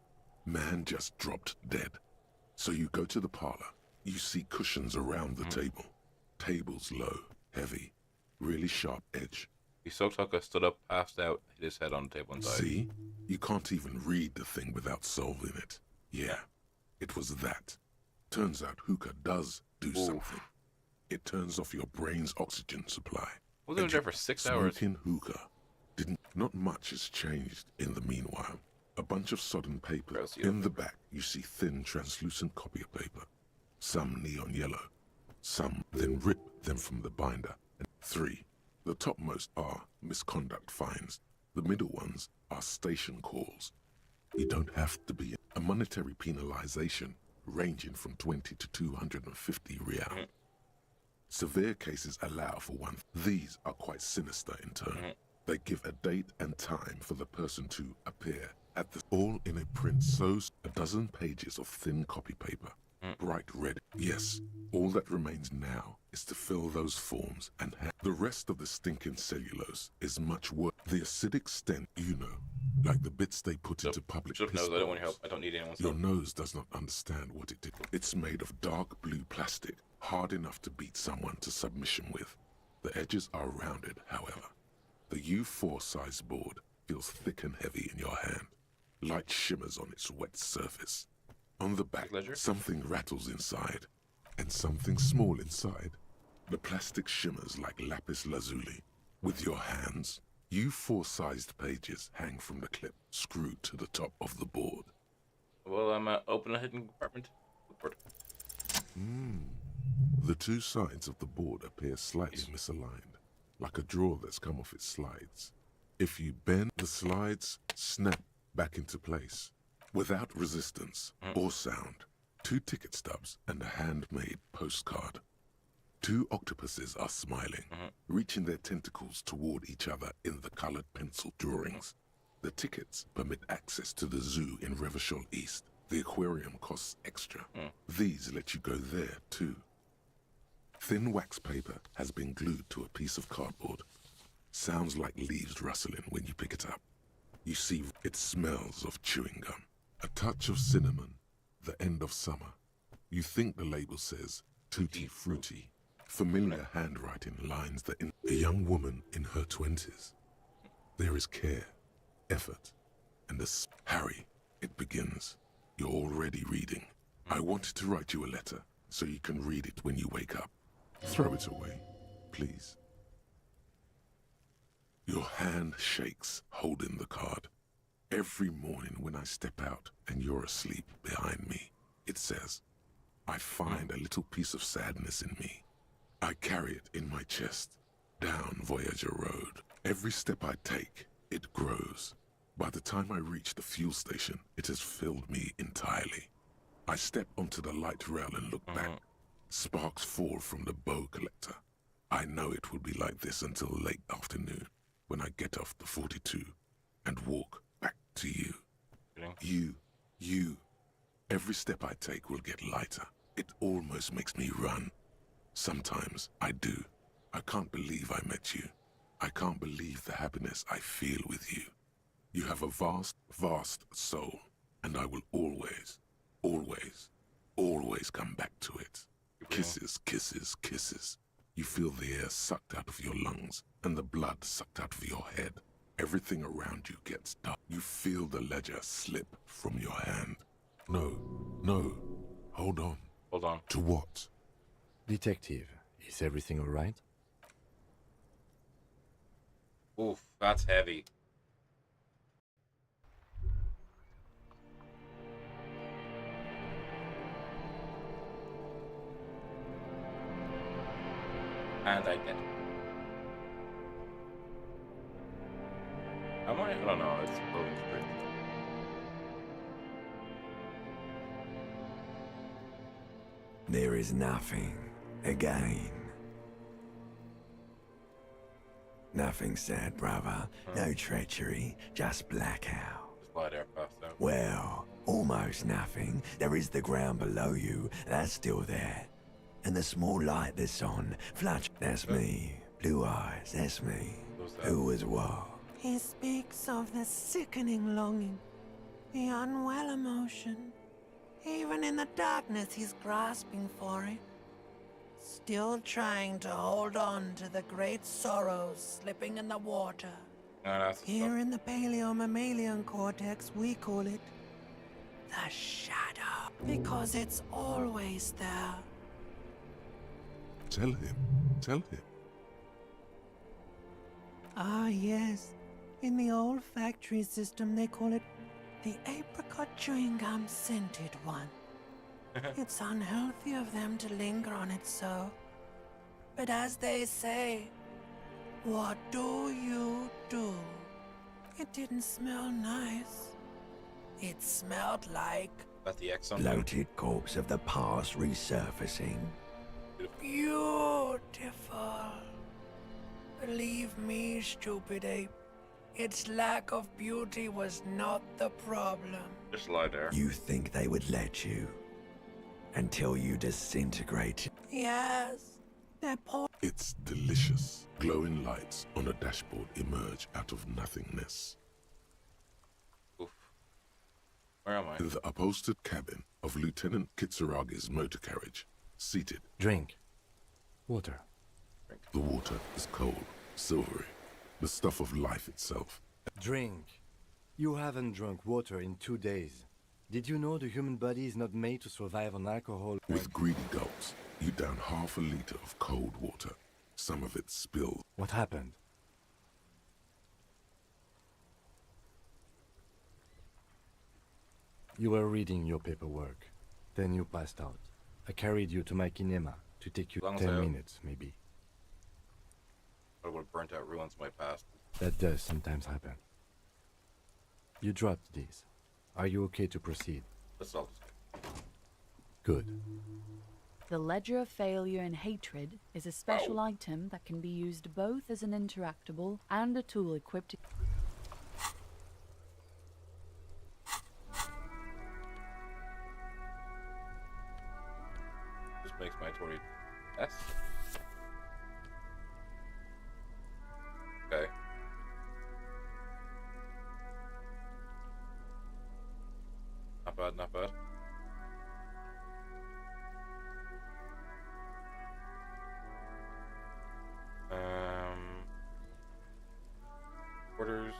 Man just dropped dead. So you go to the parlor. You see cushions around the table. Tables low, heavy, really sharp edge. Hisoka stood up, passed out, hit his head on the table and died. See? You can't even read the thing without solving it. Yeah, it was that. Turns out hookah does do something. It turns off your brain's oxygen supply. Was it there for 6 hours? Smoking hookah didn't. Not much has changed in the meanwhile. A bunch of sodden paper. In the back, you see thin, translucent copy of paper. Some neon yellow. Some then rip them from the binder. And 3. The topmost are misconduct fines. The middle ones are station calls. You don't have to be a monetary penalization ranging from 20 to 250 real. Severe cases allow for one. These are quite sinister in turn. They give a date and time for the person to appear at the all in a print so a dozen pages of thin copy paper. Bright red. Yes, all that remains now is to fill those forms and the rest of the stinking cellulose is much worse. The acidic stench, you know, like the bits they put into public piss nose, I don't want your help. I don't need anyone's Your help. nose does not understand what it did. It's made of dark blue plastic, hard enough to beat someone to submission with. The edges are rounded, however. The U4 size board feels thick and heavy in your hand. Light shimmers on its wet surface. On the back, something rattles inside, and something small inside. The plastic shimmers like lapis lazuli. With your hands, U4-sized pages hang from the clip, screwed to the top of the board. Well, I'm open a hidden compartment. The two sides of the board appear slightly misaligned, like a drawer that's come off its slides. If you bend, the slides snap back into place. Without resistance or sound, 2 ticket stubs and a handmade postcard. 2 octopuses are smiling, reaching their tentacles toward each other in the colored pencil drawings. The tickets permit access to the zoo in Revachol East. The aquarium costs extra. These let you go there, too. Thin wax paper has been glued to a piece of cardboard. Sounds like leaves rustling when you pick it up. You see, it smells of chewing gum. A touch of cinnamon, the end of summer. You think the label says, Tutti Frutti. Familiar handwriting lines that in a young woman in her 20s. There is care, effort, and Harry, it begins. You're already reading. I wanted to write you a letter so you can read it when you wake up. Throw it away, please. Your hand shakes, holding the card. Every morning when I step out and you're asleep behind me, it says, I find a little piece of sadness in me. I carry it in my chest, down Voyager Road. Every step I take, it grows. By the time I reach the fuel station, it has filled me entirely. I step onto the light rail and look back. Sparks fall from the bow collector. I know it will be like this until late afternoon, when I get off the 42 and walk back to you. You. Every step I take will get lighter. It almost makes me run. Sometimes I do. I can't believe I met you. I can't believe the happiness I feel with you. You have a vast, vast soul, and I will always, always, always come back to it. Kisses, kisses, kisses. You feel the air sucked out of your lungs and the blood sucked out of your head. Everything around you gets dark. You feel the ledger slip from your hand. No, no. Hold on. Hold on. To what? Detective, is everything all right? Oof, that's heavy. And I did. Am I? I don't know. It's loading screen. There is nothing. Again. Nothing sad, brother. No treachery. Just blackout. Just lie there, passed out. Well, almost nothing. There is the ground below you. That's still there. And the small light that's on. Flush. That's me. Blue eyes. That's me. Who was what? He speaks of the sickening longing, the unwell emotion. Even in the darkness, he's grasping for it. Still trying to hold on to the great sorrows slipping in the water. Here in the paleo-mammalian cortex, we call it the shadow. Because it's always there. Tell him. Tell him. Ah, yes. In the olfactory system, they call it the apricot chewing gum scented one. It's unhealthy of them to linger on it so. But as they say, what do you do? It didn't smell nice. It smelled like That's the X on Bloated corpse of the past resurfacing. beautiful. Believe me, stupid ape. Its lack of beauty was not the problem. Just lie there. You think they would let you? Until you disintegrate. Yes, they're poor. It's delicious. Glowing lights on a dashboard emerge out of nothingness. Oof. Where am I? In the upholstered cabin of Lieutenant Kitsuragi's motor carriage, seated. Drink. Water. The water is cold, silvery, the stuff of life itself. Drink. You haven't drunk water in 2 days. Did you know the human body is not made to survive on alcohol? With greedy gulps, you down half a liter of cold water. Some of it spilled. What happened? You were reading your paperwork. Then you passed out. I carried you to my kinema to take you Lungs 10 out. minutes, maybe. I would have burnt out ruins of my past. That does sometimes happen. You dropped these. Are you okay to proceed? Let's all just Good. The Ledger of Failure and Hatred is a special item that can be used both as an interactable and a tool equipped to... Just makes my Tory S. Okay. Not bad, not bad. Orders.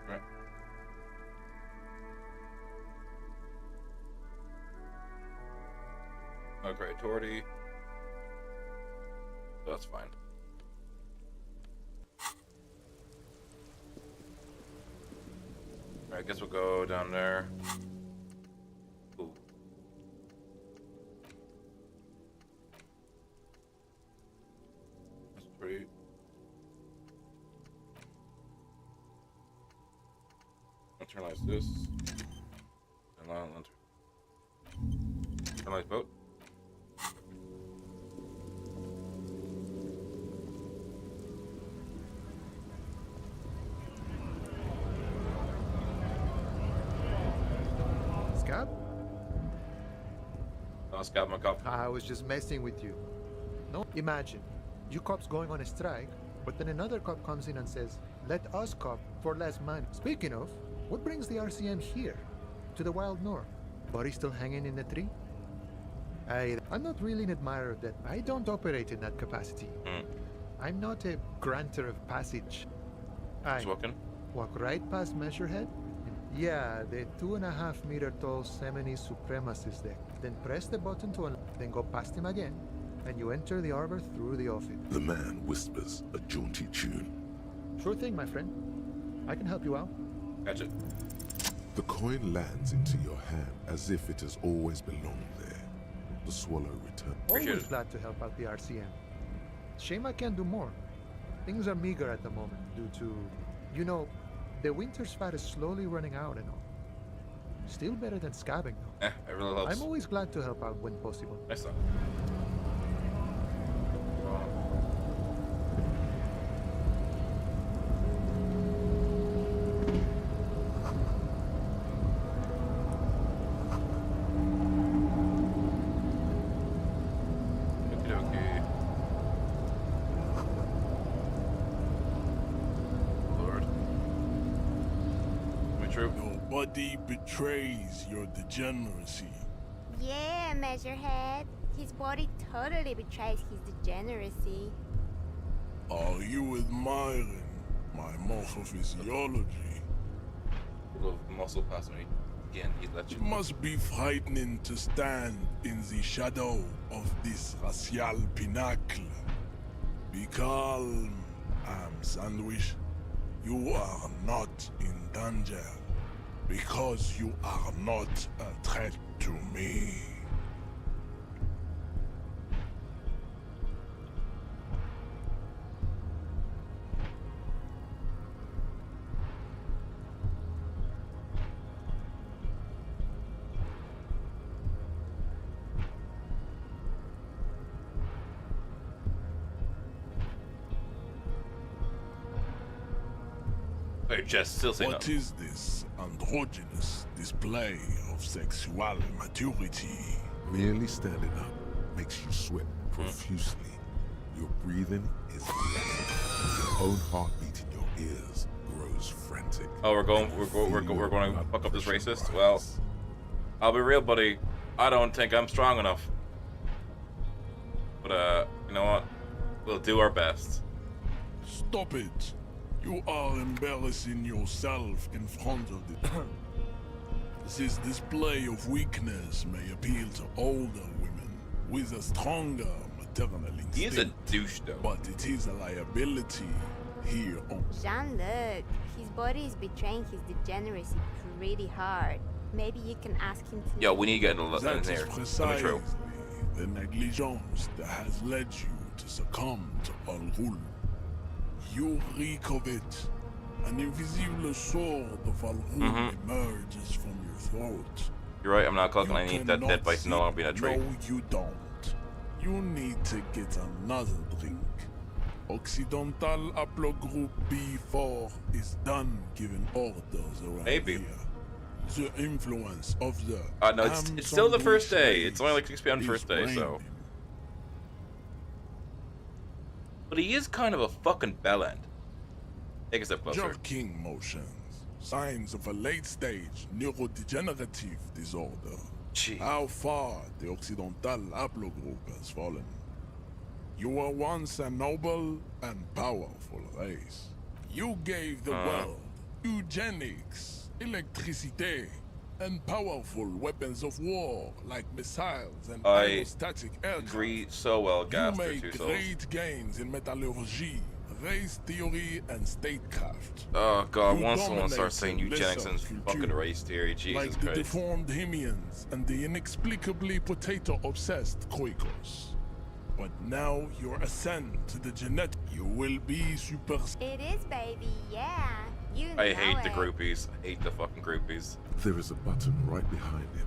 Right. No great authority. So that's fine. Alright, I guess we'll go down there. Ooh. That's pretty. Internalize this. Internalize boat. Scab? Oh, Scab, my cop. I was just messing with you. No, imagine, you cops going on a strike, but then another cop comes in and says, let us cop for less money. Speaking of, what brings the RCM here? To the wild north? Body still hanging in the tree? I'm not really an admirer of that. I don't operate in that capacity. I'm not a granter of passage. I walk right past Measurehead. Yeah, the 2.5 meter tall Semini supremacist there. Then press the button to unlock, then go past him again, and you enter the arbor through the office. The man whispers a jaunty tune. Sure thing, my friend. I can help you out. Gotcha. The coin lands into your hand as if it has always belonged there. The swallow returns. Always glad to help out the RCM. Shame I can't do more. Things are meager at the moment due to, you know, the winter's fat is slowly running out and all. Still better than scabbing though. It really helps. I'm always glad to help out when possible. Nice though. Nobody betrays your degeneracy. Yeah, Measurehead. His body totally betrays his degeneracy. Are you admiring my morphophysiology? Little muscle past me. Again, he let you. It must be frightening to stand in the shadow of this racial pinnacle. Be calm, Sandwich. You are not in danger. Because you are not a threat to me. Just still saying what is this androgynous display of sexual maturity? Merely standing up makes you sweat profusely. Your breathing is erratic. Your own heartbeat in your ears grows frantic. Oh, we're going to fuck up this racist? Well, I'll be real, buddy. I don't think I'm strong enough. But you know what? We'll do our best. Stop it. You are embarrassing yourself in front of the... This display of weakness may appeal to older women with a stronger maternal instinct. He is a douche, though. But it is a liability here on... Jean-Luc, his body is betraying his degeneracy pretty hard. Maybe you can ask him to... Yo, we need to get in there. That is precisely the negligence that has led you to succumb to Al Ghul. You reek of it. An invisible sword of Al Ghul emerges from your throat. You're right, I'm not cooking. I need that dead bite to no longer be in a tree. No, you don't. You need to get another drink. Occidental Haplogroup B4 is done giving orders around here. The influence of the... no, it's still the first day. It's only like 6 p.m. first day, so... But he is kind of a fucking bellend. Take a step closer. Jerking motions. Signs of a late-stage neurodegenerative disorder. Jeez. How far the Occidental Haplogroup has fallen. You were once a noble and powerful race. You gave the world eugenics, electricity, and powerful weapons of war like missiles and aerostatic aircraft. Agree so well, Gas. You made great gains in metallurgy, race theory, and statecraft. Oh god, once someone starts saying eugenics and fucking race theory, Jesus like Christ. The deformed Hemians and the inexplicably potato-obsessed Quakers. But now your ascent to the genetic, you will be super... It is, baby, yeah. You I hate the groupies. I hate the fucking groupies. There is a button right behind him,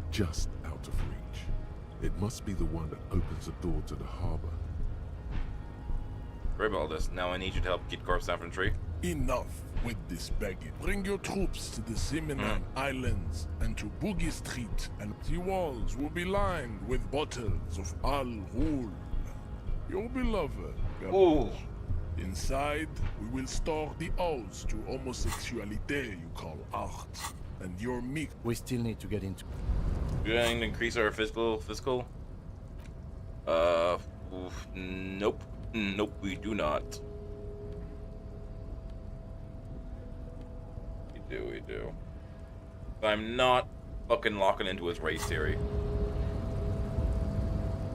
just out of reach. It must be the one that opens the door to the harbor. Sorry about all this. Now I need you to help get corpse down from the tree. Enough. with this baggage. Bring your troops to the Siminan Islands and to Boogie Street, and the walls will be lined with bottles of Al Ghul, your beloved. Ooh. Inside, we will store the odes to homosexuality you call art, and your meek. We still need to get into. We're going to increase our physical. Nope. Nope, we do not. We do. I'm not fucking locking into his race theory.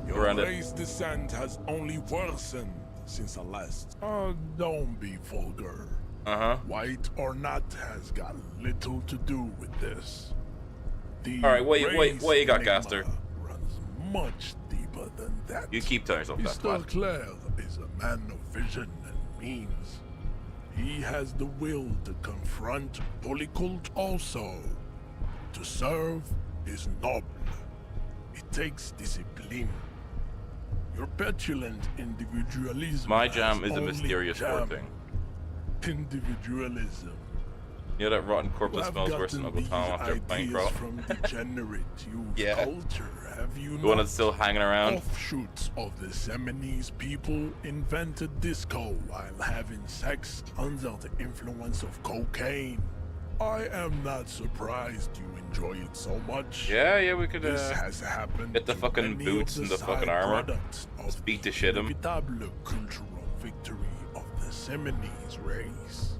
Your race descent has only worsened since the last. Oh, don't be vulgar. White or not has got little to do with this. Alright, what you got, Gaster? Runs much deeper than that. You keep telling yourself that. Mr. Clare is a man of vision and means. He has the will to confront Polycult also. To serve is noble. It takes discipline. Your petulant individualism. My jam is a mysterious word thing. Individualism. You know that rotten corpse that smells worse than Uncle Tom after playing Crawl? From degenerate youth culture, have you the one that's still hanging around? Offshoots of the Seminoles people invented disco while having sex under the influence of cocaine. I am not surprised you enjoy it so much. Yeah, we could this has happened get the fucking boots and the fucking armor. Just beat the shit him. Inevitable cultural victory of the Seminoles race.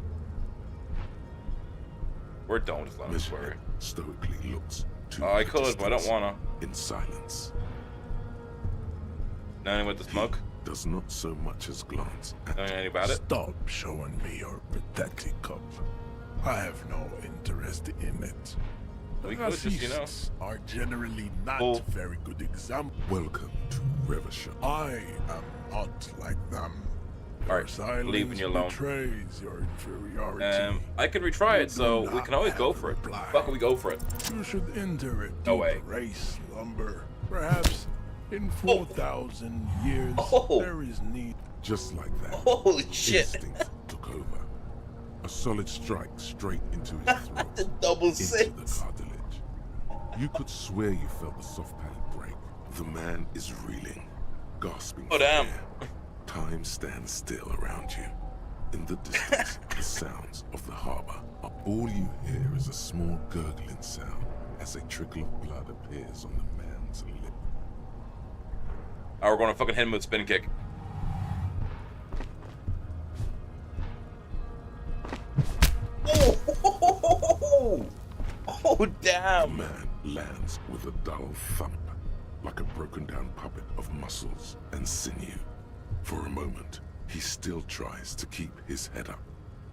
We're done with Lemon Square. Stoically looks to I could, but I don't wanna. In silence. Nothing with the smoke? Does not so much as glance at anything about it? Stop showing me your pathetic cup. I have no interest in it. We could just, you know. Are generally not very good examples. Welcome to Revachol. I am not like them. Alright, leaving you alone. Betrays your inferiority. I can retry it, so we can always go for it. Fuck, we go for it. You should enter it. No way. Race slumber. Perhaps in 4,000 years there is need. Just like that. Holy shit. Instinct took over. A solid strike straight into his throat. The double into six. The cartilage. You could swear you felt the soft palate break. The man is reeling, gasping. Oh damn. Air. Time stands still around you. In the distance, the sounds of the harbor. All you hear is a small gurgling sound as a trickle of blood appears on the man's lip. We're gonna fucking hit him with a spin kick. Oh damn! The man lands with a dull thump, like a broken down puppet of muscles and sinew. For a moment, he still tries to keep his head up,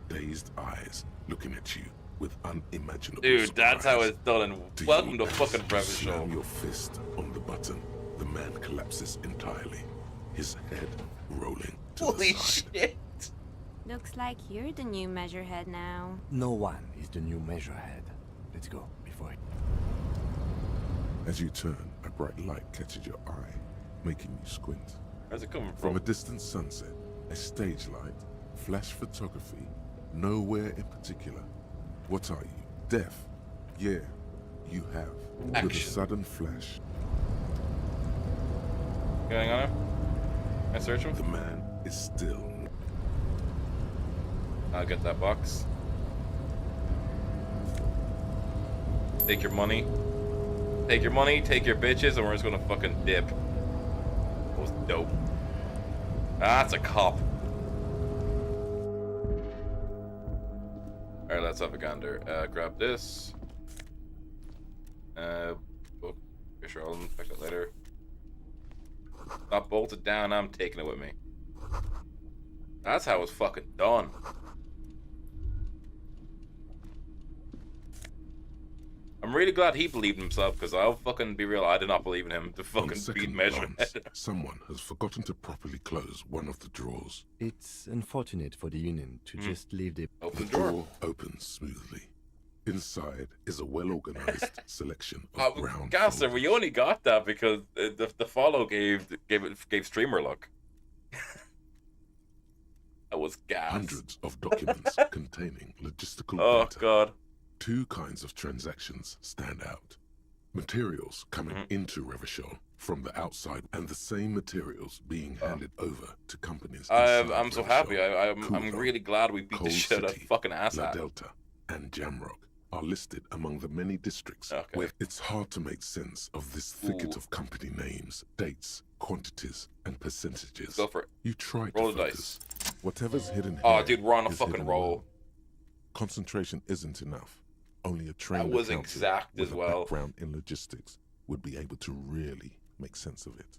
dazed eyes looking at you with unimaginable Dude, surprise. that's how it's done, and welcome to fucking Revachol. Slam your fist on the button. The man collapses entirely, his head rolling to Holy the side. shit! Looks like you're the new measurehead now. No one is the new measurehead. Let's go before. As you turn, a bright light catches your eye, making you squint. Where's it coming From a distant sunset, a stage light, flash photography, nowhere in particular. What are you? Deaf? Yeah, you have. Action. With a sudden flash. Going on him? Can I search him? The man is still. I'll get that box. Take your money. Take your money, take your bitches, and we're just gonna fucking dip. That was dope. That's a cop. Alright, let's have a gander. Grab this. Oh, sure, I'll inspect that later. Not bolted down, I'm taking it with me. That's how it's fucking done. I'm really glad he believed in himself, because I'll fucking be real, I did not believe in him to fucking beat Measurehead. Glance, someone has forgotten to properly close one of the drawers. It's unfortunate for the Union to just leave the Open The door. door opens smoothly. Inside is a well-organized selection of brown Gasser, we only got that because the follow gave streamer luck. That was gas. Hundreds of documents containing logistical Oh, data. God. 2 kinds of transactions stand out. Materials coming into Revachol from the outside, and the same materials being handed over to companies inside I'm so Revachol. happy. I'm Kudon, really glad we beat the Cold shit out of City, fucking La asshat. Delta, and Jamrock are listed among the many districts where it's hard to make sense of this thicket of company names, dates, quantities, and percentages. Let's go for it. You try Roll to the focus. Whatever's hidden Oh, here dude, we're on a is fucking hidden roll. well. Concentration isn't enough. Only a trained That was accountant exact with as a well. background in logistics would be able to really make sense of it.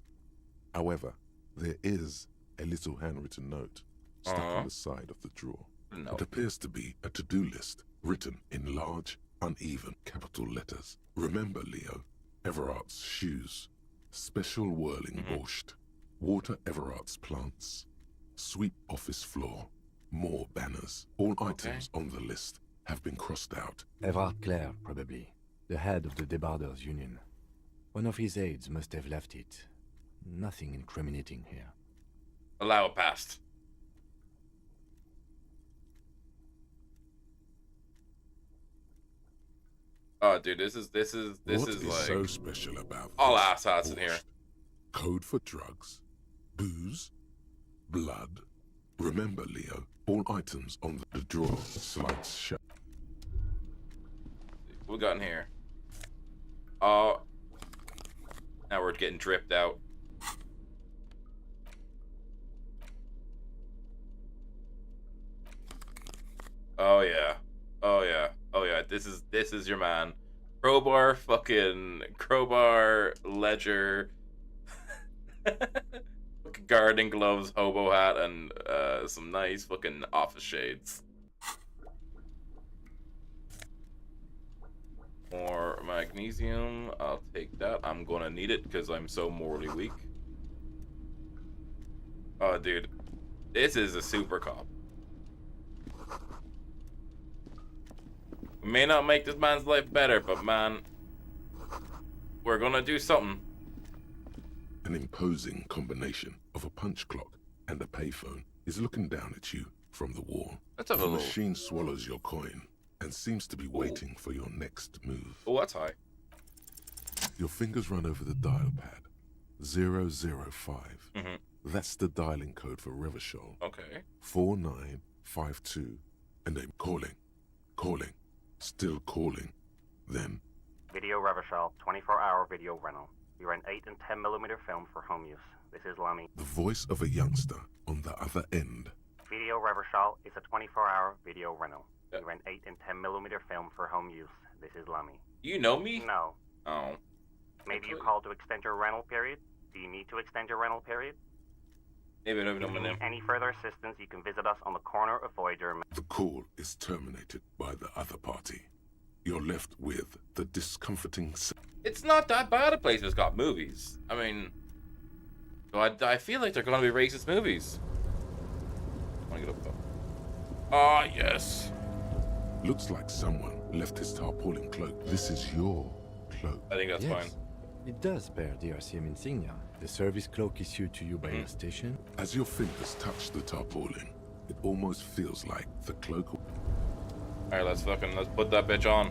However, there is a little handwritten note stuck on the side of the drawer. No. It appears to be a to-do list written in large, uneven capital letters. Remember, Leo, Everart's shoes, special whirling borscht, water Everart's plants, sweep office floor, more banners. All items on the list have been crossed out. Everard Clare, probably. The head of the Debarders Union. One of his aides must have left it. Nothing incriminating here. Allow it past. Oh, dude, this is What is like so special about all this asshats in here. borscht? Code for drugs, booze, blood. Remember, Leo, all items on the drawer slides shut. What we got in here? Oh, now we're getting dripped out. Oh yeah, oh yeah, oh yeah. This is your man. Crowbar, ledger, fucking gardening gloves, hobo hat, and some nice fucking office shades. More magnesium. I'll take that. I'm gonna need it because I'm so morally weak. Oh, dude, this is a super cop. We may not make this man's life better, but man, we're gonna do something. An imposing combination of a punch clock and a payphone is looking down at you from the wall. Let's have a the little. machine swallows your coin and seems to be waiting for your next move. Oh, that's high. Your fingers run over the dial pad. 005. That's the dialing code for Revachol. Okay. 4952. And I'm calling. Still calling. Then Video Revachol, 24-hour video rental. You rent 8 and 10mm film for home use. This is Lummy. the voice of a youngster on the other end. Video Revachol is a 24-hour video rental. You rent 8 and 10mm film for home use. This is Lummy. You know me? No. Oh. Maybe you called to extend your rental period? Do you need to extend your rental period? Maybe I don't know If my you name. need any further assistance, you can visit us on the corner of Voyager. The call is terminated by the other party. You're left with the discomforting It's not that bad a place that's got movies. I mean, I feel like they're gonna be racist movies. I wanna get up though. Ah, yes. Looks like someone left his tarpaulin cloak. This is your cloak. I think that's Yes. fine. It does bear the RCM insignia. The service cloak issued to you by your station. As your fingers touch the tarpaulin, it almost feels like the cloak. Alright, let's put that bitch on.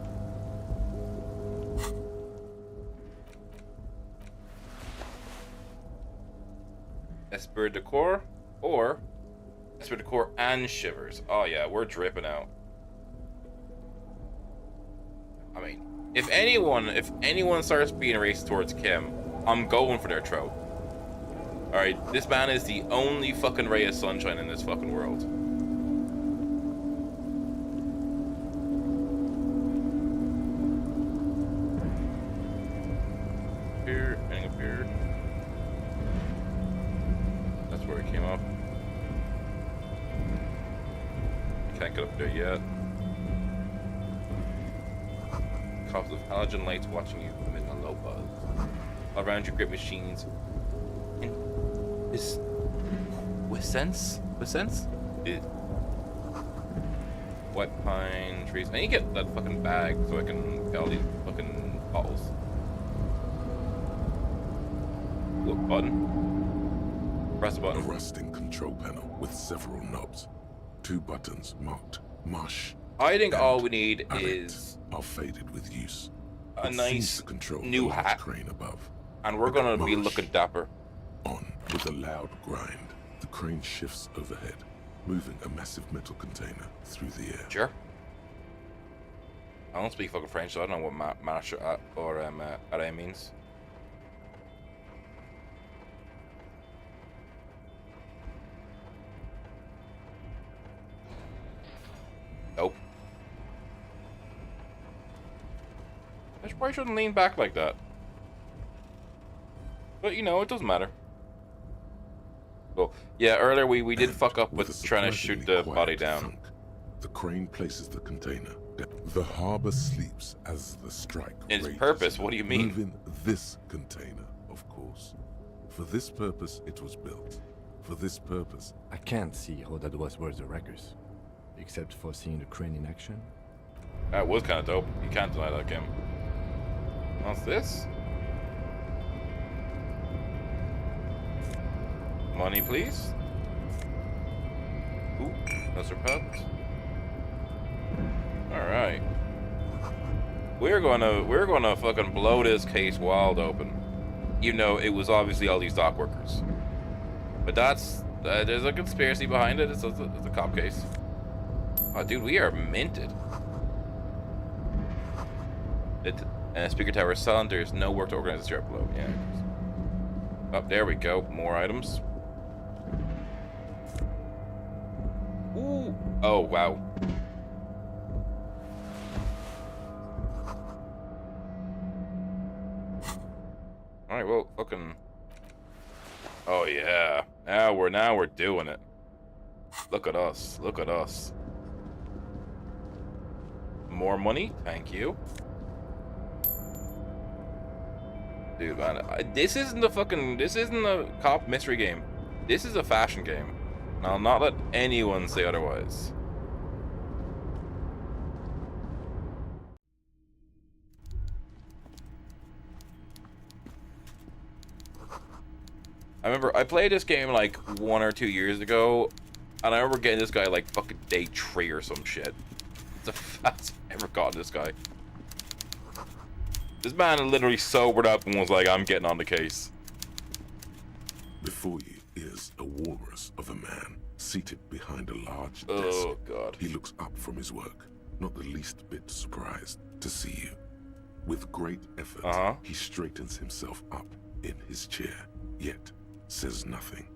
Esper Decor or Esper Decor and Shivers. Oh yeah, we're dripping out. I mean, if anyone starts being racist towards Kim, I'm going for their throat. Alright, this man is the only fucking ray of sunshine in this fucking world. Here, hang up here. That's where it came up. Can't get up there yet. Cops of halogen lights watching you amid a low buzz. All around you, great machines. And this with sense? It wet pine trees. I need to get that fucking bag so I can get all these fucking bottles. What button? Press the button. A rusting control panel with several knobs 2 buttons marked mush. I think all we need is are faded with use. a It seems nice to control new the large hat, crane above. and we're gonna be looking dapper. On with a loud grind, the crane shifts overhead, moving a massive metal container through the air. Sure. I don't speak fucking French, so I don't know what marche or arrêt means. Nope. I probably shouldn't lean back like that. But you know, it doesn't matter. Well, yeah, earlier we did fuck up with trying to shoot the body down. The crane places the container. The harbor sleeps as the strike Its rages. purpose? What do you mean? Moving this container, of course. For this purpose, it was built. For this purpose. I can't see how that was worth the records, except for seeing the crane in action. That was kind of dope. You can't deny that game. What's this? Money, please. Ooh, those are pups. All right. We're gonna fucking blow this case wide open. You know, it was obviously all these dock workers. But that's there's a conspiracy behind it. It's a cop case. Oh, dude, we are minted. Speaker tower cylinders. No work to organize the strap below. Yeah. Oh, there we go. More items. Ooh. Oh, wow. Alright, well, fucking... Oh, yeah. Now we're doing it. Look at us. Look at us. More money? Thank you. Dude, man, this isn't a cop mystery game. This is a fashion game. And I'll not let anyone say otherwise. I remember I played this game like 1 or 2 years ago, and I remember getting this guy like fucking day 3 or some shit. It's the fastest I've ever gotten this guy. This man literally sobered up and was like, I'm getting on the case. Before you is a walrus of a man seated behind a large desk. Oh, God. He looks up from his work, not the least bit surprised to see you. With great effort, he straightens himself up in his chair, yet says nothing.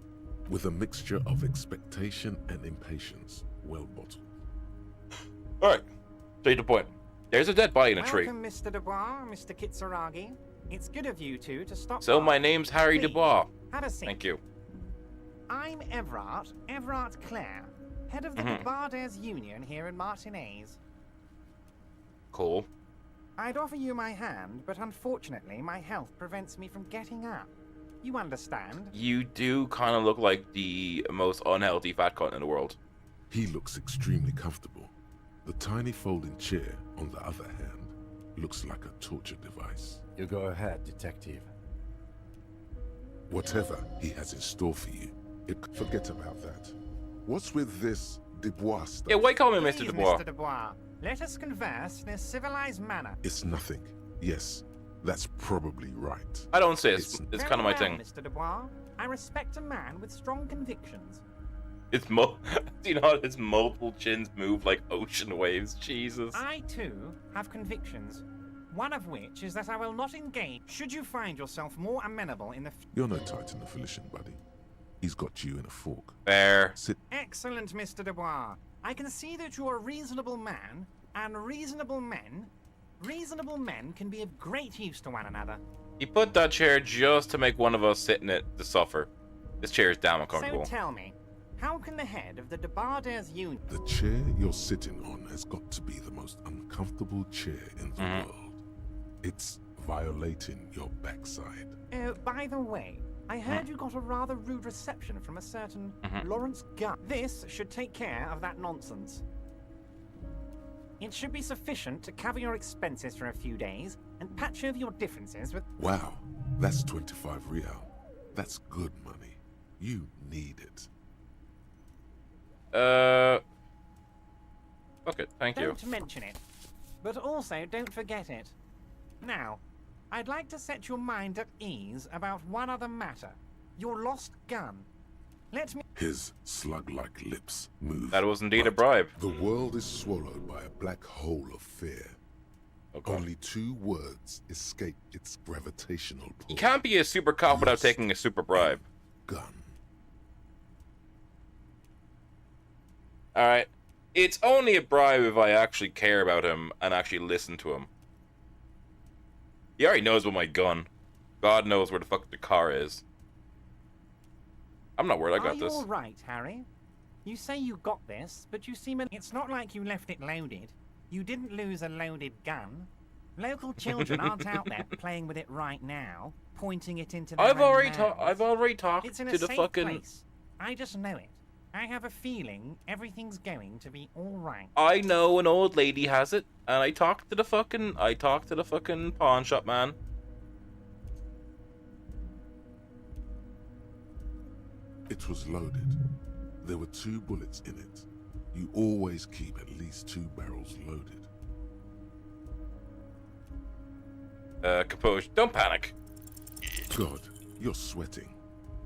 With a mixture of expectation and impatience, well bottled. Alright, straight to the point. There's a dead body in a tree. Welcome, Mr. Dubois, Mr. Kitsuragi. It's good of you two to stop So by. my name's Harry Please, Dubois. have a seat. Thank you. I'm Everard Clare, head of the Debarders Union here in Martinez. Cool. I'd offer you my hand, but unfortunately my health prevents me from getting up. You understand? You do kind of look like the most unhealthy fat cunt in the world. He looks extremely comfortable. The tiny folding chair, on the other hand, looks like a torture device. You go ahead, detective. Whatever he has in store for you, forget about that. What's with this Dubois stuff? Yeah, why call me Mr. Please, Dubois? Mr. Dubois, let us converse in a civilized manner. It's nothing. Yes, that's probably right. I don't say it's kind of my Very well, thing. Mr. Dubois, I respect a man with strong convictions. It's do you know how his multiple chins move like ocean waves? Jesus. I, too, have convictions. One of which is that I will not engage should you find yourself more amenable in the You're no Titan affiliation, buddy. He's got you in a fork. Fair. Sit. Excellent, Mr. Dubois. I can see that you're a reasonable man, and reasonable men can be of great use to one another. He put that chair just to make one of us sit in it to suffer. This chair is damn uncomfortable. So tell me, how can the head of the Debarders Union... The chair you're sitting on has got to be the most uncomfortable chair in the world. It's violating your backside. Oh, by the way, I heard you got a rather rude reception from a certain Lawrence Gunn. This should take care of that nonsense. It should be sufficient to cover your expenses for a few days and patch over your differences with... Wow, that's 25 real. That's good money. You need it. Fuck it, thank you. Don't mention it. But also, don't forget it. Now, I'd like to set your mind at ease about one other matter. Your lost gun. Let me... His slug-like lips move. That was indeed a bribe. The world is swallowed by a black hole of fear. Okay. Only 2 words escape its gravitational pull. You can't be a super cop without taking a super bribe. Gun. Alright. It's only a bribe if I actually care about him and actually listen to him. He already knows about my gun. God knows where the fuck the car is. I'm not worried, I got this. Are you alright, Harry? You say you got this, but you seem... It's not like you left it loaded. You didn't lose a loaded gun. Local children aren't out there playing with it right now, pointing it into their I've own already mouths. talked It's in a to the safe fucking... place. I just know it. I have a feeling everything's going to be alright. I know an old lady has it, and I talked to the fucking pawn shop man. It was loaded. There were 2 bullets in it. You always keep at least 2 barrels loaded. Capoche, don't panic. God, you're sweating.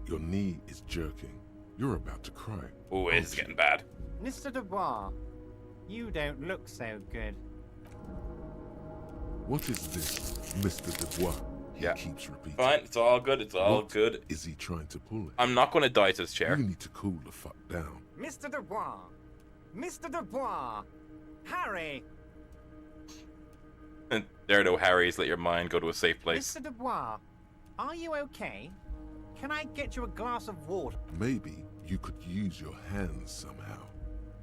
Your knee is jerking. You're about to cry. Oh, it's getting bad. Mr. Dubois, you don't look so good. What is this, Mr. Dubois? He keeps repeating. Fine, it's all good, it's all good. Is he trying to pull it? I'm not going to die to this chair. You need to cool the fuck down. Mr. Dubois! Mr. Dubois! Harry! There are no Harrys. Let your mind go to a safe place. Mr. Dubois, are you okay? Can I get you a glass of water? Maybe you could use your hands somehow,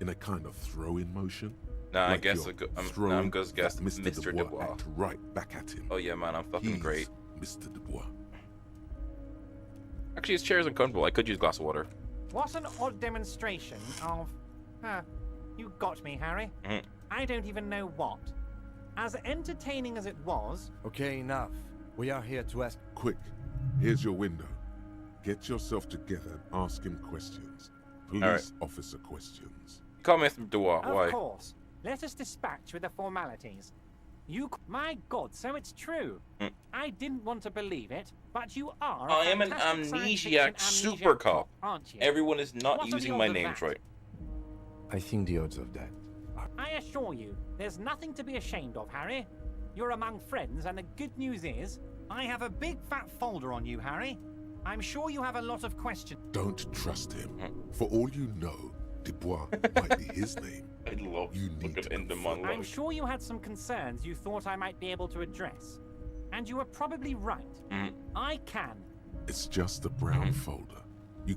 in a kind of throw-in motion. Nah, like I guess I'm gonna guess Mr. Dubois. Act right back at him. Oh yeah, man, I'm fucking He's great. Mr. Dubois. Actually, his chair is uncomfortable. I could use a glass of water. What an odd demonstration of... you got me, Harry. I don't even know what. As entertaining as it was... Okay, enough. We are here to ask... Quick, here's your window. Get yourself together and ask him questions. Police officer questions. Call me Mr. Dubois. Why? Of course. Let us dispatch with the formalities. You... My God, so it's true. I didn't want to believe it, but you are... I am an amnesiac super cop, aren't you? Everyone is not What are using the my odds of names that? right. I think the odds of that are... I assure you, there's nothing to be ashamed of, Harry. You're among friends, and the good news is, I have a big fat folder on you, Harry. I'm sure you have a lot of questions. Don't trust him. For all you know, Dubois might be his name. I love you need to end the monologue. I'm sure you had some concerns you thought I might be able to address. And you were probably right. I can. It's just a brown folder.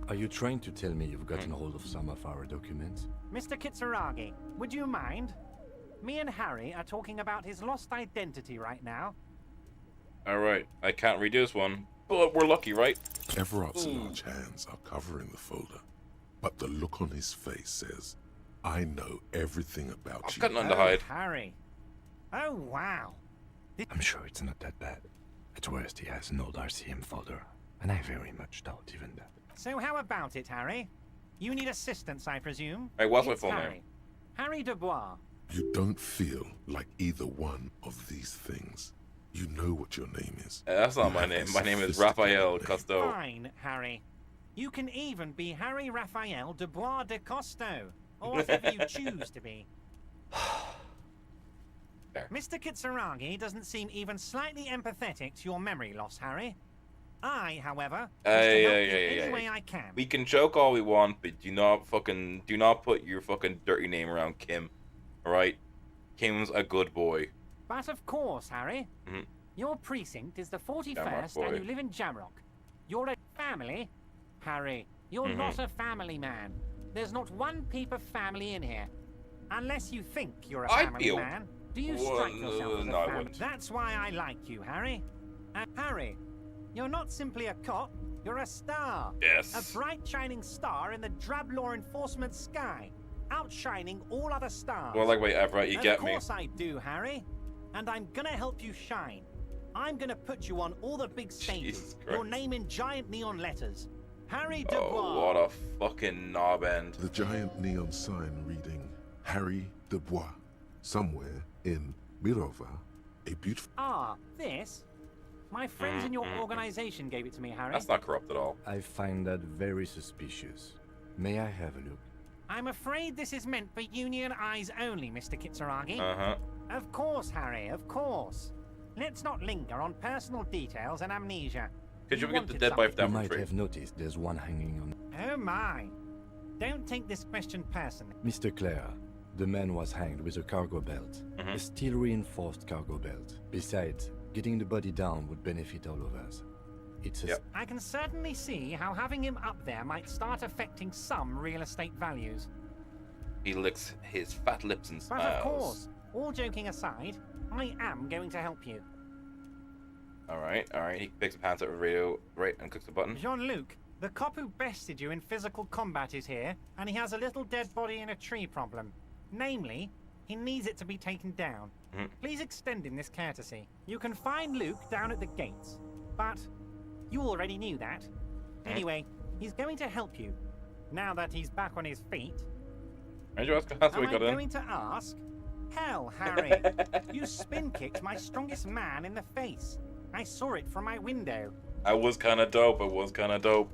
Are you trying to tell me you've gotten hold of some of our documents? Mr. Kitsuragi, would you mind? Me and Harry are talking about his lost identity right now. Alright, I can't read this one. But we're lucky, right? Everett's large hands are covering the folder, but the look on his face says, I know everything about I've you. got none to hide. Harry. Oh, wow. I'm sure it's not that bad. At worst, he has an old RCM folder, and I very much doubt even that. So how about it, Harry? You need assistance, I presume? Hey, what's my It's full Harry. name? Harry Dubois. You don't feel like either one of these things. You know what your name is. That's not my name. My name is Raphael Costo. Fine, Harry. You can even be Harry Raphael Dubois de Costo, or whatever you choose to be. Mr. Kitsuragi doesn't seem even slightly empathetic to your memory loss, Harry. I, however, wish to help you any way I can. We can joke all we want, but do not put your fucking dirty name around Kim. Alright? Kim's a good boy. But of course, Harry. Your precinct is the 41st Jamrock boy. and you live in Jamrock. You're a family. Harry, you're not a family man. There's not one peep of family in here. Unless you think you're a family man. Do you strike yourself as a family? That's why I like you, Harry. And Harry, you're not simply a cop, you're a star. Yes. A bright shining star in the drab law enforcement sky, outshining all other stars. Well, like, wait, Everett, you get me. Of course I do, Harry. And I'm gonna help you shine. I'm gonna put you on all the big stages. Your name in giant neon letters. Harry Dubois. Oh, what a fucking knob end. The giant neon sign reading, Harry de Bois, somewhere in Mirova, a beautiful... Ah, this? My friends in your organization gave it to me, Harry. That's not corrupt at all. I find that very suspicious. May I have a look? I'm afraid this is meant for Union eyes only, Mr. Kitsuragi. Uh-huh. Of course, Harry, of course. Let's not linger on personal details and amnesia. Could you ever get the dead wife down You from might tree? have noticed there's one hanging on... Oh my. Don't take this question personally. Mr. Clare, the man was hanged with a cargo belt. A steel-reinforced cargo belt. Besides, getting the body down would benefit all of us. It's a... I can certainly see how having him up there might start affecting some real estate values. He licks his fat lips and But smiles. of course, all joking aside, I am going to help you. Alright. He picks the pants out of the radio, right, and clicks the button. Jean-Luc, the cop who bested you in physical combat is here, and he has a little dead body in a tree problem. Namely, he needs it to be taken down. Please extend him this courtesy. You can find Luke down at the gates, but you already knew that. Anyway, he's going to help you, now that he's back on his feet. Am I going to ask? Hell, Harry, you spin-kicked my strongest man in the face. I saw it from my window. I was kind of dope.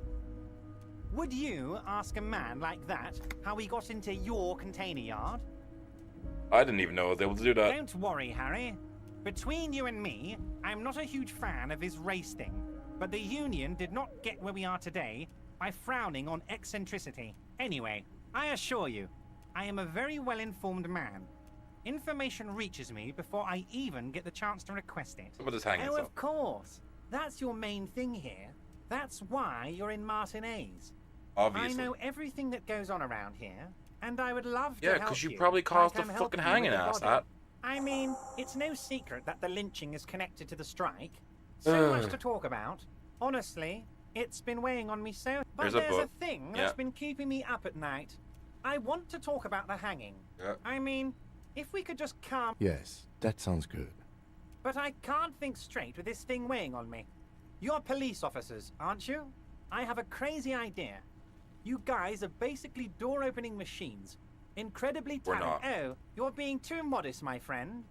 Would you ask a man like that how he got into your container yard? I didn't even know I was able to do that. Don't worry, Harry. Between you and me, I'm not a huge fan of his race thing, but the Union did not get where we are today by frowning on eccentricity. Anyway, I assure you, I am a very well-informed man. Information reaches me before I even get the chance to request it. What is hanging of course. That's your main thing here. That's why you're in Martinez. Obviously. I know everything that goes on around here, and I would love to Yeah, help because you you. probably caused the like I'm helping fucking you hanging with the ass. body. That. I mean, it's no secret that the lynching is connected to the strike. So much to talk about. Honestly, it's been weighing on me so. But there's a thing that's been keeping me up at night. I want to talk about the hanging. Yeah. I mean, if we could just calm... Yes, that sounds good. But I can't think straight with this thing weighing on me. You're police officers, aren't you? I have a crazy idea. You guys are basically door-opening machines. Incredibly talented. Oh, you're being too modest, my friend.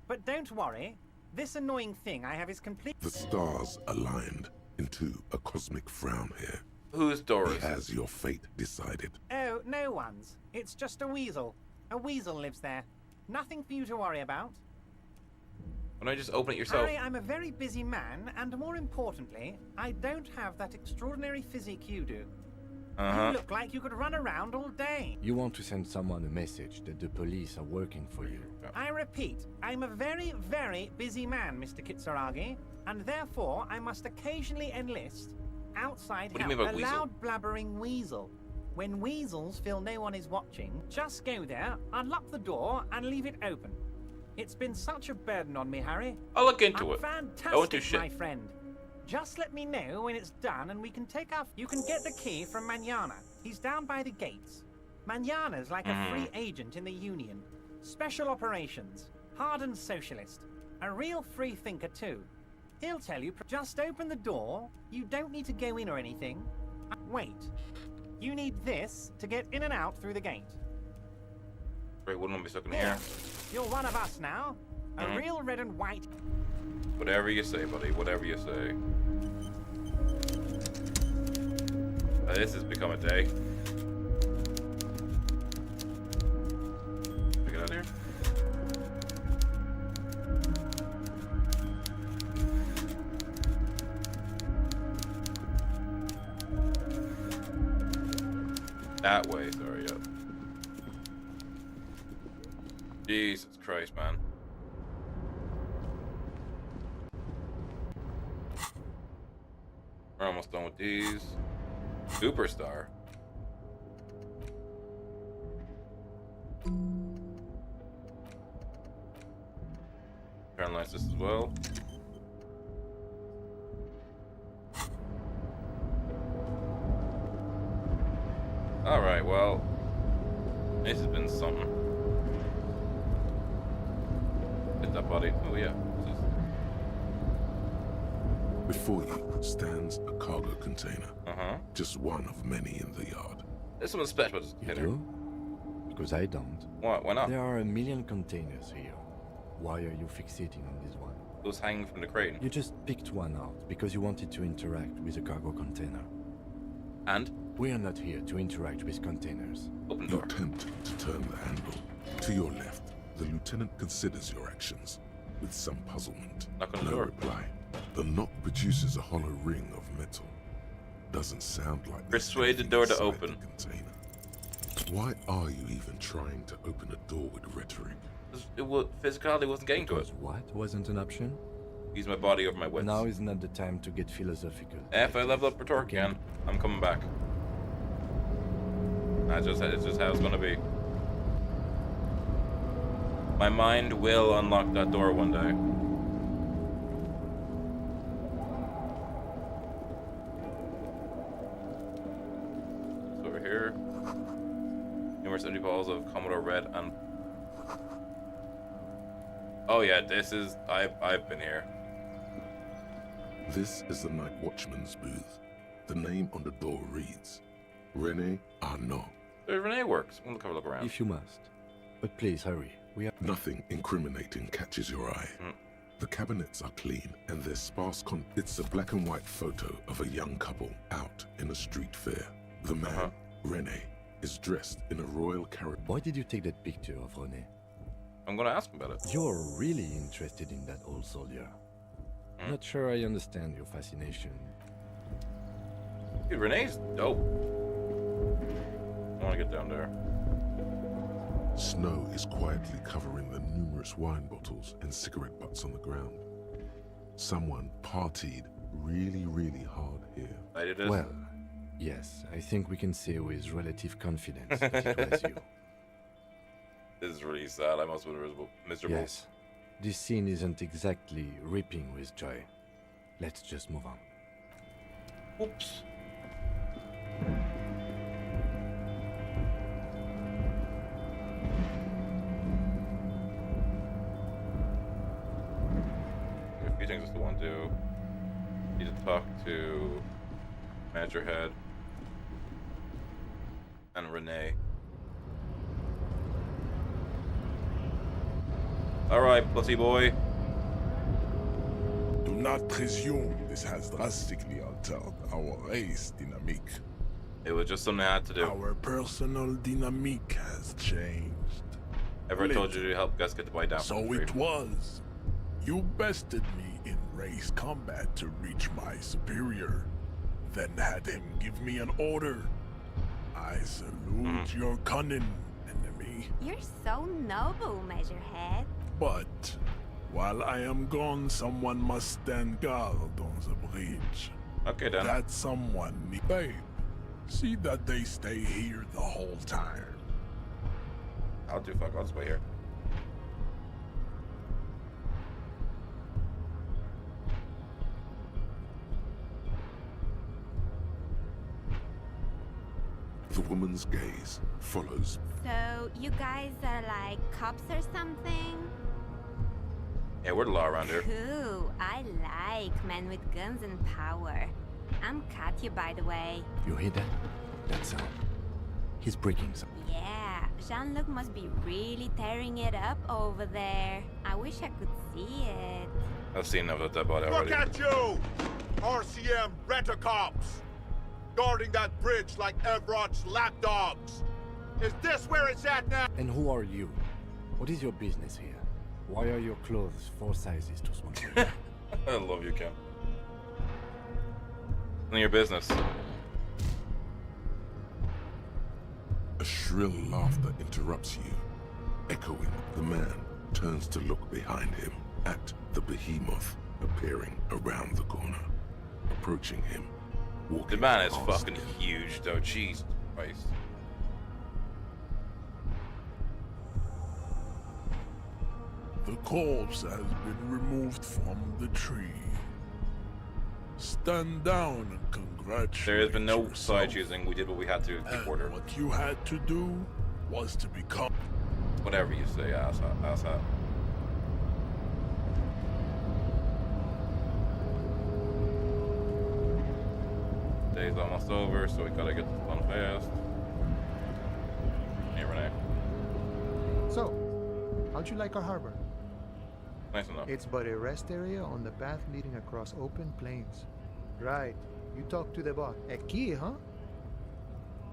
But don't worry. This annoying thing I have is complete... The stars aligned into a cosmic frown here. Whose door is has your fate decided? Oh, no one's. It's just a weasel. A weasel lives there. Nothing for you to worry about. Why don't you just open it yourself? Harry, I'm a very busy man, and more importantly, I don't have that extraordinary physique you do. You look like you could run around all day. You want to send someone a message that the police are working for you. I repeat, I'm a very, very busy man, Mr. Kitsuragi, and therefore I must occasionally enlist outside What do you help mean by a weasel? loud blabbering weasel. When weasels feel no one is watching, just go there, unlock the door, and leave it open. It's been such a burden on me, Harry. I'll look into I'm it. Fantastic, I won't do shit. my friend. Just let me know when it's done, and we can take off. You can get the key from Manana. He's down by the gates. Manana's like a free agent in the Union. Special operations. Hardened socialist. A real free thinker, too. He'll tell you, just open the door. You don't need to go in or anything. Wait. You need this to get in and out through the gate. Great, wouldn't want to be stuck in here. You're one of us now. A real red and white. Whatever you say, buddy. Whatever you say. This has become a day. Can we get out of here? That way, sorry, yep. Jesus Christ, man. We're almost done with these. Superstar. Turn lights this as well. Alright, well, this has been something. Get that body. Oh, yeah. Before you stands a cargo container. Just one of many in the yard. There's something special about this container. because I don't. What? Why not? There are a million containers here. Why are you fixating on this one? It was hanging from the crate. You just picked one out because you wanted to interact with a cargo container. And? We are not here to interact with containers. Open You door. attempt to turn the handle. To your left, the lieutenant considers your actions with some puzzlement. Knock on the No door. reply. The knock produces a hollow ring of metal. Doesn't sound like there's Persuade the anything door to inside open. the container. Why are you even trying to open a door with rhetoric? Physicality wasn't getting to it. Because what wasn't an option? Use my body over my wits. Now is not the time to get philosophical. If I level up Rhetoric again, I'm coming back. It's just how it's gonna be. My mind will unlock that door one day. It's over here. Numerous empty balls of Commodore Red and... Oh yeah, this is... I've been here. This is the night watchman's booth. The name on the door reads, René Arnaud. There Renee works. I'm gonna have a look around. If you must. But please hurry. Nothing incriminating catches your eye. The cabinets are clean and there's sparse It's a black and white photo of a young couple out in a street fair. The man, René, is dressed in a royal carriage. Why did you take that picture of René? I'm gonna ask him about it. You're really interested in that old soldier. Not sure I understand your fascination. Dude, Renee's dope. I wanna get down there. Snow is quietly covering the numerous wine bottles and cigarette butts on the ground. Someone partied really, really hard here. I did it. Well, yes, I think we can say with relative confidence that it was you. This is really sad. I'm also miserable. Yes, this scene isn't exactly ripping with joy. Let's just move on. Oops. A few things I still want to do. Need to talk to Manager Head and Renee. Alright, pussy boy. Do not presume this has drastically altered our race dynamic. It was just something I had to do. Our personal dynamic has changed. Ever told you to help Gus get the bite down? So it was. You bested me in race combat to reach my superior, then had him give me an order. I salute your cunning, enemy. You're so noble, Measurehead. But while I am gone, someone must stand guard on the bridge. Okay, then. That someone, babe, see that they stay here the whole time. I'll do fuck. I'll just wait here. The woman's gaze follows. So, you guys are like cops or something? Yeah, we're the law around here. Cool. I like men with guns and power. I'm Katya, by the way. You hear that? That sound. He's breaking something. Yeah, Jean-Luc must be really tearing it up over there. I wish I could see it. I've seen enough of that body already. Look at you! RCM rent-a-cops! Guarding that bridge like Everett's lapdogs! Is this where it's at now? And who are you? What is your business here? Why are your clothes 4 sizes too small for you? I love you, Cam. None of your business. A shrill laughter interrupts you. Echoing, the man turns to look behind him at the behemoth appearing around the corner. Approaching him. The man is fucking huge, though. Jeez Christ. The corpse has been removed from the tree. Stand down and congratulate There has been no yourself. side choosing. We did what we had to And order. what you had to do was to become... Whatever you say, asshat. Day's almost over, so we gotta get this done fast. Hey, Renee. How'd you like our harbor? Nice enough. It's but a rest area on the path leading across open plains. Right. You talk to the boss. A key, huh?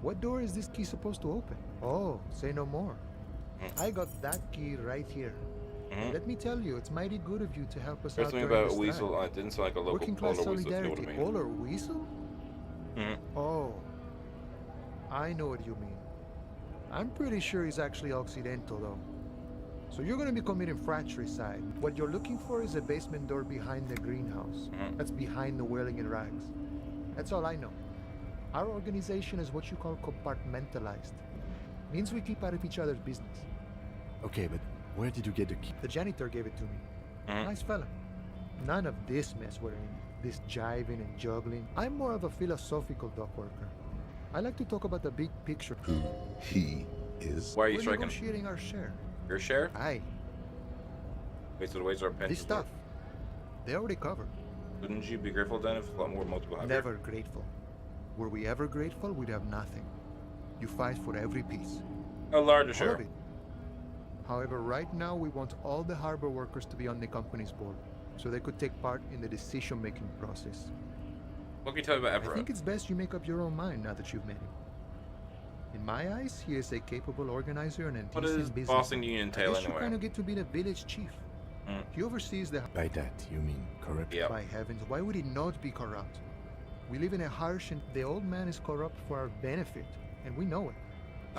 What door is this key supposed to open? Oh, say no more. I got that key right here. Let me tell you, it's mighty good of you to help us There's out something during about a the weasel. strike. It didn't sound like a local Working class polar weasel, if you know what I solidarity. mean. Polar weasel? Oh, I know what you mean. I'm pretty sure he's actually Occidental, though. So you're going to be committing fratricide. What you're looking for is a basement door behind the greenhouse. That's behind the whaling and rags. That's all I know. Our organization is what you call compartmentalized. Means we keep out of each other's business. Okay, but where did you get the key? The janitor gave it to me. Nice fella. None of this mess we're in. This jiving and juggling. I'm more of a philosophical dock worker. I like to talk about the big picture. Who he is? Why are you We're striking? negotiating our share. Your share? Aye. Wait, so the ways our pensions This stuff, they already covered. Wouldn't you be grateful then if a lot more multiple had Never grateful. Were we ever grateful, we'd have nothing. You fight for every piece. A larger All share. of it. However, right now we want all the harbor workers to be on the company's board, so they could take part in the decision-making process. What can you tell me about I Everett? think it's best you make up your own mind now that you've met him. In my eyes, he is a capable organizer and a What decent does business. bossing you entail I guess you anyway? kind of get to be the village chief. He oversees the... By that, you mean corrupt? Yeah. By heavens, why would he not be corrupt? We live in a harsh and the old man is corrupt for our benefit, and we know it.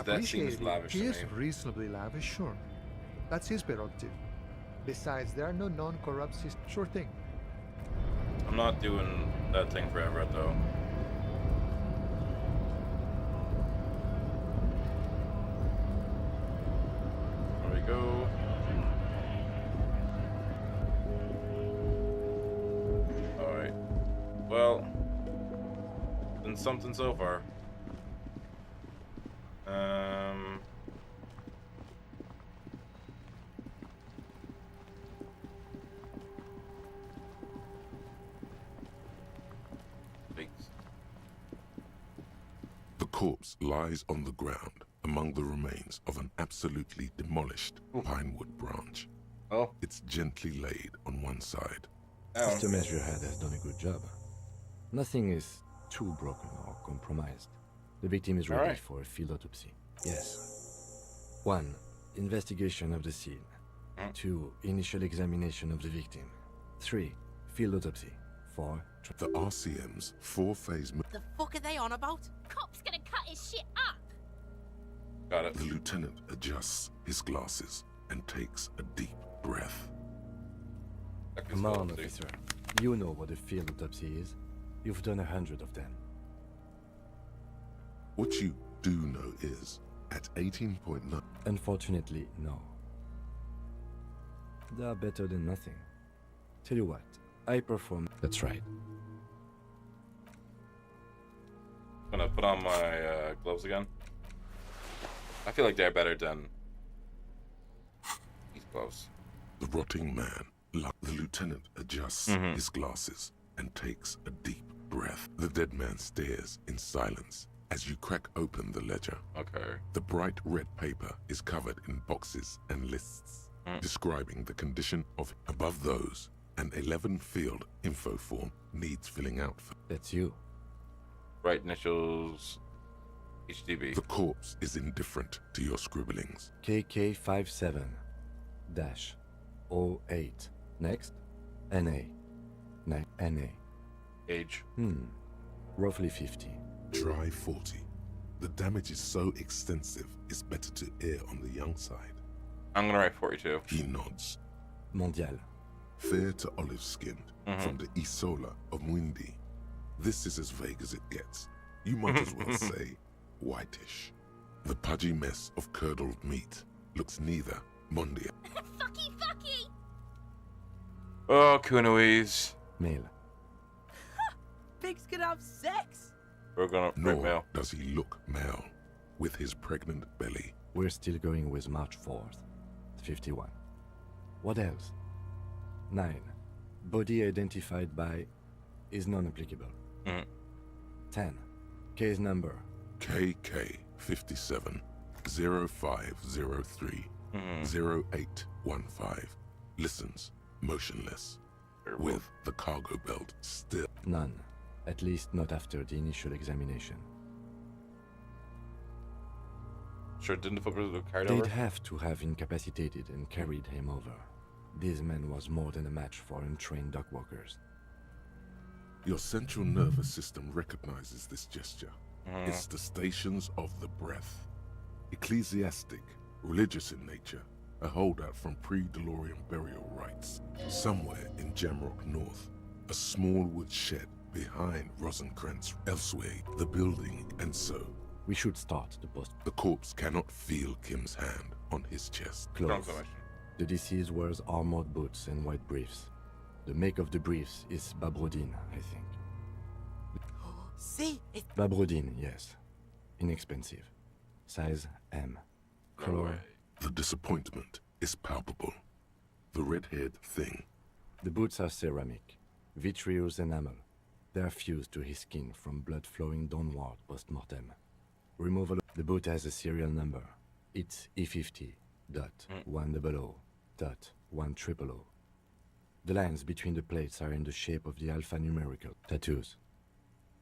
That seems lavish He to is me. reasonably lavish, sure. That's his prerogative. Besides, there are no non-corrupt systems. Sure thing. I'm not doing that thing for Everett, though. There we go. Alright. Well, been something so far. The corpse lies on the ground among the remains of an absolutely demolished pinewood branch. Oh. It's gently laid on one side. Mr. Measurehead has done a good job. Nothing is too broken or compromised. The victim is ready Alright. for a field autopsy. Yes. 1. Investigation of the scene. 2. Initial examination of the victim. 3. Field autopsy. 4. The RCM's four-phase... The fuck are they on about? Cop's gonna cut his shit up! Got it. The lieutenant adjusts his glasses and takes a deep breath. Come on, officer. You know what a field autopsy is. You've done 100 of them. What you do know is, at 18.9... Unfortunately, no. They are better than nothing. Tell you what, I perform... That's right. Gonna put on my gloves again. I feel like they're better than these gloves. The rotting man, the lieutenant adjusts his glasses and takes a deep breath. The dead man stares in silence as you crack open the ledger. Okay. The bright red paper is covered in boxes and lists describing the condition of above those. An 11-field info form needs filling out. That's you. Right initials, HDB. The corpse is indifferent to your scribblings. KK57-08. Next. NA. NA. Age. Roughly 50. Try 40. The damage is so extensive, it's better to err on the young side. I'm gonna write 42. He nods. Mondial. Fair to olive-skinned, from the Isola of Mwindi. This is as vague as it gets. You might as well say whitish. The pudgy mess of curdled meat looks neither mondial. Fucky, fucky! Oh, Kunoi's. Male. Pigs can have sex! We're gonna break Nor mail. does he look male, with his pregnant belly. We're still going with March 4th. 51. What else? 9. Body identified by is non-applicable. 10. Case number. KK57 0503 0815 listens, motionless, with the cargo belt still. None. At least not after the initial examination. Sure, didn't the footballers look carried They'd over? have to have incapacitated and carried him over. This man was more than a match for untrained dockwalkers. Your central nervous system recognizes this gesture. It's the stations of the breath. Ecclesiastic, religious in nature, a holdout from pre-DeLorean burial rites. Somewhere in Jamrock North, a small wood shed behind Rosencrantz. Elsewhere, the building, and so. We should start the post. The corpse cannot feel Kim's hand on his chest. Close. The deceased wears armored boots and white briefs. The make of the briefs is Babrodine, I think. See? Babrodine, yes. Inexpensive. Size M. Color. The disappointment is palpable. The red-haired thing. The boots are ceramic. Vitreous enamel. They are fused to his skin from blood flowing downward post-mortem. Removal. The boot has a serial number. It's E50.100.100. The lines between the plates are in the shape of the alphanumerical tattoos.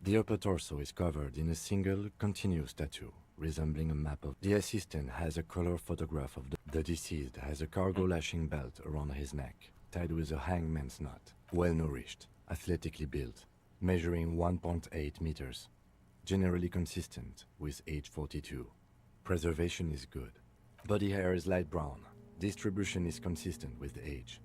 The upper torso is covered in a single, continuous tattoo, resembling a map of... The assistant has a color photograph of the deceased has a cargo lashing belt around his neck, tied with a hangman's knot. Well-nourished, athletically built, measuring 1.8 meters. Generally consistent with age 42. Preservation is good. Body hair is light brown. Distribution is consistent with age.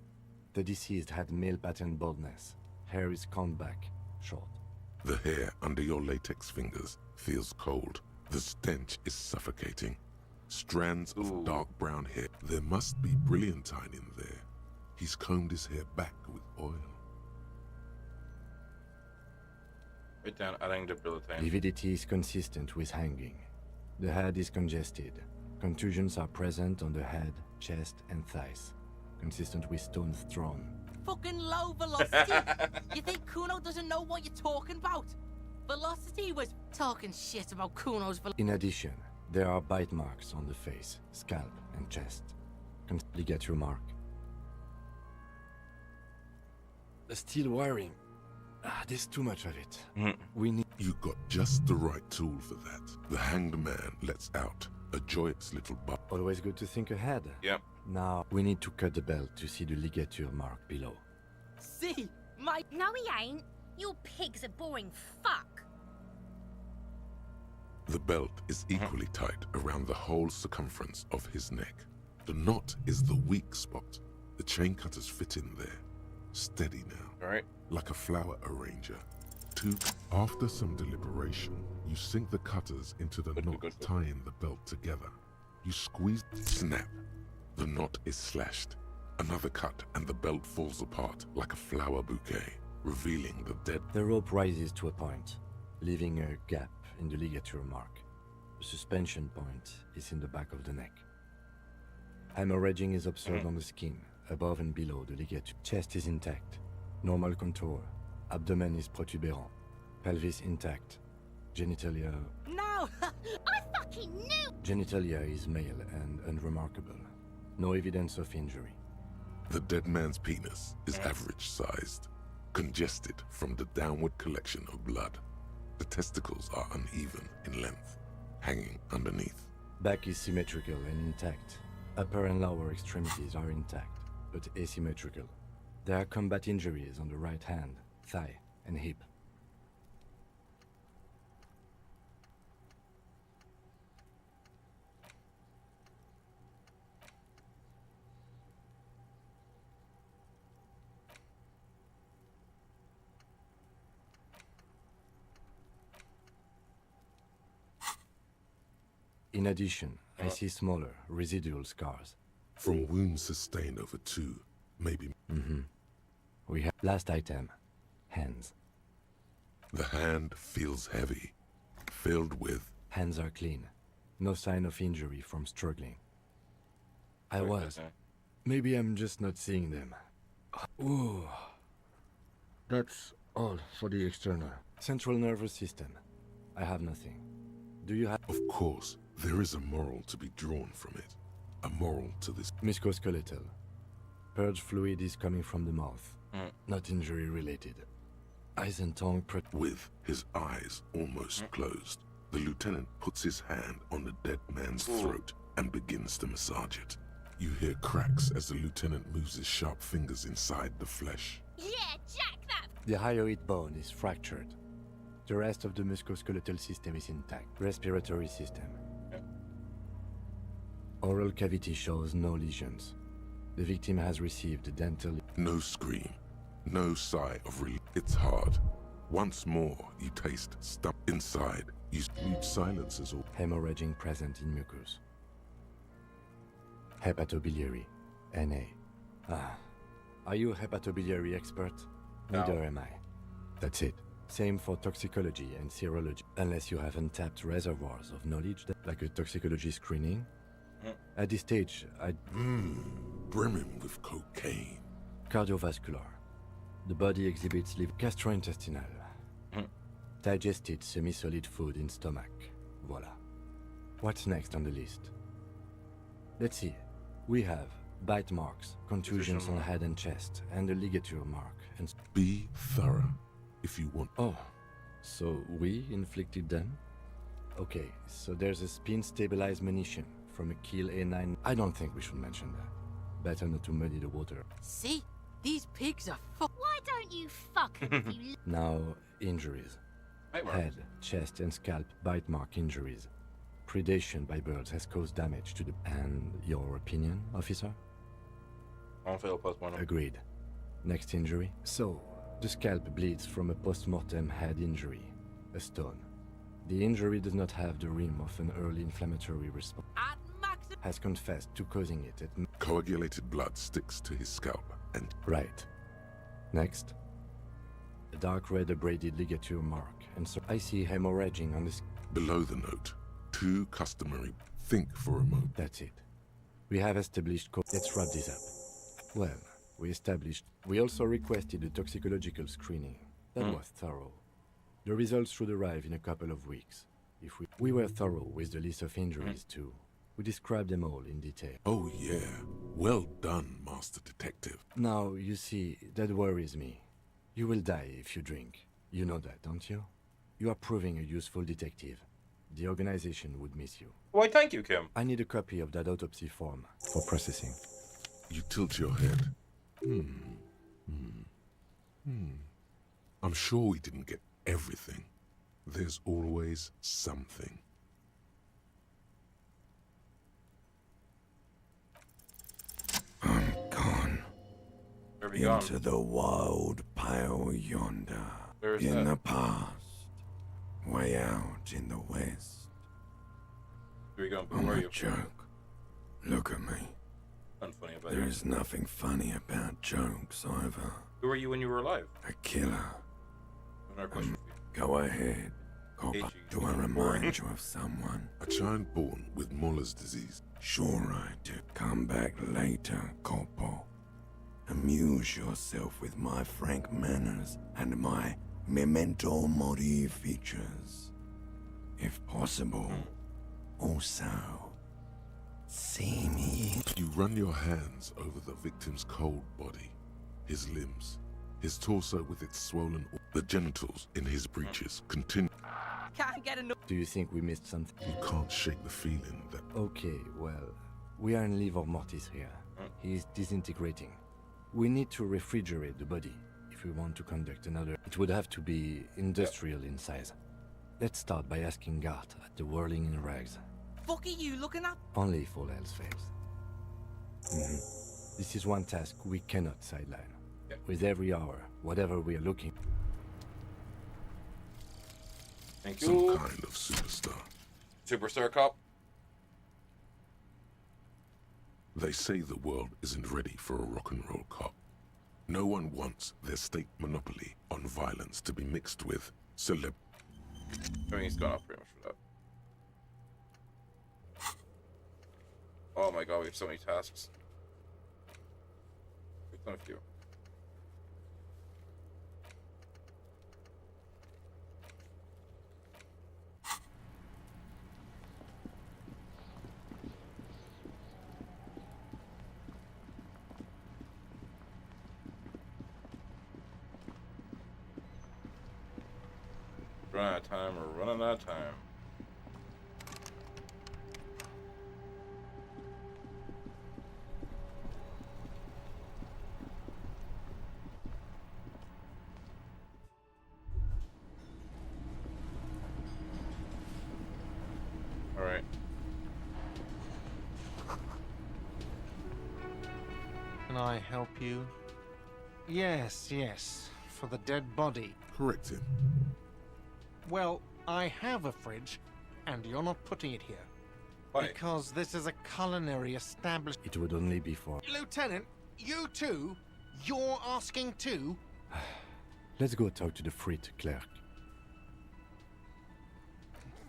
The deceased had male pattern baldness. Hair is combed back, short. The hair under your latex fingers feels cold. The stench is suffocating. Strands of dark brown hair. There must be brilliantine in there. He's combed his hair back with oil. Write down adding the brilliantine. Lividity is consistent with hanging. The head is congested. Contusions are present on the head, chest, and thighs, consistent with stones thrown. Fucking low velocity. You think Kuno doesn't know what you're talking about? Velocity was talking shit about Kuno's velocity. In addition, there are bite marks on the face, scalp, and chest. Ligature mark. Steel wiring. There's too much of it. We need... You got just the right tool for that. The hanged man lets out a joyous little butt. Always good to think ahead. Yep. Now, we need to cut the belt to see the ligature mark below. See? My... No, he ain't. You pig's a boring fuck. The belt is equally tight around the whole circumference of his neck. The knot is the weak spot. The chain cutters fit in there. Steady now. All right. Like a flower arranger. After some deliberation, you sink the cutters into the knot, tying the belt together. You squeeze, snap. The knot is slashed. Another cut and the belt falls apart like a flower bouquet, revealing the dead. The rope rises to a point, leaving a gap in the ligature mark. The suspension point is in the back of the neck. Hemorrhaging is observed on the skin, above and below the ligature. Chest is intact. Normal contour. Abdomen is protuberant. Pelvis intact. Genitalia... No! I fucking knew! Genitalia is male and unremarkable. No evidence of injury. The dead man's penis is average-sized, congested from the downward collection of blood. The testicles are uneven in length, hanging underneath. Back is symmetrical and intact. Upper and lower extremities are intact, but asymmetrical. There are combat injuries on the right hand, thigh, and hip. In addition, I see smaller, residual scars. From wounds sustained over 2, maybe... We have... Last item. Hands. The hand feels heavy, filled with... Hands are clean. No sign of injury from struggling. I was. Maybe I'm just not seeing them. Ooh. That's all for the external. Central nervous system. I have nothing. Do you have... Of course, there is a moral to be drawn from it. a moral to this. Musculoskeletal. Purge fluid is coming from the mouth. Not injury related. Eyes and tongue With his eyes almost closed, the lieutenant puts his hand on the dead man's throat and begins to massage it. You hear cracks as the lieutenant moves his sharp fingers inside the flesh. Yeah, jack that! The hyoid bone is fractured. The rest of the musculoskeletal system is intact. Respiratory system. Oral cavity shows no lesions. The victim has received a dental... No scream. No sigh of relief. It's hard. Once more, you taste stuff inside. You mute silences or... Hemorrhaging present in mucus. Hepatobiliary. NA. Are you a hepatobiliary expert? No. Neither am I. That's it. Same for toxicology and serology. Unless you have untapped reservoirs of knowledge, like a toxicology screening. At this stage, brimming with cocaine. Cardiovascular. The body exhibits gastrointestinal. Digested semi-solid food in stomach. Voila. What's next on the list? Let's see. We have bite marks, contusions on head and chest, and a ligature mark. And be thorough if you want. Oh, so we inflicted them? Okay, so there's a spin-stabilized munition from a Kiel A9. I don't think we should mention that. Better not to muddy the water. See? These pigs are Why don't you fuck 'em if you... Now, injuries. Head, chest, and scalp bite mark injuries. Predation by birds has caused damage to the... And your opinion, officer? On fail postmortem. Agreed. Next injury. So, the scalp bleeds from a post-mortem head injury. A stone. The injury does not have the rim of an early inflammatory response. Has confessed to causing it at... Coagulated blood sticks to his scalp and... Right. Next. A dark red abraded ligature mark, and so I see hemorrhaging on the... Below the note, 2 customary... Think for a moment. That's it. We have established... Let's wrap this up. Well, we established... We also requested a toxicological screening. That was thorough. The results should arrive in a couple of weeks. If we were thorough with the list of injuries too. We described them all in detail. Oh yeah. Well done, Master Detective. Now, you see, that worries me. You will die if you drink. You know that, don't you? You are proving a useful detective. The organization would miss you. Why, thank you, Kim. I need a copy of that autopsy form for processing. You tilt your head. I'm sure we didn't get everything. There's always something. I'm gone. Where are we gone? Into the wild pale yonder. Where's in that? the past. Way out in the west. Where are you going? I'm Where are a you? joke. Look at me. Nothing funny about There you. is nothing funny about jokes either. Who were you when you were alive? A killer. Another question for you. Go ahead. Copper. Do I remind you of someone? A child born with Muller's disease. Sure I do. Come back later, Corpo. Amuse yourself with my frank manners and my memento mori features. If possible, also, see me. You run your hands over the victim's cold body, his limbs, his torso with its swollen... The genitals in his breeches continue. Can't get enough. Do you think we missed something? You can't shake the feeling that... Okay, well, we are in livor mortis here. He is disintegrating. We need to refrigerate the body if we want to conduct another. It would have to be industrial in size. Let's start by asking Gart at the Whirling in Rags. Fuck are you looking at? Only if all else fails. This is one task we cannot sideline. With every hour, whatever we are looking... Thank you. Some kind of superstar. Superstar cop. They say the world isn't ready for a rock and roll cop. No one wants their state monopoly on violence to be mixed with celeb... I mean, he's gone off pretty much for that. Oh my god, we have so many tasks. We've done a few. running out of time. We're running out of time. All right. Can I help you? Yes, yes. For the dead body. Correct him. Well, I have a fridge, and you're not putting it here. Why? Because this is a culinary establishment. It would only be for... Lieutenant, you too? You're asking too? Let's go talk to the frit clerk.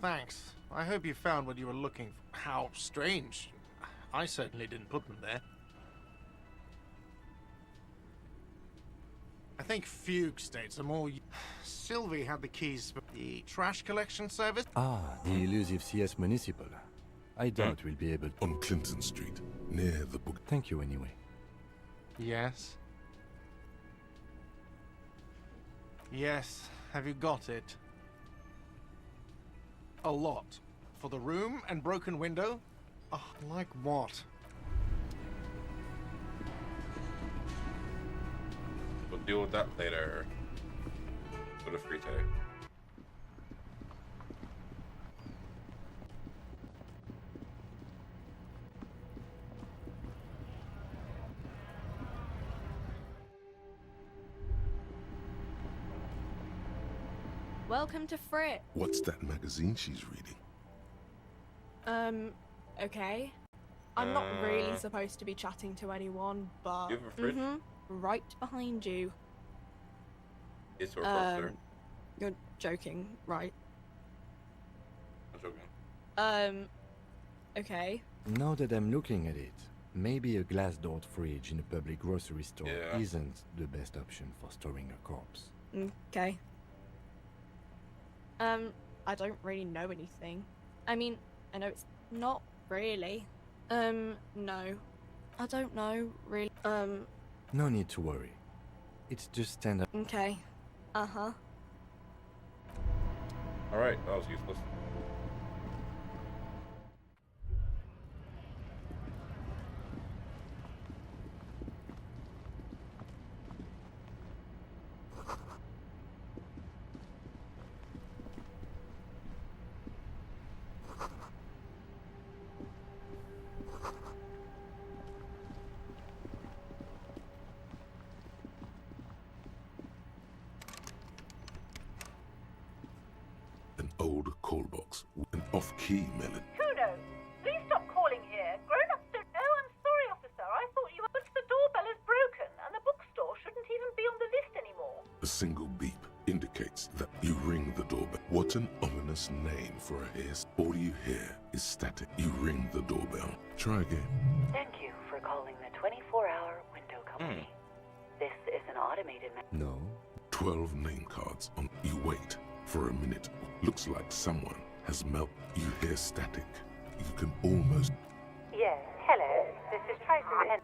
Thanks. I hope you found what you were looking for. How strange. I certainly didn't put them there. I think Fugue states are more... Sylvie had the keys for the trash collection service. Ah, the elusive CS Municipal. I doubt we'll be able... On Clinton Street, near the book. Thank you anyway. Yes. Yes, have you got it? A lot. For the room and broken window? Oh, like what? We'll deal with that later. Go to free time. Welcome to Frit. What's that magazine she's reading? Okay. I'm not really supposed to be chatting to anyone, but... You have a fridge? Right behind you. It's or closer. You're joking, right? I'm joking. Okay. Now that I'm looking at it, maybe a glass-doored fridge in a public grocery store isn't the best option for storing a corpse. Okay. I don't really know anything. I mean, I know it's not really. No. I don't know, really. No need to worry. It's just standard. Okay. Uh-huh. Alright, that was useless. An old call box with an off-key melody. Kuno, please stop calling here. Grown-ups don't... Oh, I'm sorry, officer. I thought you... But the doorbell is broken, and the bookstore shouldn't even be on the list anymore. A single beep indicates that you ring the doorbell. What an ominous name for a hairstyle. All you hear is static. You ring the doorbell. Try again. Thank you for calling the 24-hour window company. This is an automated... No. 12 name cards on. You wait for a minute. Looks like someone has melted. You hear static. You can almost... Yes, hello. This is Tracy.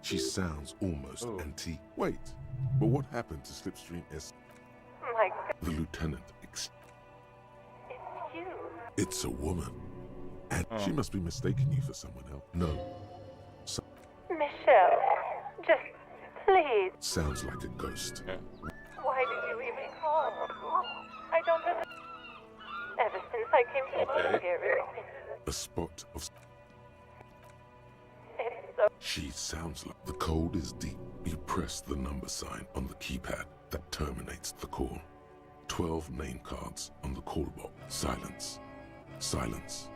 She sounds almost antique. Wait, but what happened to Slipstream S? My God. The lieutenant... It's you. It's a woman. And she must be mistaking you for someone else. No. Michelle, just please. Sounds like a ghost. Why did you even call? I don't know. Ever since I came to here, A spot of... it's so... She sounds like... The code is deep. You press the number sign on the keypad that terminates the call. 12 name cards on the call box. Silence. Silence.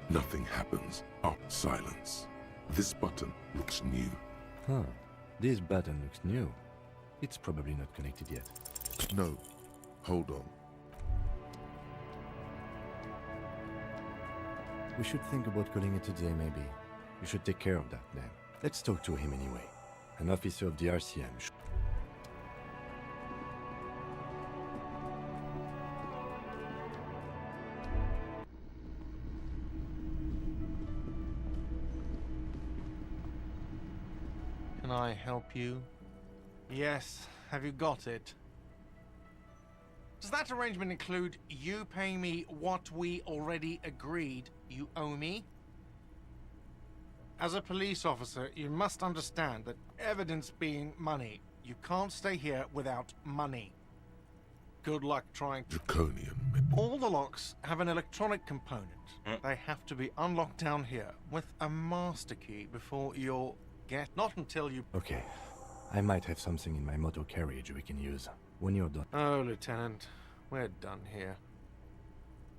Nothing happens. Up. Silence. This button looks new. Huh. This button looks new. It's probably not connected yet. No. Hold on. We should think about calling it a day, maybe. You should take care of that, then. Let's talk to him anyway. An officer of the RCM should... Can I help you? Yes, have you got it? Does that arrangement include you paying me what we already agreed you owe me? As a police officer, you must understand that evidence being money, you can't stay here without money. Good luck trying. Draconian. All the locks have an electronic component. They have to be unlocked down here with a master key before you'll get. Not until you. Okay. I might have something in my motor carriage we can use when you're done. Oh, Lieutenant, we're done here.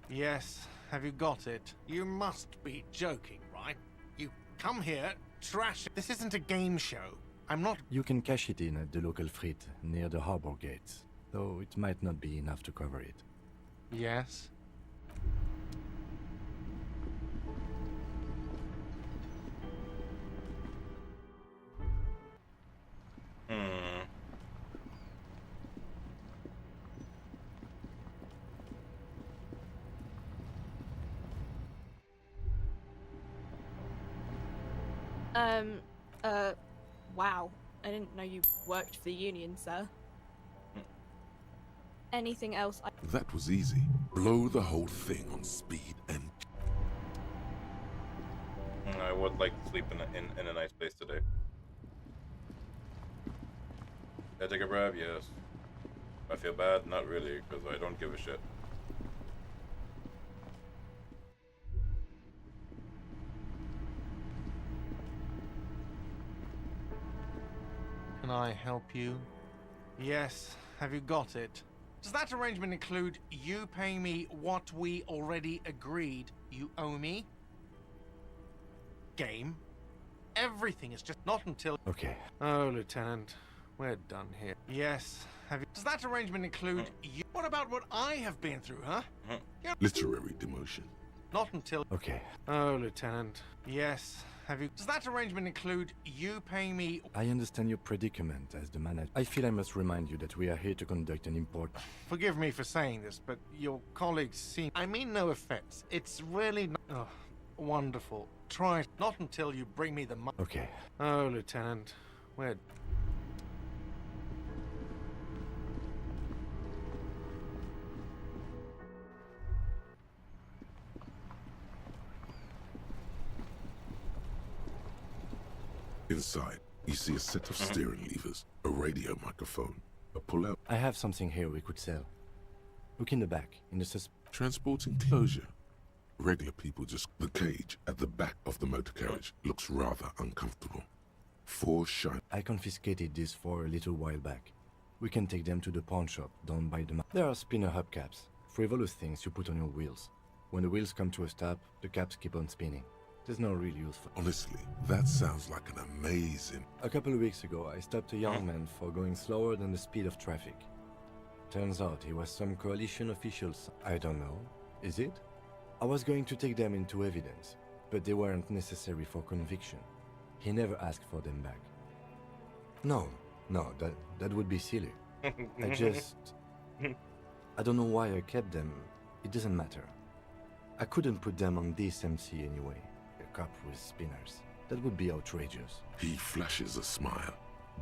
Yes, have you got it? You must be joking, right? You come here, trash it. This isn't a game show. I'm not. You can cash it in at the local fleet near the harbor gates, though it might not be enough to cover it. Yes? Wow. I didn't know you worked for the Union, sir. Anything else? That was easy. Blow the whole thing on speed and... I would like to sleep in a nice place today. Did I take a breath? Yes. I feel bad? Not really, because I don't give a shit. Can I help you? Yes, have you got it? Does that arrangement include you paying me what we already agreed you owe me? Game? Everything is just not until... Okay. Oh, Lieutenant, we're done here. Yes, have you... Does that arrangement include you? What about what I have been through, huh? Literary demotion. Not until... Okay. Oh, Lieutenant, yes, have you... Does that arrangement include you paying me... I understand your predicament as the manager. I feel I must remind you that we are here to conduct an important... Forgive me for saying this, but your colleagues seem... I mean no offense. It's really not... Oh, wonderful. Try it. Not until you bring me the money. Okay. Oh, Lieutenant, we're... Inside, you see a set of steering levers, a radio microphone, a pull-out... I have something here we could sell. Look in the back, in the Transport enclosure. Regular people just... The cage at the back of the motor carriage looks rather uncomfortable. 4 shine... I confiscated these for a little while back. We can take them to the pawn shop down by the... There are spinner hubcaps, frivolous things you put on your wheels. When the wheels come to a stop, the caps keep on spinning. There's no real use for... Honestly, that sounds like an amazing... A couple of weeks ago, I stopped a young man for going slower than the speed of traffic. Turns out he was some coalition officials. I don't know. Is it? I was going to take them into evidence, but they weren't necessary for conviction. He never asked for them back. No, that would be silly. I just... I don't know why I kept them. It doesn't matter. I couldn't put them on this MC anyway. A cop with spinners. That would be outrageous. He flashes a smile,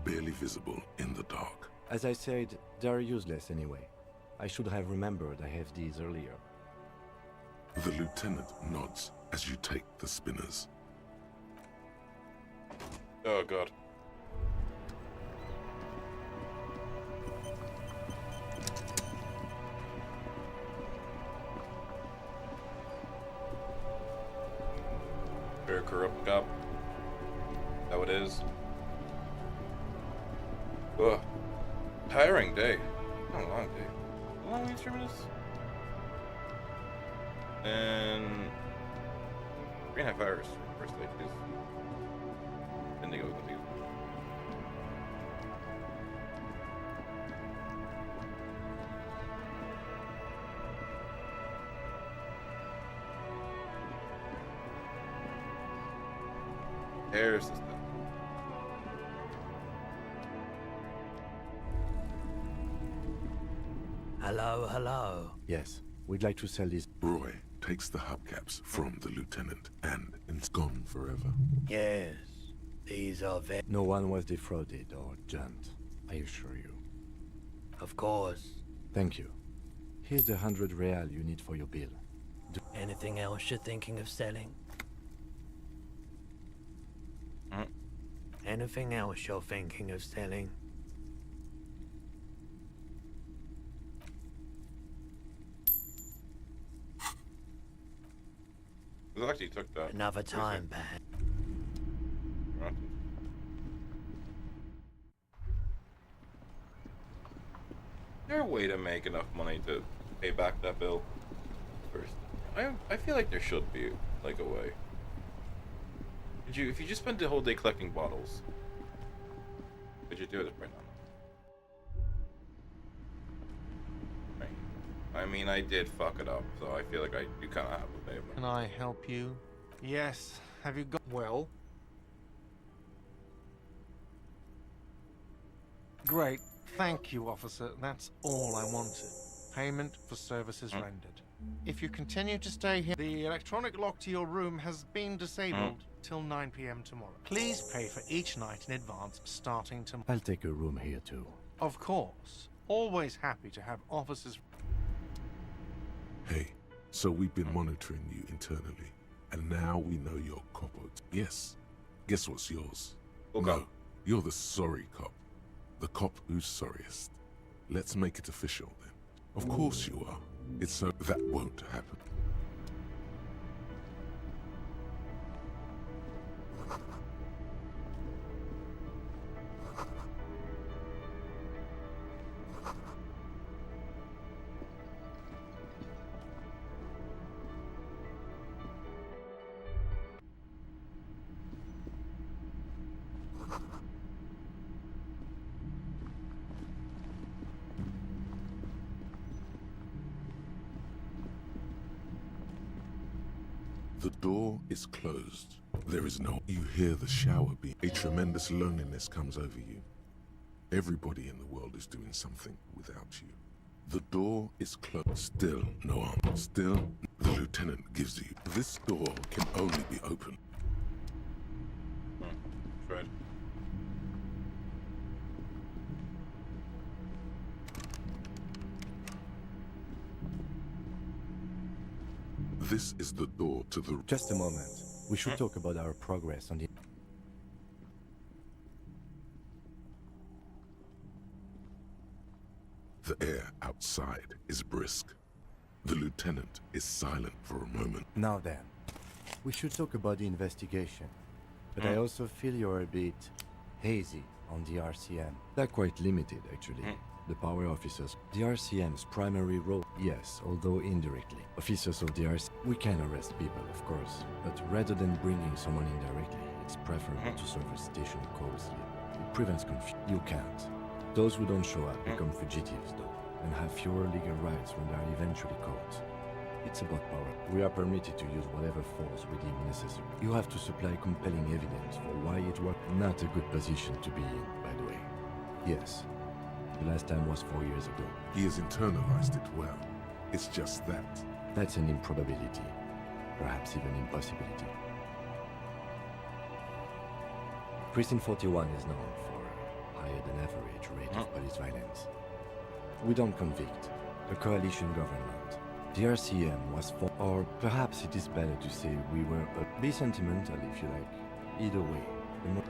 barely visible in the dark. As I said, they're useless anyway. I should have remembered I have these earlier. The lieutenant nods as you take the spinners. Oh god. Very corrupt cop. That what it is. Ugh. Tiring day. Not a long day. How long are we streaming this? And 3.5 hours. First day, please. Didn't think it was gonna be. There's the stuff. Hello, hello. Yes, we'd like to sell these. Roy takes the hubcaps from the lieutenant and it's gone forever. Yes, these are very... No one was defrauded or jumped, I assure you. Of course. Thank you. Here's the 100 real you need for your bill. Anything else you're thinking of selling? Anything else you're thinking of selling? It actually took that. Another time, perhaps. Right. Is there a way to make enough money to pay back that bill first? I feel like there should be like a way. If you just spent the whole day collecting bottles, could you do it right now? Right. I mean, I did fuck it up, so I feel like you kind of have to pay. Can I help you? Yes. Have you got... Well? Great. Thank you, officer. That's all I wanted. Payment for services rendered. If you continue to stay here, the electronic lock to your room has been disabled till 9 p.m. tomorrow. Please pay for each night in advance, starting tomorrow. I'll take a room here too. Of course. Always happy to have officers... Hey, so we've been monitoring you internally, and now we know you're cop. Yes. Guess what's yours? Okay. No, you're the sorry cop. The cop who's sorriest. Let's make it official then. Of course you are. It's so that won't happen. The door is closed. There is no... You hear the shower being... A tremendous loneliness comes over you. Everybody in the world is doing something without you. The door is closed. Still no arm. Still, the lieutenant gives you... This door can only be opened. Fred. This is the door to the... Just a moment. We should talk about our progress on the... The air outside is brisk. The lieutenant is silent for a moment. Now then, we should talk about the investigation. But I also feel you're a bit hazy on the RCM. They're quite limited, actually. The power officers. The RCM's primary role, yes, although indirectly. Officers of the RCM, we can arrest people, of course. But rather than bringing someone in directly, it's preferable to serve a station closely. It prevents confusion. You can't. Those who don't show up become fugitives, though, and have fewer legal rights when they are eventually caught. It's about power. We are permitted to use whatever force we deem necessary. You have to supply compelling evidence for why it was not a good position to be in, by the way. Yes. The last time was 4 years ago. He has internalized it well. It's just that. That's an improbability. Perhaps even impossibility. Precinct 41 is known for a higher than average rate of police violence. We don't convict. A coalition government. The RCM was for... Or perhaps it is better to say we were... Be sentimental if you like. Either way.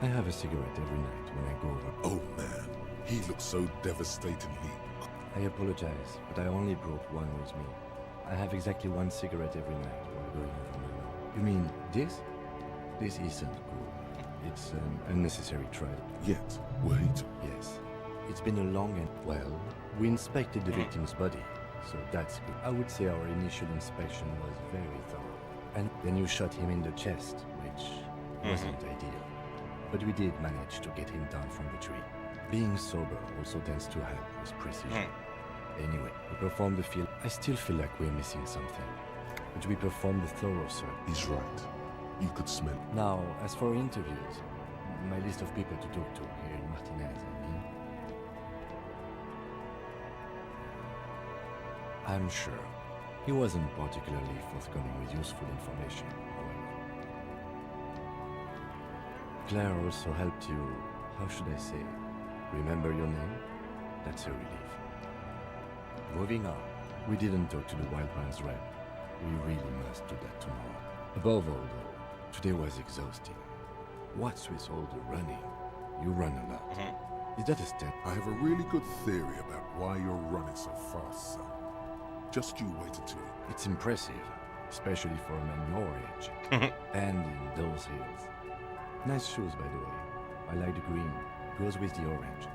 I have a cigarette every night when I go over. Oh man, he looks so devastatingly... I apologize, but I only brought one with me. I have exactly one cigarette every night while going over my own. You mean this? This isn't good. It's an unnecessary trial. Yet, wait. Yes. It's been a long and... Well, we inspected the victim's body, so that's good. I would say our initial inspection was very thorough. And then you shot him in the chest, which wasn't ideal. But we did manage to get him down from the tree. Being sober also tends to help with precision. Anyway, we performed the field. I still feel like we're missing something. But we performed the thorough search. He's right. You could smell. Now, as for interviews, my list of people to talk to here in Martinez, I mean. I'm sure. He wasn't particularly forthcoming with useful information, however. Claire also helped you, how should I say, remember your name? That's a relief. Moving on. We didn't talk to the Wildman's rep. We really must do that tomorrow. Above all, though, today was exhausting. What's with all the running? You run a lot. Is that a step? I have a really good theory about why you're running so fast, son. Just you wait until you... It's impressive, especially for a man your age. And in those hills. Nice shoes, by the way. I like the green. Goes with the orange.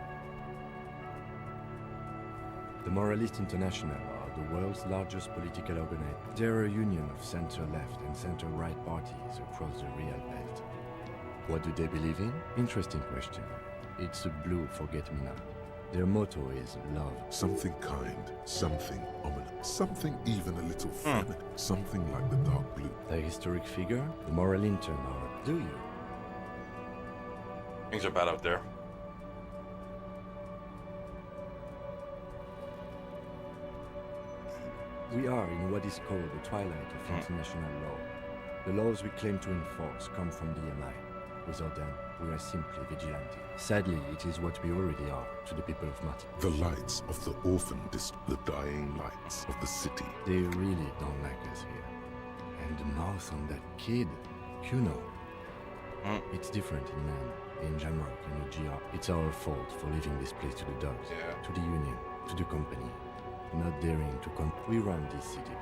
The Moralist International are the world's largest political organization. They're a union of center-left and center-right parties across the Real Belt. What do they believe in? Interesting question. It's a blue forget-me-not. Their motto is love. Something kind, something ominous, something even a little feminine, something like the dark blue. A historic figure? The Moral Intern are, do you? Things are bad out there. We are in what is called the twilight of international law. The laws we claim to enforce come from the MI. Without them, we are simply vigilante. Sadly, it is what we already are to the people of Martin. The lights of the orphan district, the dying lights of the city. They really don't like us here. And the mouth on that kid, Kuno. It's different in Land, in Jamrock, in UGR. It's our fault for leaving this place to the dogs, to the union, to the company. Not daring to we run this city.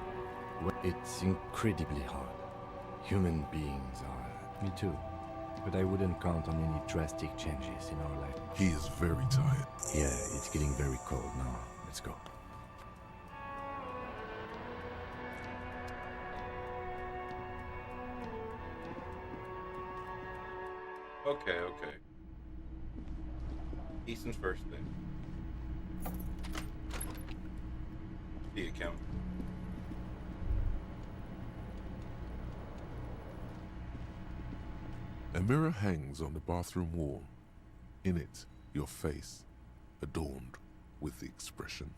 It's incredibly hard. Human beings are... Me too. But I wouldn't count on any drastic changes in our life. He is very tired. Yeah, it's getting very cold now. Let's go. Okay. Easton's first thing. The account. A mirror hangs on the bathroom wall. In it, your face, adorned with the expression.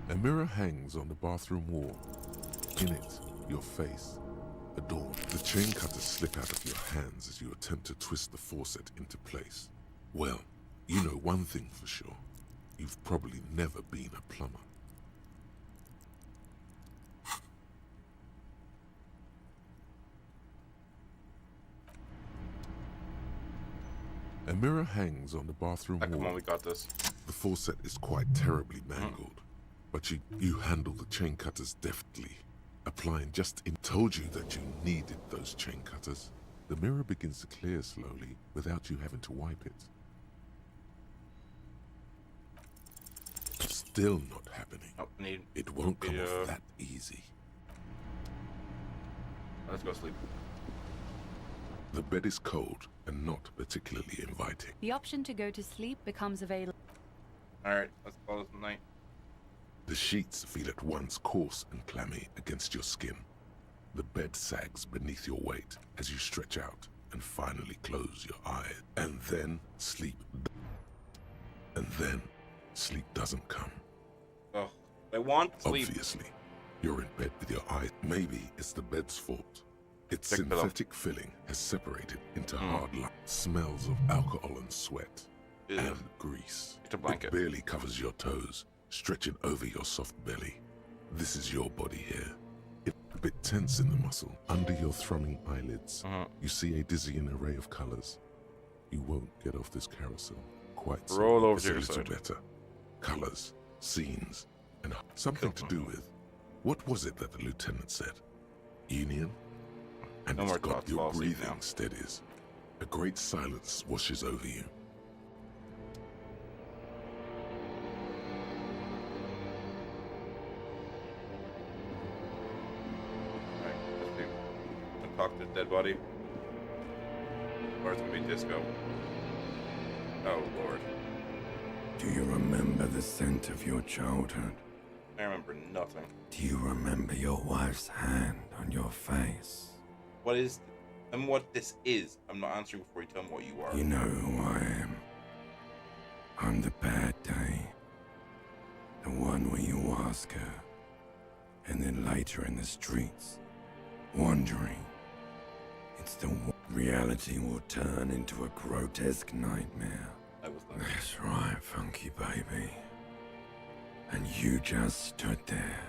A mirror hangs on the bathroom wall. In it, your face, adorned. The chain cutters slip out of your hands as you attempt to twist the faucet into place. Well, you know one thing for sure. You've probably never been a plumber. A mirror hangs on the bathroom wall. Come on, we got this. The faucet is quite terribly mangled, but you handle the chain cutters deftly, applying just in. Told you that you needed those chain cutters. The mirror begins to clear slowly without you having to wipe it. Still not happening. It won't come off that easy. Let's go sleep. The bed is cold and not particularly inviting. The option to go to sleep becomes available. Alright, let's call this a night. The sheets feel at once coarse and clammy against your skin. The bed sags beneath your weight as you stretch out and finally close your eyes. And then sleep. And then sleep doesn't come. Oh, I want sleep. Obviously, you're in bed with your eyes. Maybe it's the bed's fault. Its synthetic filling has separated into hard lines. Smells of alcohol and sweat and grease. It's a blanket. It barely covers your toes, stretching over your soft belly. This is your body here. It's a bit tense in the muscle. Under your thrumming eyelids, you see a dizzying array of colors. You won't get off this carousel quite so. Roll over it's to a your little side. better. Colors, scenes, and something to do with. What was it that the lieutenant said? Union? And No it's more got thoughts, your fall asleep breathing now. steadies. A great silence washes over you. Alright, let's see. I'm gonna talk to the dead body. Or it's gonna be disco. Oh lord. Do you remember the scent of your childhood? I remember nothing. Do you remember your wife's hand on your face? What is and what this is? I'm not answering before you tell me what you are. You know who I am. I'm the bad day. The one where you ask her, and then later in the streets, wandering. It's the reality will turn into a grotesque nightmare. That's right, funky baby. And you just stood there.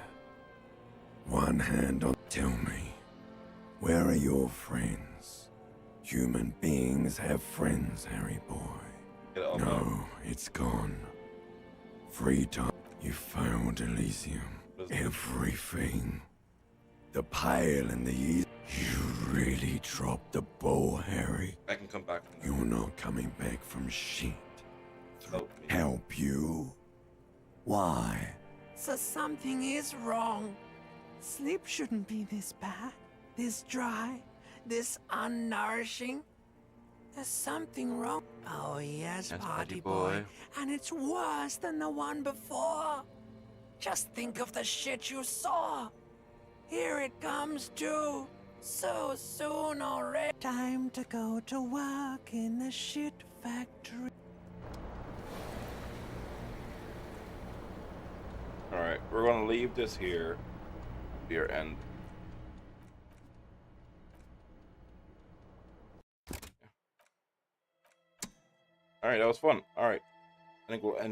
One hand on... Tell me, where are your friends? Human beings have friends, Harry boy. No, it's gone. Free time. You found Elysium. Everything. The Pale and the East. You really dropped the ball, Harry. I can come back. You're not coming back from shit. Help you? Why? So something is wrong. Sleep shouldn't be this bad, this dry, this unnourishing. There's something wrong. Oh yes, party boy. And it's worse than the one before. Just think of the shit you saw. Here it comes too. So soon already. Time to go to work in the shit factory. Alright, we're gonna leave this here. Here end. Alright, that was fun. Alright. I think we'll end